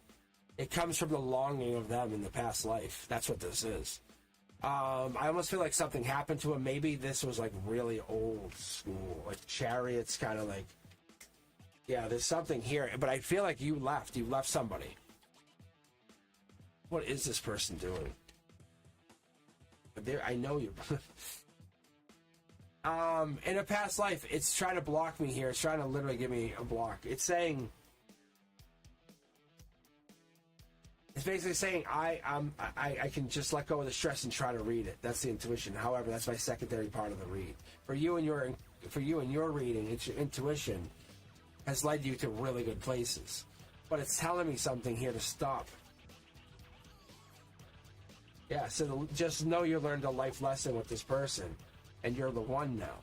It comes from the longing of them in the past life. That's what this is. I almost feel like something happened to him. Maybe this was like really old school, like Chariots, kind of like, yeah, there's something here. But I feel like you left somebody. What is this person doing? But there, I know you. In a past life, it's trying to block me here. It's trying to literally give me a block. It's saying, it's basically saying I can just let go of the stress and try to read it. That's the intuition. However, that's my secondary part of the read. For you and your reading, it's your intuition has led you to really good places. But it's telling me something here to stop. Yeah, so just know you learned a life lesson with this person, and you're the one now.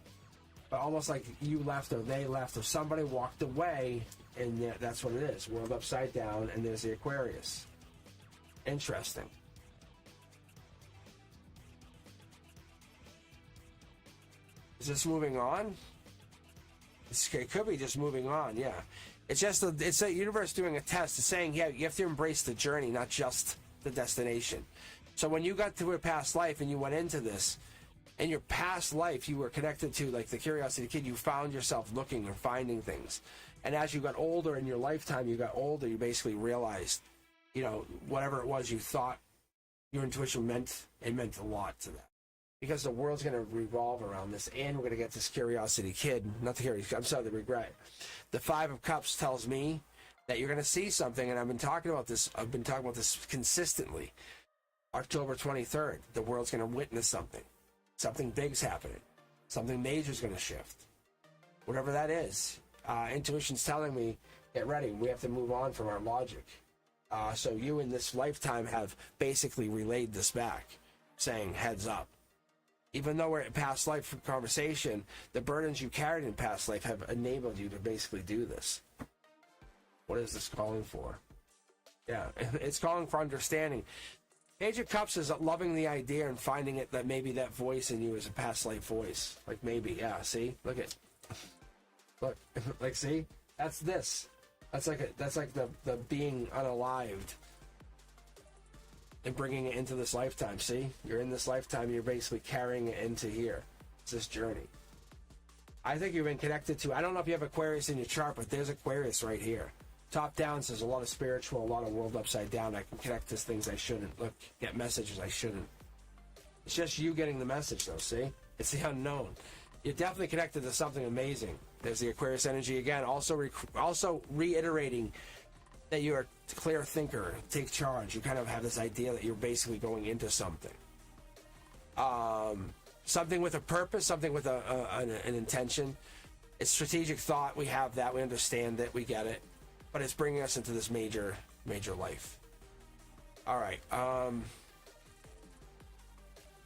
But almost like you left or they left or somebody walked away, and that's what it is. World upside down, and there's the Aquarius. Interesting. Is this moving on? It could be just moving on, yeah. It's just it's a universe doing a test. It's saying, yeah, you have to embrace the journey, not just the destination. So when you got to a past life and you went into this, in your past life you were connected to, like the Curiosity Kid, you found yourself looking or finding things. And as you got older in your lifetime, you got older, you basically realized, you know, whatever it was you thought your intuition meant, it meant a lot to that. Because the world's going to revolve around this, and we're going to get this Curiosity Kid, not the Curiosity, I'm sorry, the Regret. The Five of Cups tells me that you're going to see something, and I've been talking about this consistently. October 23rd, the world's going to witness something. Something big's happening. Something major's going to shift. Whatever that is. Intuition's telling me, get ready, we have to move on from our logic. So you in this lifetime have basically relayed this back, saying, heads up. Even though we're in past life conversation, the burdens you carried in past life have enabled you to basically do this. What is this calling for? Yeah, it's calling for understanding. Page of Cups is loving the idea and finding it that maybe that voice in you is a past life voice. Like maybe, yeah, see? Look, like, see? That's this. That's like the being unalived and bringing it into this lifetime. See, you're in this lifetime, you're basically carrying it into here. It's this journey. I think you've been connected to, I don't know if you have Aquarius in your chart, but there's Aquarius right here. Top down says a lot of spiritual, a lot of world upside down. I can connect to things I shouldn't. Look, get messages I shouldn't. It's just you getting the message though, see? It's the unknown. You're definitely connected to something amazing. There's the Aquarius energy again. Also reiterating that you're a clear thinker, take charge. You kind of have this idea that you're basically going into something. Something with a purpose, something with an intention. It's strategic thought. We have that. We understand it. We get it. But it's bringing us into this major life. All right.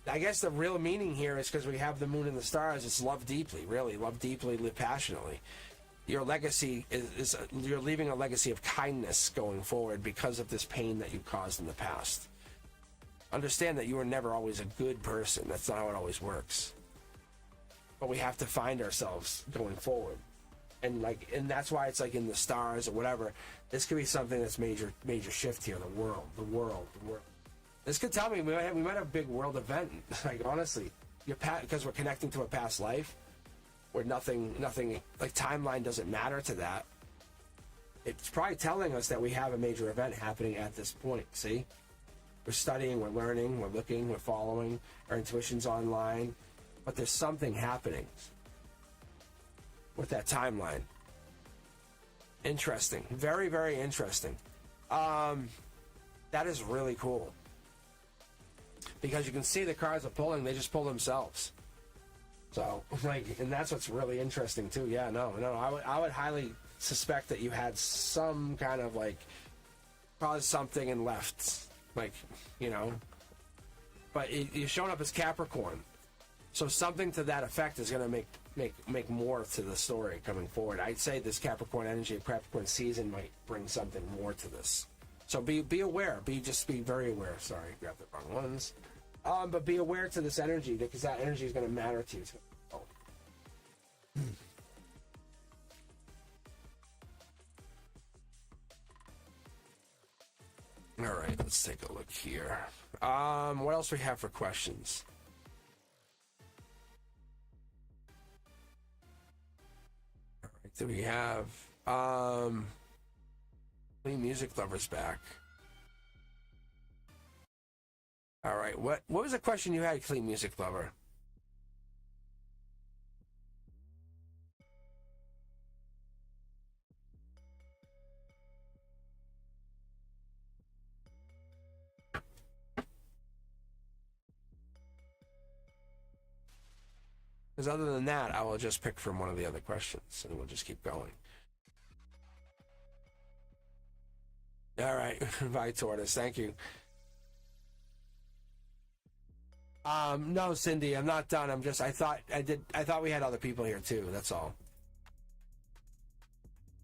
I guess the real meaning here is because we have the moon and the stars. It's love deeply, really. Love deeply, live passionately. Your legacy is you're leaving a legacy of kindness going forward because of this pain that you caused in the past. Understand that you were never always a good person. That's not how it always works. But we have to find ourselves going forward. And that's why it's like in the stars or whatever. This could be something that's major shift here. The world. This could tell me we might have a big world event. Like honestly, because we're connecting to a past life, where nothing like timeline doesn't matter to that. It's probably telling us that we have a major event happening at this point. See, we're studying, we're learning, we're looking, we're following. Our intuition's online, but there's something happening with that timeline. Interesting. Very, very interesting. That is really cool. Because you can see the cards are pulling, they just pull themselves. So, and that's what's really interesting too. Yeah, no, I would highly suspect that you had some kind of caused something and left. but you're showing up as Capricorn. So something to that effect is going to make more to the story coming forward. I'd say this Capricorn energy, Capricorn season might bring something more to this. So be aware. Just be very aware. Sorry, grab the wrong ones. But be aware to this energy, because that energy is going to matter to you. Oh. All right, let's take a look here. What else do we have for questions? All right, do we have any music lovers back? All right, what was the question you had, Clean Music Lover? Because other than that, I will just pick from one of the other questions, and we'll just keep going. All right, bye, Tortoise. Thank you. No, Cindy, I'm not done. I thought we had other people here too. That's all.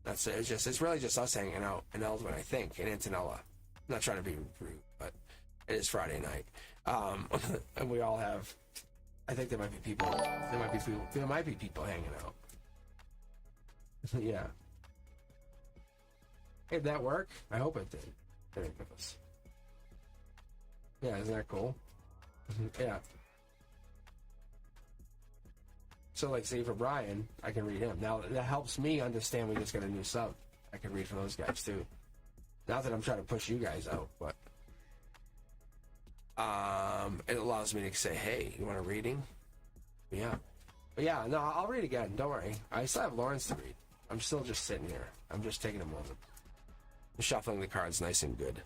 That's it. It's really just us hanging out in Eldwin, I think, and Antonella. I'm not trying to be rude, but it is Friday night. And we all have, I think there might be people hanging out. Yeah. Hey, did that work? I hope it did. There it goes. Yeah, isn't that cool? Yeah. So, like, say for Brian, I can read him. Now, that helps me understand we just got a new sub. I can read for those guys, too. Not that I'm trying to push you guys out, but... it allows me to say, hey, you want a reading? Yeah. But yeah, no, I'll read again. Don't worry. I still have Lawrence to read. I'm still just sitting here. I'm just taking a moment. I'm shuffling the cards nice and good.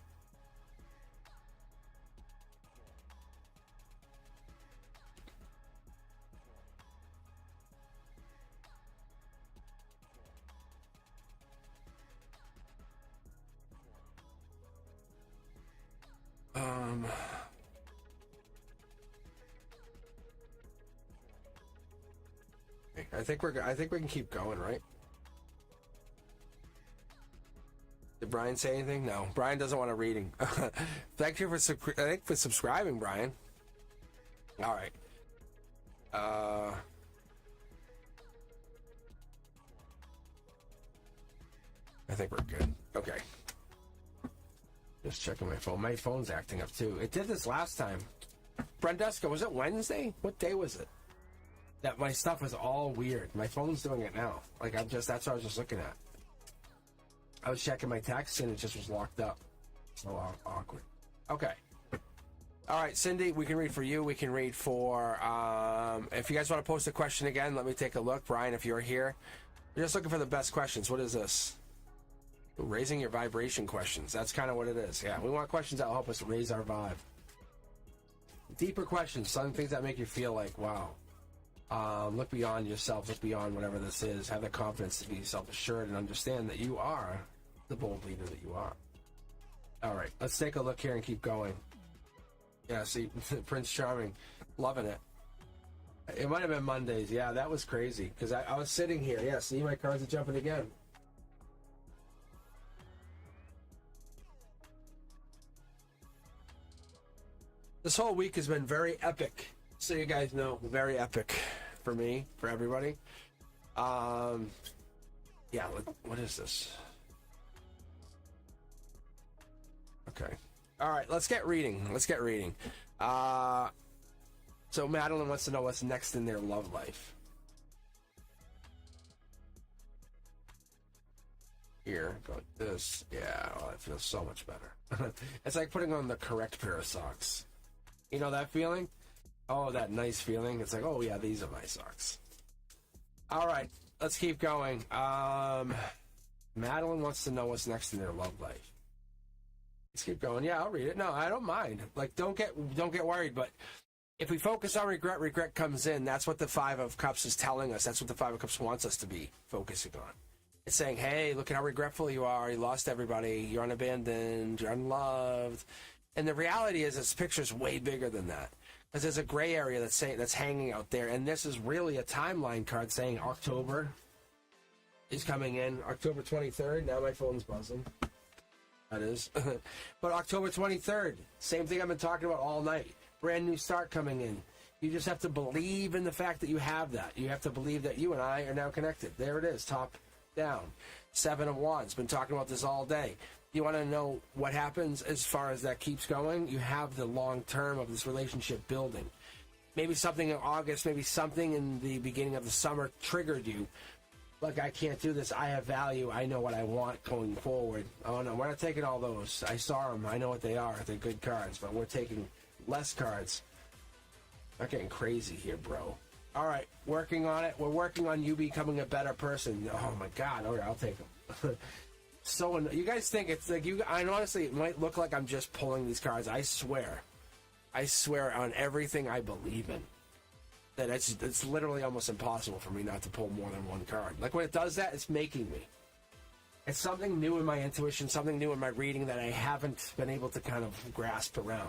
I think we can keep going, right? Did Brian say anything? No, Brian doesn't want a reading. Thank you for subscribing, Brian. All right. I think we're good. Okay. Just checking my phone. My phone's acting up too. It did this last time. Brendesca, was it Wednesday? What day was it? That my stuff was all weird. My phone's doing it now. Like, that's what I was just looking at. I was checking my text and it just was locked up. So awkward. Okay. All right, Cindy, we can read for you. We can read for, if you guys want to post a question again, let me take a look. Brian, if you're here, we're just looking for the best questions. What is this? Raising your vibration questions. That's kind of what it is. Yeah, we want questions that will help us raise our vibe. Deeper questions, some things that make you feel like, wow. Look beyond yourself, look beyond whatever this is. Have the confidence to be self-assured and understand that you are the bold leader that you are. All right, let's take a look here and keep going. Yeah, see, Prince Charming, loving it. It might have been Mondays. Yeah, that was crazy because I was sitting here. Yeah, see, my cards are jumping again. This whole week has been very epic. So you guys know, very epic for me, for everybody. Yeah, what is this? Okay. All right, let's get reading. So Madeline wants to know what's next in their love life. Here, go like this. Yeah, oh, it feels so much better. It's like putting on the correct pair of socks. You know that feeling? Oh, that nice feeling. It's like, oh yeah, these are my socks. All right, let's keep going. Madeline wants to know what's next in their love life. Let's keep going. Yeah, I'll read it. No, I don't mind. Like, don't get worried. But if we focus on regret comes in. That's what the Five of Cups is telling us. That's what the Five of Cups wants us to be focusing on. It's saying, hey, look at how regretful you are. You lost everybody. You're unabandoned. You're unloved. And the reality is this picture's way bigger than that. Because there's a gray area that's hanging out there, and this is really a timeline card saying October is coming in, October 23rd. Now my phone's buzzing. That is. But October 23rd, same thing I've been talking about all night. Brand new start coming in. You just have to believe in the fact that you have that. You have to believe that you and I are now connected. There it is, top down. 7 of Wands. Been talking about this all day. You want to know what happens as far as that keeps going? You have the long term of this relationship building. Maybe something in August, maybe something in the beginning of the summer triggered you. Look, I can't do this. I have value. I know what I want going forward. Oh, no, we're not taking all those. I saw them. I know what they are. They're good cards, but we're taking less cards. Not getting crazy here, bro. All right, working on it. We're working on you becoming a better person. Oh, my God. All right, I'll take them. So you guys think it's like I honestly, it might look like I'm just pulling these cards. I swear on everything I believe in that it's literally almost impossible for me not to pull more than one card. Like when it does that, it's making me. It's something new in my intuition, something new in my reading that I haven't been able to kind of grasp around.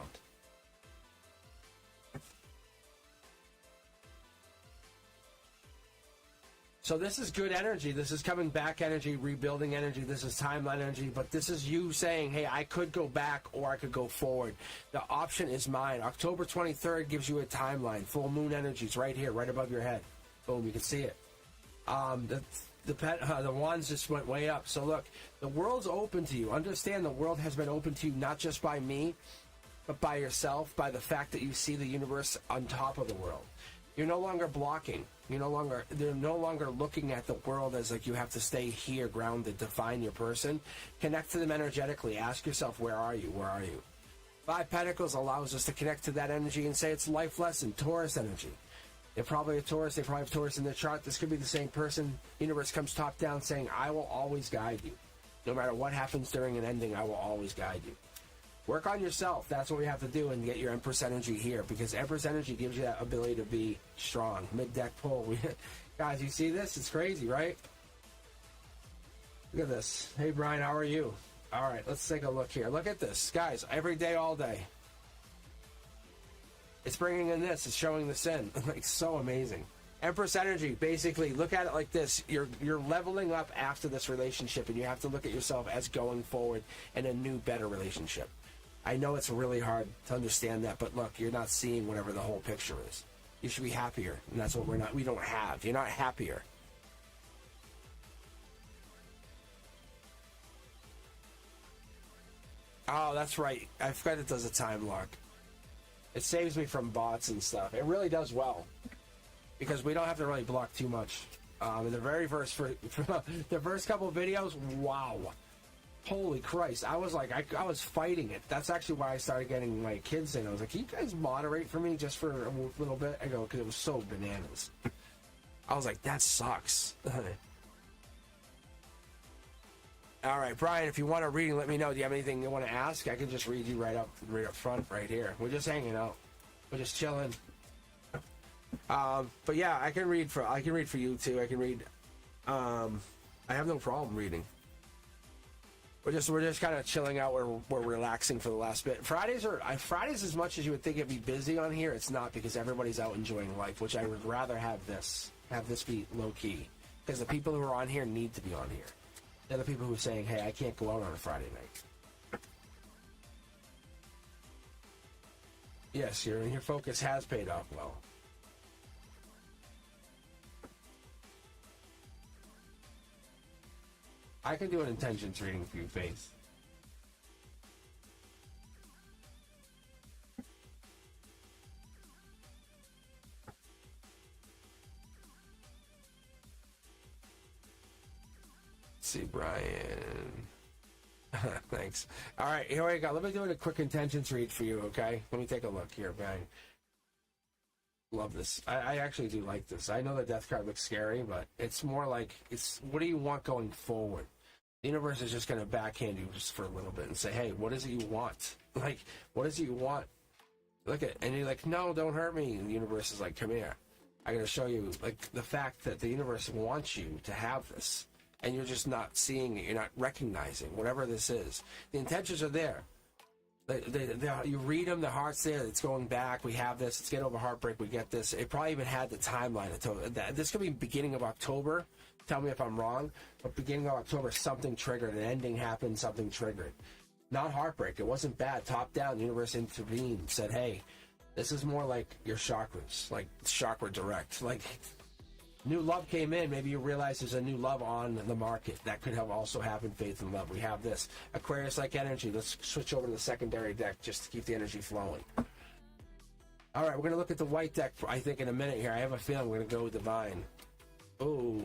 So this is good energy. This is coming back energy, rebuilding energy. This is timeline energy. But this is you saying, hey, I could go back or I could go forward. The option is mine. October 23rd gives you a timeline. Full moon energy is right here, right above your head. Boom, you can see it. The wands just went way up. So look, the world's open to you. Understand the world has been open to you not just by me, but by yourself, by the fact that you see the universe on top of the world. You're no longer blocking. They're no longer looking at the world as like you have to stay here grounded to find your person. Connect to them energetically. Ask yourself, where are you? Where are you? 5 Pentacles allows us to connect to that energy and say it's life lesson, Taurus energy. They're probably a Taurus. They probably have Taurus in their chart. This could be the same person. Universe comes top down saying, I will always guide you. No matter what happens during an ending, I will always guide you. Work on yourself. That's what we have to do and get your Empress energy here because Empress energy gives you that ability to be strong. Mid-deck pull. Guys, you see this? It's crazy, right? Look at this. Hey, Brian, how are you? All right, let's take a look here. Look at this. Guys, every day, all day. It's bringing in this. It's showing this in. Like, so amazing. Empress energy, basically, look at it like this. You're leveling up after this relationship, and you have to look at yourself as going forward in a new, better relationship. I know it's really hard to understand that, but look, you're not seeing whatever the whole picture is. You should be happier, and that's what we don't have. You're not happier. Oh, that's right. I forgot it does a time lock. It saves me from bots and stuff. It really does well. Because we don't have to really block too much. In the very first, the first couple of videos, wow. Holy Christ. I was like, I was fighting it. That's actually why I started getting my kids in. I was like, can you guys moderate for me just for a little bit? I go, because it was so bananas. I was like, that sucks. All right, Brian, if you want a reading, let me know. Do you have anything you want to ask? I can just read you right up front, right here. We're just hanging out. We're just chilling. But yeah, I can read for you too. I can read. I have no problem reading. We're just kind of chilling out. We're relaxing for the last bit. Fridays as much as you would think it'd be busy on here. It's not because everybody's out enjoying life, which I would rather have this be low key because the people who are on here need to be on here. They're the people who are saying, "Hey, I can't go out on a Friday night." Yes, your focus has paid off well. I can do an intentions reading for you, Faith. Let's see, Brian. Thanks. All right, here we go. Let me do a quick intentions read for you, okay? Let me take a look here, Brian. Love this. I actually do like this. I know the death card looks scary, but it's more like, what do you want going forward? The universe is just going to backhand you just for a little bit and say, hey, what is it you want? Like, what is it you want? Look at, and you're like, no, don't hurt me. And the universe is like, come here. I'm going to show you, like, the fact that the universe wants you to have this. And you're just not seeing it. You're not recognizing whatever this is. The intentions are there. You read them, the heart's there, it's going back, we have this, it's get over heartbreak, we get this. It probably even had the timeline. This could be beginning of October, tell me if I'm wrong, but beginning of October, something triggered, an ending happened, something triggered. Not heartbreak, it wasn't bad, top down, the universe intervened, said, hey, this is more like your chakras, like chakra direct, like new love came in, maybe you realize there's a new love on the market. That could have also happened, faith and love. We have this Aquarius-like energy. Let's switch over to the secondary deck just to keep the energy flowing. All right, we're going to look at the white deck, I think, in a minute here. I have a feeling we're going to go with divine. Oh,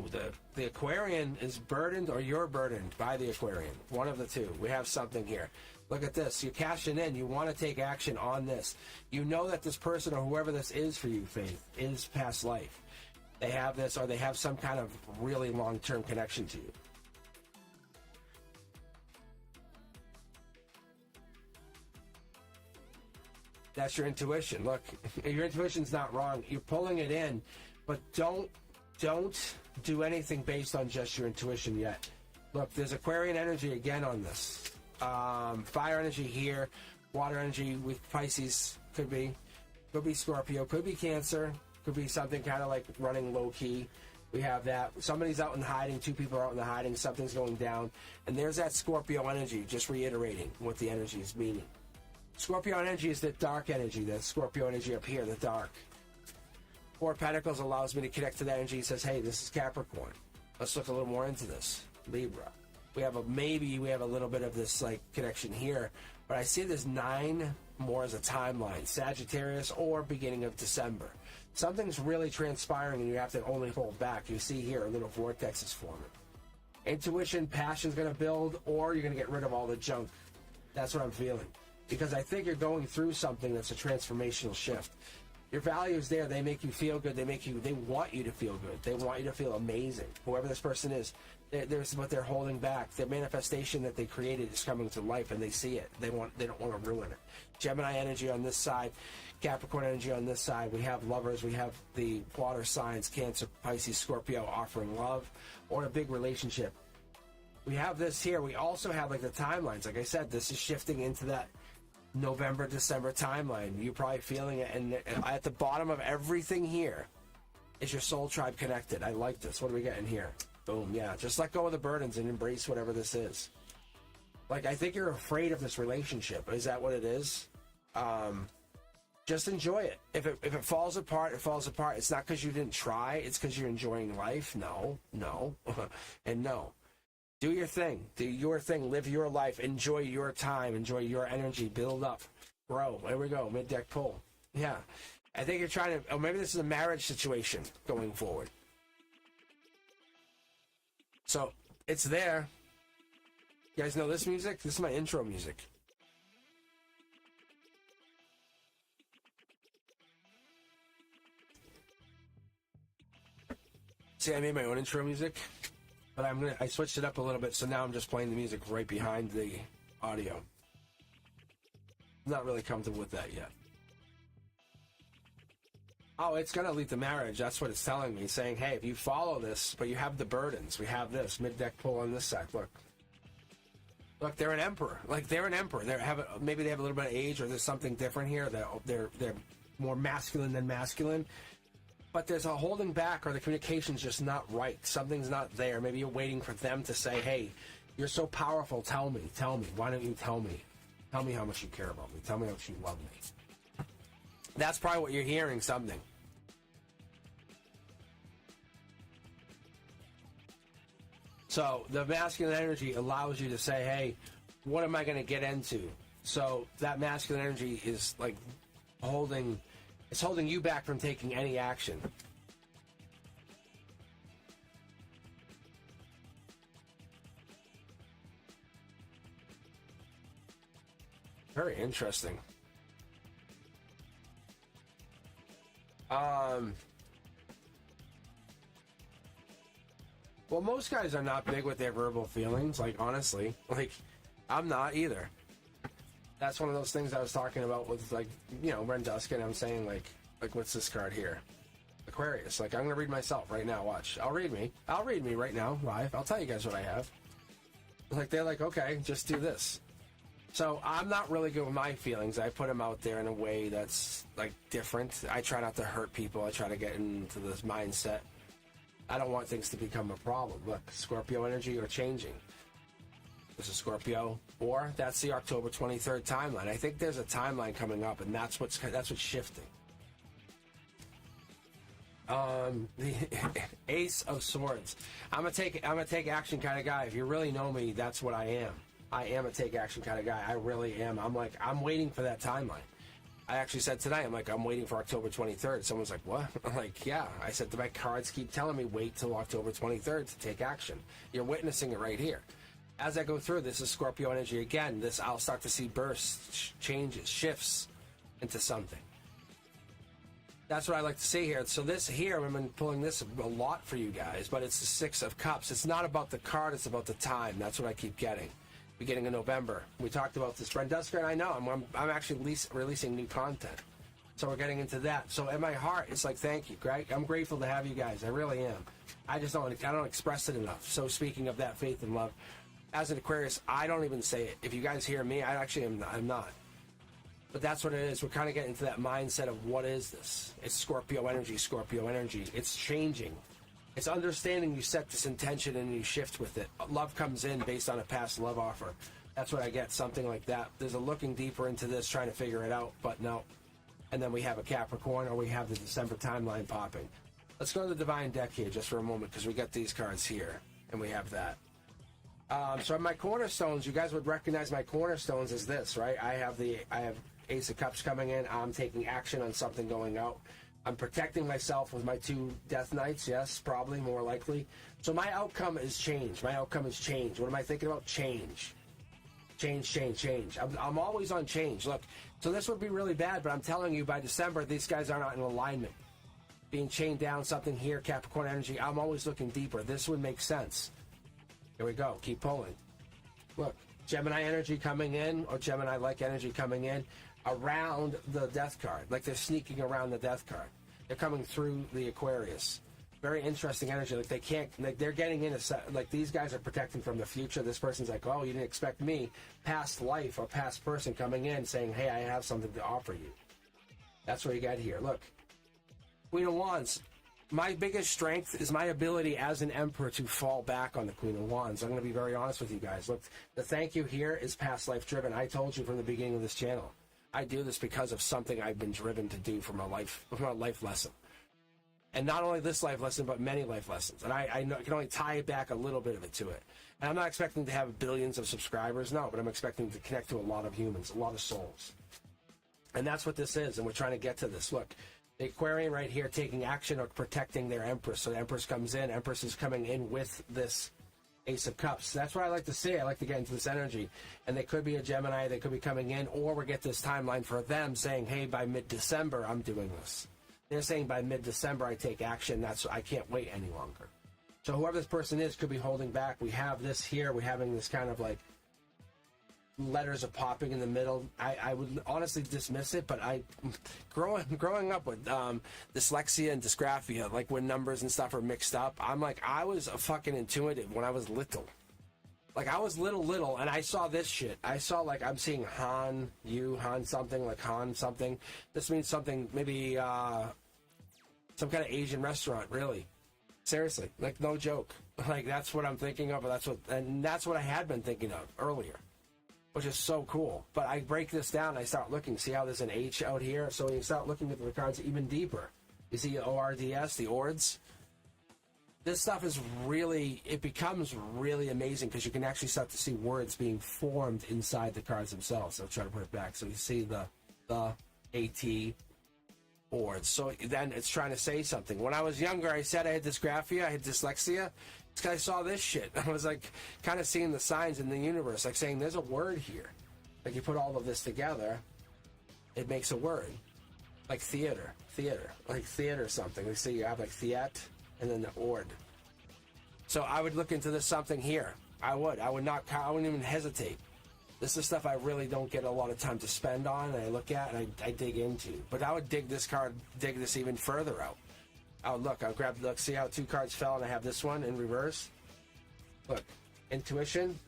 the Aquarian is burdened, or you're burdened by the Aquarian. One of the two. We have something here. Look at this. You're cashing in. You want to take action on this. You know that this person or whoever this is for you, Faith, is past life. They have this, or they have some kind of really long-term connection to you. That's your intuition. Look, your intuition's not wrong. You're pulling it in, but don't do anything based on just your intuition yet. Look, there's Aquarian energy again on this. Fire energy here, water energy with Pisces could be Scorpio, could be Cancer. Could be something kind of like running low-key. We have that. Somebody's out in hiding. Two people are out in the hiding. Something's going down. And there's that Scorpio energy, just reiterating what the energy is meaning. Scorpio energy is the dark energy. The Scorpio energy up here, the dark. Four of Pentacles allows me to connect to that energy. It says, hey, this is Capricorn. Let's look a little more into this. Libra. We have a little bit of this like connection here. But I see this 9 more as a timeline. Sagittarius or beginning of December. Something's really transpiring and you have to only hold back. You see here a little vortex is forming. Intuition, passion's going to build, or you're going to get rid of all the junk. That's what I'm feeling. Because I think you're going through something that's a transformational shift. Your values there, they make you feel good. They want you to feel good. They want you to feel amazing. Whoever this person is, there's what they're holding back. Their manifestation that they created is coming to life, and they see it. They don't want to ruin it. Gemini energy on this side, Capricorn energy on this side. We have lovers. We have the water signs, Cancer, Pisces, Scorpio, offering love or a big relationship. We have this here. We also have like the timelines. Like I said, this is shifting into that November, December timeline. You're probably feeling it. And at the bottom of everything here is your soul tribe connected. I like this. What do we get in here? Boom. Yeah. Just let go of the burdens and embrace whatever this is. Like, I think you're afraid of this relationship. Is that what it is? Just enjoy it. If it falls apart, it falls apart. It's not because you didn't try. It's because you're enjoying life. No, and no. Do your thing. Do your thing. Live your life. Enjoy your time. Enjoy your energy. Build up. Grow. There we go. Mid-deck pull. Yeah. I think you're trying to... Oh, maybe this is a marriage situation going forward. So, it's there. You guys know this music? This is my intro music. See, I made my own intro music, but I switched it up a little bit, so now I'm just playing the music right behind the audio. I'm not really comfortable with that yet. Oh, it's going to lead to marriage. That's what it's telling me. Saying, hey, if you follow this, but you have the burdens. We have this. Mid-deck pull on this side. Look, they're an emperor. Like, they're an emperor. Maybe they have a little bit of age, or there's something different here. They're more masculine than masculine. But there's a holding back, or the communication's just not right. Something's not there. Maybe you're waiting for them to say, hey, you're so powerful. Tell me. Why don't you tell me? Tell me how much you care about me. Tell me how much you love me. That's probably what you're hearing, something. So the masculine energy allows you to say, hey, what am I going to get into? So that masculine energy is like holding you back from taking any action. Very interesting. Well, most guys are not big with their verbal feelings, like, honestly. Like, I'm not either. That's one of those things I was talking about with, like, you know, Ren Duskin. I'm saying, like, what's this card here? Aquarius. Like, I'm going to read myself right now. Watch. I'll read me right now, live. I'll tell you guys what I have. Like, they're like, okay, just do this. So I'm not really good with my feelings. I put them out there in a way that's like different. I try not to hurt people. I try to get into this mindset. I don't want things to become a problem. Look, Scorpio energy are changing. This is Scorpio, or that's the October 23rd timeline. I think there's a timeline coming up, and that's what's shifting. The Ace of Swords. I'm a take action kind of guy. If you really know me, that's what I am. I am a take action kind of guy. I really am. I'm waiting for that timeline. I actually said tonight, I'm waiting for October 23rd. Someone's like, what? I'm like, yeah. I said, my cards keep telling me wait till October 23rd to take action. You're witnessing it right here. As I go through, this is Scorpio energy again. I'll start to see bursts, changes, shifts into something. That's what I like to see here. So this here, I've been pulling this a lot for you guys, but it's the Six of Cups. It's not about the card, it's about the time. That's what I keep getting. Beginning of November. We talked about this. Brenduska, and I know I'm actually releasing new content. So we're getting into that. So in my heart, it's like, thank you, Greg. I'm grateful to have you guys. I really am. I don't express it enough. So speaking of that faith and love, as an Aquarius, I don't even say it. If you guys hear me, I'm not. But that's what it is. We're kind of getting into that mindset of what is this? It's Scorpio energy, Scorpio energy. It's changing. It's understanding you set this intention and you shift with it. Love comes in based on a past love offer. That's what I get, something like that. There's a looking deeper into this, trying to figure it out, but no. And then we have a Capricorn, or we have the December timeline popping. Let's go to the Divine deck here just for a moment, because we got these cards here, and we have that. So my cornerstones, you guys would recognize my cornerstones as this, right? I have Ace of Cups coming in. I'm taking action on something going out. I'm protecting myself with my 2 Death Knights, yes, probably, more likely. So my outcome is change. My outcome is change. What am I thinking about? Change. Change. I'm always on change. Look, so this would be really bad, but I'm telling you, by December, these guys are not in alignment. Being chained down, something here, Capricorn energy, I'm always looking deeper. This would make sense. Here we go. Keep pulling. Look, Gemini energy coming in, or Gemini-like energy coming in around the Death card. Like they're sneaking around the Death card. They're coming through the Aquarius. Very interesting energy. Like they can't, like they're getting in like these guys are protecting from the future. This person's like, oh, you didn't expect me. Past life or past person coming in saying, hey, I have something to offer you. That's what you got here. Look, Queen of Wands. My biggest strength is my ability as an emperor to fall back on the Queen of Wands. I'm going to be very honest with you guys. Look, the thank you here is past life driven. I told you from the beginning of this channel. I do this because of something I've been driven to do from a life lesson. And not only this life lesson, but many life lessons. And I can only tie back a little bit of it to it. And I'm not expecting to have billions of subscribers, no, but I'm expecting to connect to a lot of humans, a lot of souls. And that's what this is, and we're trying to get to this. Look, the Aquarian right here taking action or protecting their Empress. So the Empress comes in, Empress is coming in with this Ace of Cups. That's what I like to see. I like to get into this energy. And they could be a Gemini, they could be coming in, or we get this timeline for them saying, hey, by mid-December, I'm doing this. They're saying by mid-December, I take action. I can't wait any longer. So whoever this person is could be holding back. We have this here. We're having this kind of like letters are popping in the middle. I would honestly dismiss it, but growing up with dyslexia and dysgraphia, like when numbers and stuff are mixed up, I was a fucking intuitive when I was little. Like I was little, and I saw this shit. I saw like I'm seeing Han something, like Han something. This means something, maybe some kind of Asian restaurant, really. Seriously, like no joke. Like that's what I'm thinking of, and that's what I had been thinking of earlier, which is so cool. But I break this down, and I start looking. See how there's an H out here? So you start looking at the cards even deeper. You see ORDS, the ORDS? This stuff is really, it becomes really amazing because you can actually start to see words being formed inside the cards themselves. So I'll try to put it back. So you see the AT, boards. So then it's trying to say something. When I was younger, I said I had dysgraphia, I had dyslexia. It's because I saw this shit. I was like kind of seeing the signs in the universe, like saying there's a word here. Like you put all of this together, it makes a word. Like theater, like theater something. So you have like theat and then the ord. So I would look into this something here. I wouldn't even hesitate. This is stuff I really don't get a lot of time to spend on, and I look at and I dig into. But I would dig this even further out. Look, see how 2 cards fell and I have this one in reverse? Look, intuition,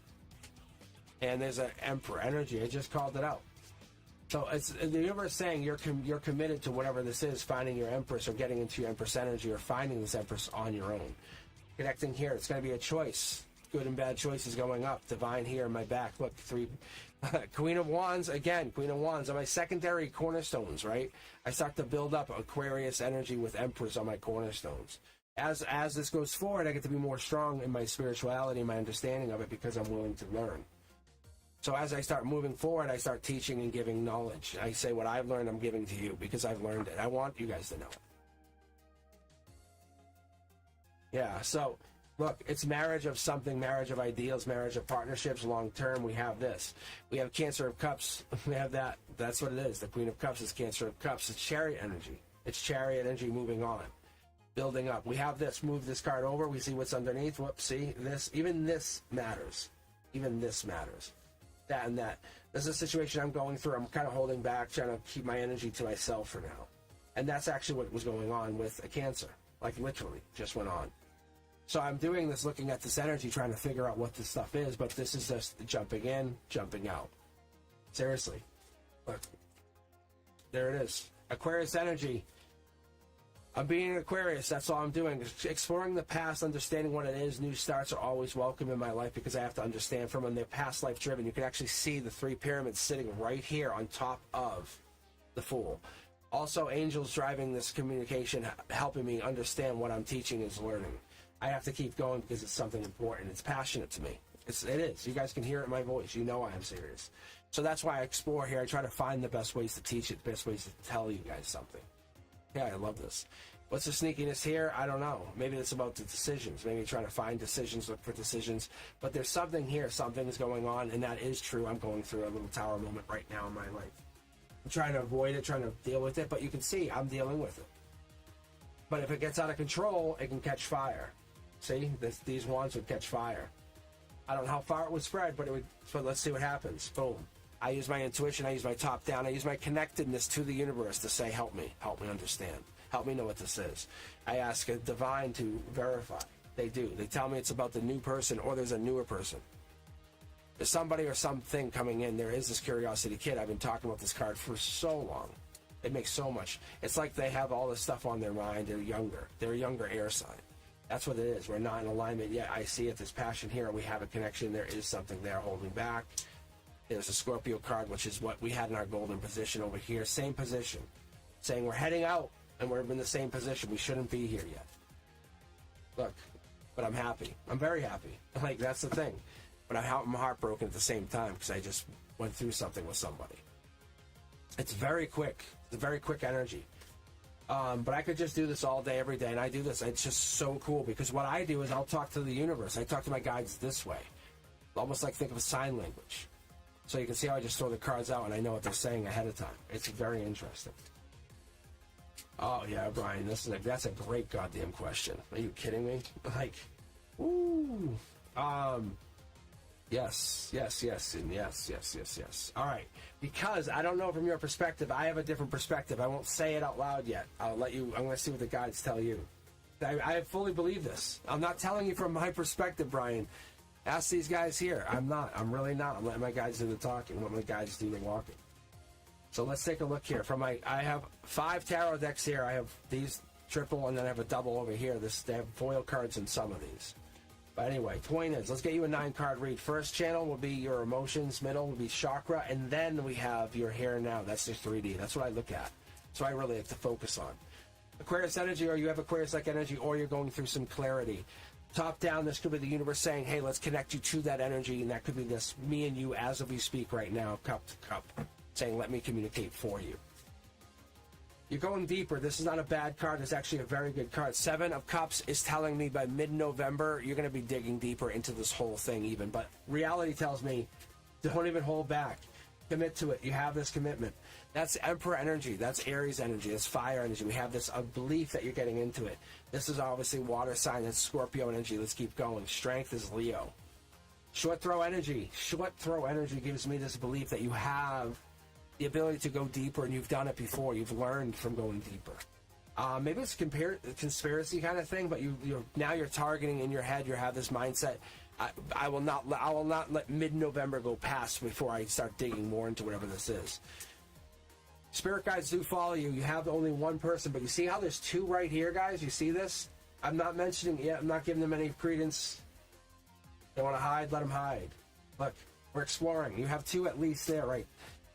And there's an Emperor energy. I just called it out. So it's the universe saying you're committed to whatever this is, finding your Empress or getting into your Empress energy or finding this Empress on your own. Connecting here, it's going to be a choice. Good and bad choices going up. Divine here in my back. Look, 3. Queen of Wands, again, Queen of Wands. On my secondary cornerstones, right? I start to build up Aquarius energy with Empress on my cornerstones. As this goes forward, I get to be more strong in my spirituality and my understanding of it because I'm willing to learn. So as I start moving forward, I start teaching and giving knowledge. I say what I've learned, I'm giving to you because I've learned it. I want you guys to know it. Yeah, so look, it's marriage of something, marriage of ideals, marriage of partnerships, long term. We have this. We have Cancer of Cups. We have that. That's what it is. The Queen of Cups is Cancer of Cups. It's Chariot energy. It's Chariot energy moving on, building up. We have this. Move this card over. We see what's underneath. Whoops, see this. Even this matters. Even this matters. That and that. This is a situation I'm going through. I'm kind of holding back, trying to keep my energy to myself for now. And that's actually what was going on with a Cancer. Like literally, just went on. So I'm doing this, looking at this energy, trying to figure out what this stuff is, but this is just jumping in, jumping out. Seriously. Look. There it is. Aquarius energy. I'm being an Aquarius. That's all I'm doing. Exploring the past, understanding what it is. New starts are always welcome in my life because I have to understand from when they're past life driven. You can actually see the 3 pyramids sitting right here on top of the Fool. Also, angels driving this communication, helping me understand what I'm teaching is learning. I have to keep going because it's something important. It's passionate to me. It is. You guys can hear it in my voice. You know I am serious. So that's why I explore here. I try to find the best ways to teach it, the best ways to tell you guys something. Yeah, I love this. What's the sneakiness here? I don't know. Maybe it's about the decisions. Maybe trying to find decisions, look for decisions. But there's something here. Something's going on, and that is true. I'm going through a little tower moment right now in my life. I'm trying to avoid it, trying to deal with it, but you can see I'm dealing with it. But if it gets out of control, it can catch fire. See, these wands would catch fire. I don't know how far it would spread, but it would. So let's see what happens. Boom. I use my intuition. I use my top down. I use my connectedness to the universe to say, help me understand. Help me know what this is. I ask a divine to verify. They do. They tell me it's about the new person or there's a newer person. There's somebody or something coming in. There is this curiosity kid. I've been talking about this card for so long. It makes so much. It's like they have all this stuff on their mind. They're younger. They're a younger air sign. That's what it is. We're not in alignment yet. I see it. There's passion here. We have a connection. There is something there holding back. There's a Scorpio card, which is what we had in our golden position over here. Same position. Saying we're heading out, and we're in the same position. We shouldn't be here yet. Look, but I'm happy. I'm very happy. Like, that's the thing. But I'm heartbroken at the same time because I just went through something with somebody. It's very quick. It's a very quick energy. But I could just do this all day, every day, and I do this. It's just so cool because what I do is I'll talk to the universe. I talk to my guides this way. Almost like think of a sign language. So you can see how I just throw the cards out and I know what they're saying ahead of time. It's very interesting. Oh, yeah, Brian, that's a great goddamn question. Are you kidding me? Like, ooh. Yes, and yes. All right. Because I don't know from your perspective, I have a different perspective. I won't say it out loud yet. I'm going to see what the guides tell you. I fully believe this. I'm not telling you from my perspective, Brian. Ask these guys here. I'm really not. I'm letting my guides do the talking. Let my guides do the walking. So let's take a look here. I have 5 tarot decks here. I have these triple, and then I have a double over here. They have foil cards in some of these. But anyway, point is, let's get you a 9-card read. First channel will be your emotions, middle will be chakra, and then we have your here and now. That's just 3D. That's what I look at. That's what I really like to focus on. Aquarius energy, or you have Aquarius-like energy, or you're going through some clarity. Top down, this could be the universe saying, hey, let's connect you to that energy, and that could be this, me and you as we speak right now, cup to cup, saying, let me communicate for you. You're going deeper. This is not a bad card. It's actually a very good card. 7 of Cups is telling me by mid-November, you're going to be digging deeper into this whole thing even. But reality tells me, don't even hold back. Commit to it. You have this commitment. That's Emperor energy. That's Aries energy. That's fire energy. We have this belief that you're getting into it. This is obviously water sign. That's Scorpio energy. Let's keep going. Strength is Leo. Short throw energy. Short throw energy gives me this belief that you have the ability to go deeper, and you've done it before. You've learned from going deeper. Maybe it's conspiracy kind of thing, but now you're targeting in your head. You have this mindset. I will not let mid-November go past before I start digging more into whatever this is. Spirit guides do follow you. You have only one person, but you see how there's two right here, guys? You see this? I'm not mentioning it yet. I'm not giving them any credence. They want to hide, let them hide. Look, we're exploring. You have two at least there, right?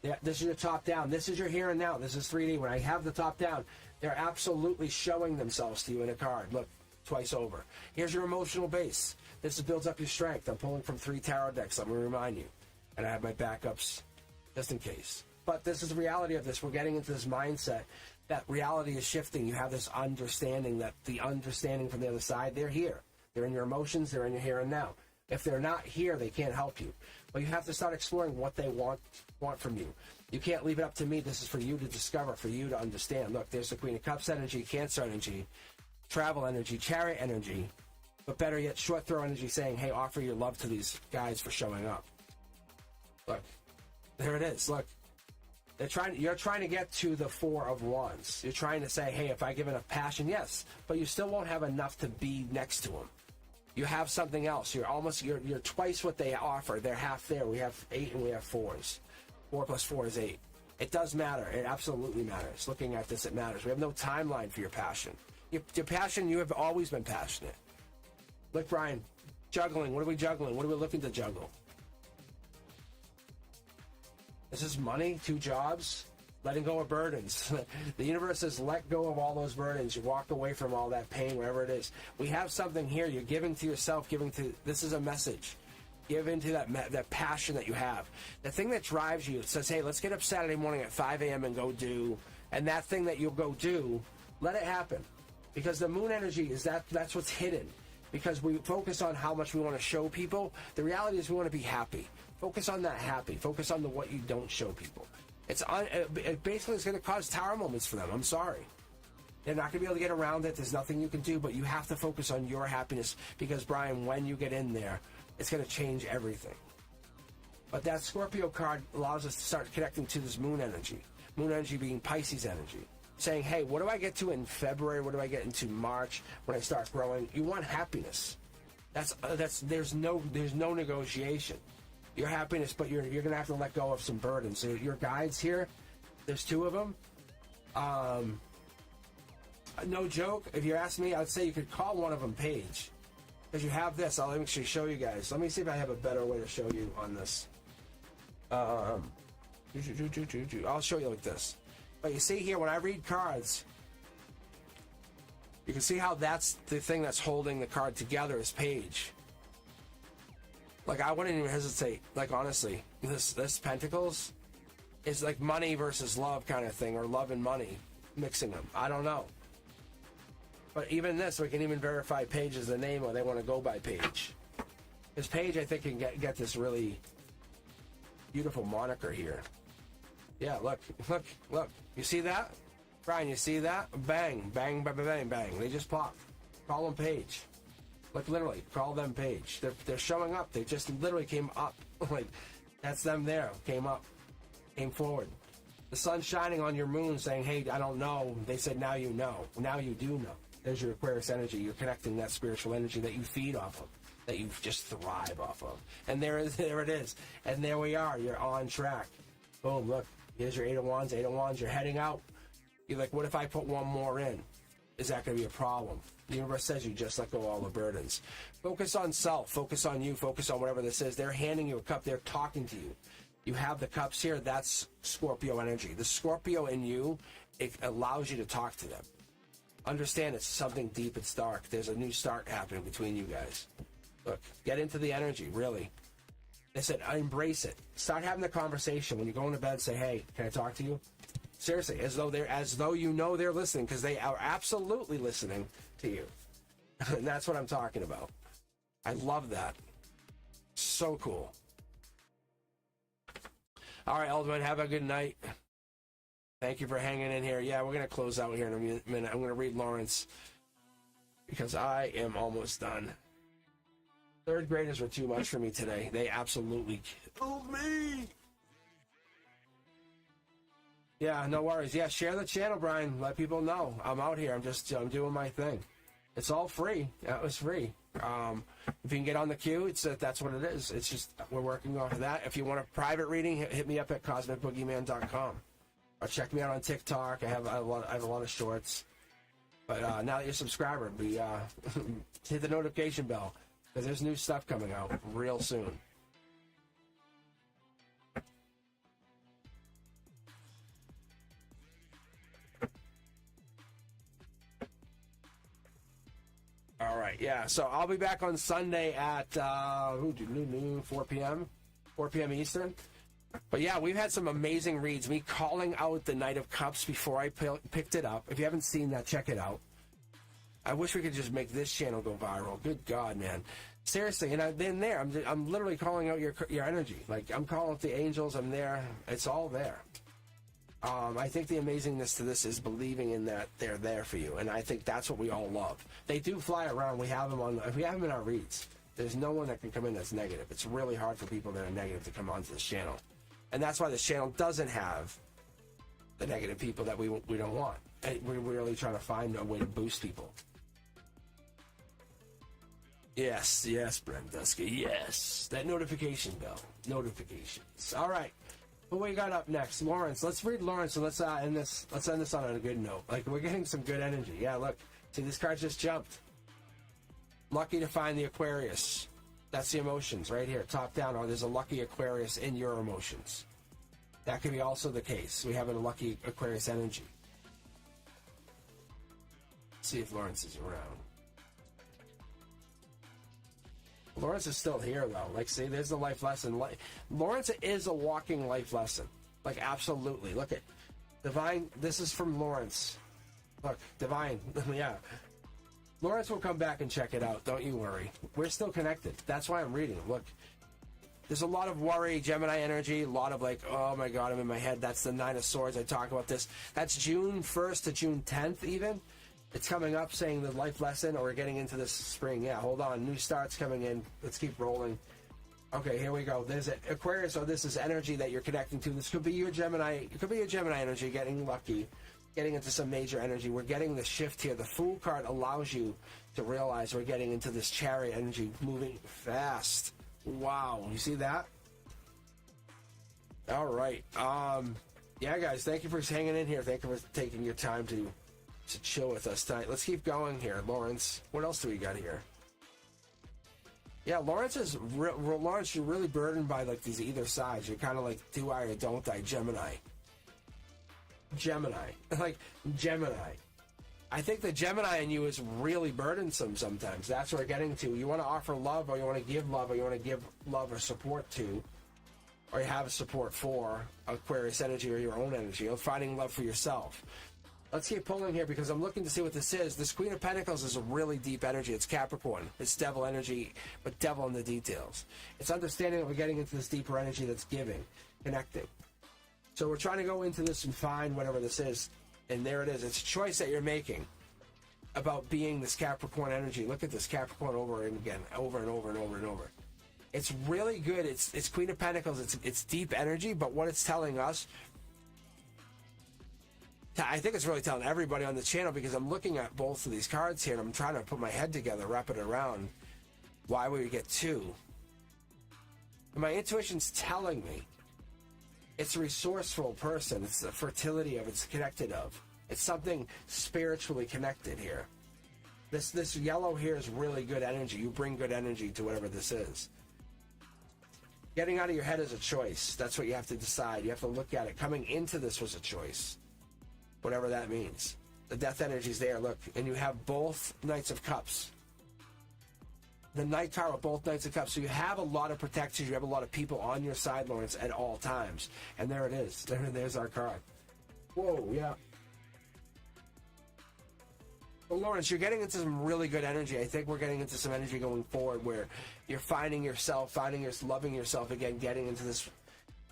Yeah, this is your top down. This is your here and now. This is 3D. When I have the top down, they're absolutely showing themselves to you in a card. Look, twice over. Here's your emotional base. This builds up your strength. I'm pulling from 3 tarot decks. I'm going to remind you. And I have my backups just in case. But this is the reality of this. We're getting into this mindset that reality is shifting. You have this understanding that the understanding from the other side, they're here. They're in your emotions. They're in your here and now. If they're not here, they can't help you. But you have to start exploring what they want from you. You can't leave it up to me. This is for you to discover, for you to understand. Look, there's the Queen of Cups energy, Cancer energy, Travel energy, Chariot energy, but better yet, Short Throw energy saying, hey, offer your love to these guys for showing up. Look, there it is. Look. You're trying to get to the 4 of Wands. You're trying to say, hey, if I give enough passion, yes, but you still won't have enough to be next to them. You have something else. You're twice what they offer. They're half there. We have 8 and we have 4s. 4 plus 4 is 8. It does matter. It absolutely matters. Looking at this, it matters. We have no timeline for your passion. Your passion, you have always been passionate. Look, Brian, juggling. What are we juggling? What are we looking to juggle? This is money, 2 jobs, letting go of burdens. The universe says let go of all those burdens. You walk away from all that pain, wherever it is. We have something here. You're giving to yourself, this is a message. Give into that passion that you have. The thing that drives you, it says, hey, let's get up Saturday morning at 5 a.m. and go do, and that thing that you'll go do, let it happen. Because the moon energy is that's what's hidden. Because we focus on how much we want to show people. The reality is we want to be happy. Focus on that happy. Focus on what you don't show people. It basically is going to cause tower moments for them. I'm sorry. They're not going to be able to get around it. There's nothing you can do, but you have to focus on your happiness because, Brian, when you get in there, it's going to change everything. But that Scorpio card allows us to start connecting to this moon energy. Moon energy being Pisces energy. Saying, hey, what do I get to in February? What do I get into March when I start growing? You want happiness. There's no negotiation. Your happiness, but you're gonna have to let go of some burdens. So your guides here, there's 2 of them. No joke. If you ask me, I'd say you could call one of them Paige, because you have this. I'll actually show you guys. Let me see if I have a better way to show you on this. I'll show you like this. But you see here, when I read cards, you can see how that's the thing that's holding the card together is Page. Like, I wouldn't even hesitate. Like, honestly, this Pentacles is like money versus love kind of thing, or love and money, mixing them. I don't know. But even this, we can even verify Page as the name, or they want to go by Page. Because Page, I think, can get this really beautiful moniker here. Yeah, look. You see that? Brian, you see that? Bang, bang, bang, bang, bang. They just popped. Call them Page. Like, literally, call them Page. They're showing up. They just literally came up. Like, that's them there. Came up. Came forward. The sun's shining on your moon saying, hey, I don't know. They said, now you know. Now you do know. There's your Aquarius energy. You're connecting that spiritual energy that you feed off of, that you just thrive off of. And there it is. And there we are. You're on track. Boom, look. Here's your 8 of Wands, 8 of Wands. You're heading out. You're like, what if I put one more in? Is that going to be a problem? The universe says you just let go of all the burdens. Focus on self. Focus on you. Focus on whatever this is. They're handing you a cup. They're talking to you. You have the cups here. That's Scorpio energy. The Scorpio in you, it allows you to talk to them. Understand it's something deep. It's dark. There's a new start happening between you guys. Look, get into the energy, really. They said, embrace it. Start having the conversation. When you go into bed, say, hey, can I talk to you? Seriously, as though you know they're listening, because they are absolutely listening to you. And that's what I'm talking about. I love that. So cool. All right, Eldman, have a good night. Thank you for hanging in here. Yeah, we're going to close out here in a minute. I'm going to read Lawrence because I am almost done. Third graders were too much for me today. They absolutely killed me. Yeah, no worries. Yeah, share the channel, Brian. Let people know I'm out here. I'm doing my thing. It's all free. That was free. If you can get on the queue, that's what it is. It's just we're working off of that. If you want a private reading, hit me up at cosmicboogeyman.com. Or check me out on TikTok. I have a lot of shorts. But now that you're a subscriber, hit the notification bell because there's new stuff coming out real soon. All right, yeah. So I'll be back on Sunday at 4 p.m. 4 p.m. Eastern. But yeah, we've had some amazing reads. Me calling out the Knight of Cups before I picked it up. If you haven't seen that, check it out. I wish we could just make this channel go viral. Good God, man. Seriously, and I've been there. I'm literally calling out your energy. Like, I'm calling out the angels. I'm there. It's all there. I think the amazingness to this is believing in that they're there for you, and I think that's what we all love. They do fly around. We have them in our reads. There's no one that can come in that's negative. It's really hard for people that are negative to come onto this channel, and that's why this channel doesn't have the negative people that we don't want. And we're really trying to find a way to boost people. Yes, Brendusky, yes. That notification bell. Notifications. All right. What we got up next? Lawrence. Let's read Lawrence and let's end this on a good note. Like, we're getting some good energy. Yeah, look. See, this card just jumped. Lucky to find the Aquarius. That's the emotions right here, top down. Or there's a lucky Aquarius in your emotions. That could be also the case. We have a lucky Aquarius energy. Let's see if Lawrence is around. Lawrence is still here, though. Like, see, there's the life lesson. Lawrence is a walking life lesson. Like, absolutely. Look at Divine. This is from Lawrence. Look, Divine. Yeah. Lawrence will come back and check it out. Don't you worry. We're still connected. That's why I'm reading. Look, there's a lot of worry, Gemini energy, a lot of like, oh my God, I'm in my head. That's the Nine of Swords. I talk about this. That's June 1st to June 10th, even. It's coming up saying the life lesson, or we're getting into this spring. Yeah, hold on. New starts coming in. Let's keep rolling. Okay, here we go. There's an Aquarius, so this is energy that you're connecting to. This could be your Gemini. It could be your Gemini energy getting lucky, getting into some major energy. We're getting the shift here. The Fool card allows you to realize we're getting into this Chariot energy, moving fast. Wow, you see that? All right. Yeah, guys, thank you for hanging in here. Thank you for taking your time to chill with us tonight. Let's keep going here, Lawrence. What else do we got here? Yeah, Lawrence is Lawrence. You're really burdened by like these either sides. You're kind of like, do I or don't I? Gemini. Like Gemini. I think the Gemini in you is really burdensome sometimes. That's what we're getting to. You want to offer love, or you want to give love, or you want to give love or support to, or you have support for Aquarius energy or your own energy. You're finding love for yourself. Let's keep pulling here because I'm looking to see what this is. This Queen of Pentacles is a really deep energy. It's Capricorn. It's devil energy, but devil in the details. It's understanding that we're getting into this deeper energy that's giving, connecting. So we're trying to go into this and find whatever this is. And there it is. It's a choice that you're making about being this Capricorn energy. Look at this Capricorn over and again, over and over and over and over. It's really good. It's Queen of Pentacles. It's deep energy, but what it's telling us, I think it's really telling everybody on the channel, because I'm looking at both of these cards here and I'm trying to put my head together, wrap it around. Why would we get two? And my intuition's telling me it's a resourceful person. It's the fertility of it's connected of. It's something spiritually connected here. This yellow here is really good energy. You bring good energy to whatever this is. Getting out of your head is a choice. That's what you have to decide. You have to look at it. Coming into this was a choice. Whatever that means. The death energy is there, look. And you have both Knights of Cups. The Knight card with both Knights of Cups. So you have a lot of protectors. You have a lot of people on your side, Lawrence, at all times. And there it is. There's our card. Whoa, yeah. Well, Lawrence, you're getting into some really good energy. I think we're getting into some energy going forward where you're finding yourself, loving yourself again, getting into this,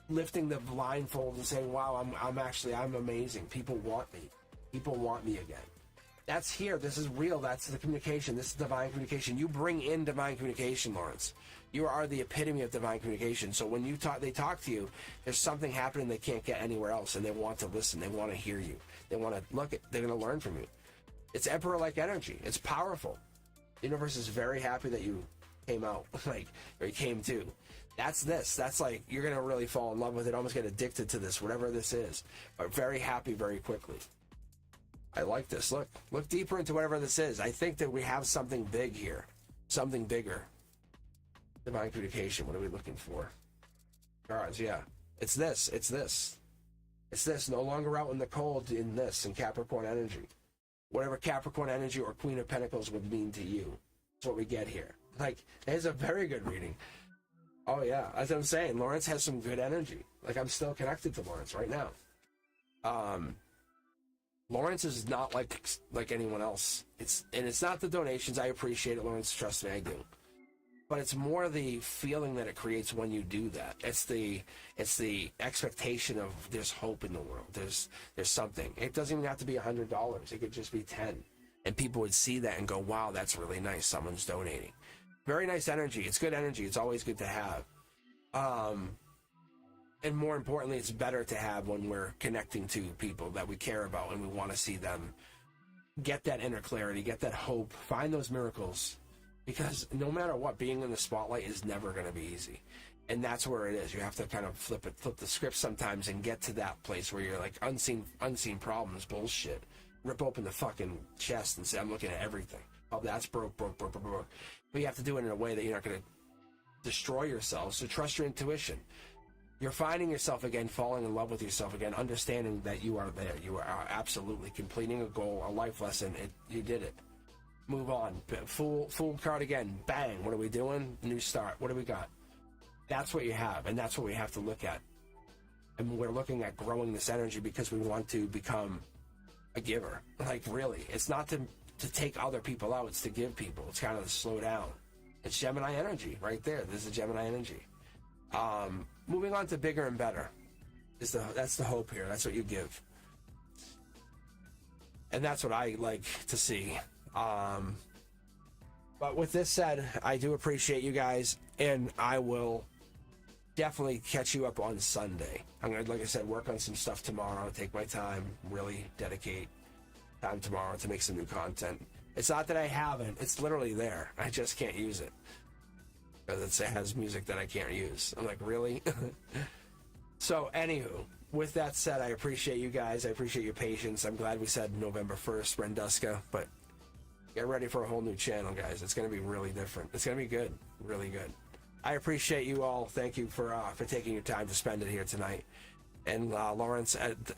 lifting the blindfold and saying, wow, I'm amazing. People want me. People want me again. That's here. This is real. That's the communication. This is divine communication. You bring in divine communication, Lawrence. You are the epitome of divine communication. So when they talk to you, there's something happening they can't get anywhere else, and they want to listen. They want to hear you. They want to they're going to learn from you. It's emperor-like energy. It's powerful. The universe is very happy that you came out, or you came to. That's this. That's like, you're going to really fall in love with it, almost get addicted to this, whatever this is. But very happy very quickly. I like this. Look deeper into whatever this is. I think that we have something big here. Something bigger. Divine communication. What are we looking for? Cards, yeah. It's this. It's this. It's this. No longer out in the cold in this, in Capricorn energy. Whatever Capricorn energy or Queen of Pentacles would mean to you. That's what we get here. It's a very good reading. Oh, yeah. As I'm saying, Lawrence has some good energy. I'm still connected to Lawrence right now. Lawrence is not like anyone else. It's not the donations. I appreciate it, Lawrence. Trust me, I do. But it's more the feeling that it creates when you do that. It's the expectation of there's hope in the world. There's something. It doesn't even have to be $100. It could just be 10, and people would see that and go, "Wow, that's really nice. Someone's donating." Very nice energy. It's good energy. It's always good to have. And more importantly, it's better to have when we're connecting to people that we care about and we want to see them get that inner clarity, get that hope, find those miracles. Because no matter what, being in the spotlight is never going to be easy. And that's where it is. You have to kind of flip the script sometimes and get to that place where you're like, unseen problems, bullshit. Rip open the fucking chest and say, I'm looking at everything. Oh, that's broke. But you have to do it in a way that you're not going to destroy yourself. So trust your intuition. You're finding yourself again, falling in love with yourself again, understanding that you are there. You are absolutely completing a goal, a life lesson. You did it. Move on. Fool card again. Bang. What are we doing? New start. What do we got? That's what you have, and that's what we have to look at. And we're looking at growing this energy because we want to become a giver. Really. It's not to take other people out. It's to give people. It's kind of to slow down. It's Gemini energy right there. This is Gemini energy. Moving on to bigger and better. That's the hope here. That's what you give. And that's what I like to see. But with this said, I do appreciate you guys, and I will definitely catch you up on Sunday. I'm going to, like I said, work on some stuff tomorrow, take my time, really dedicate time tomorrow to make some new content. It's not that I haven't, it's literally there. I just can't use it. Because it has music that I can't use. I'm like, really? So, anywho, with that said, I appreciate you guys. I appreciate your patience. I'm glad we said November 1st, Renduska, but get ready for a whole new channel, guys. It's going to be really different. It's going to be good. Really good. I appreciate you all. Thank you for taking your time to spend it here tonight. And Lawrence,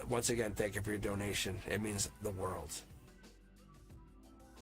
once again, thank you for your donation. It means the world.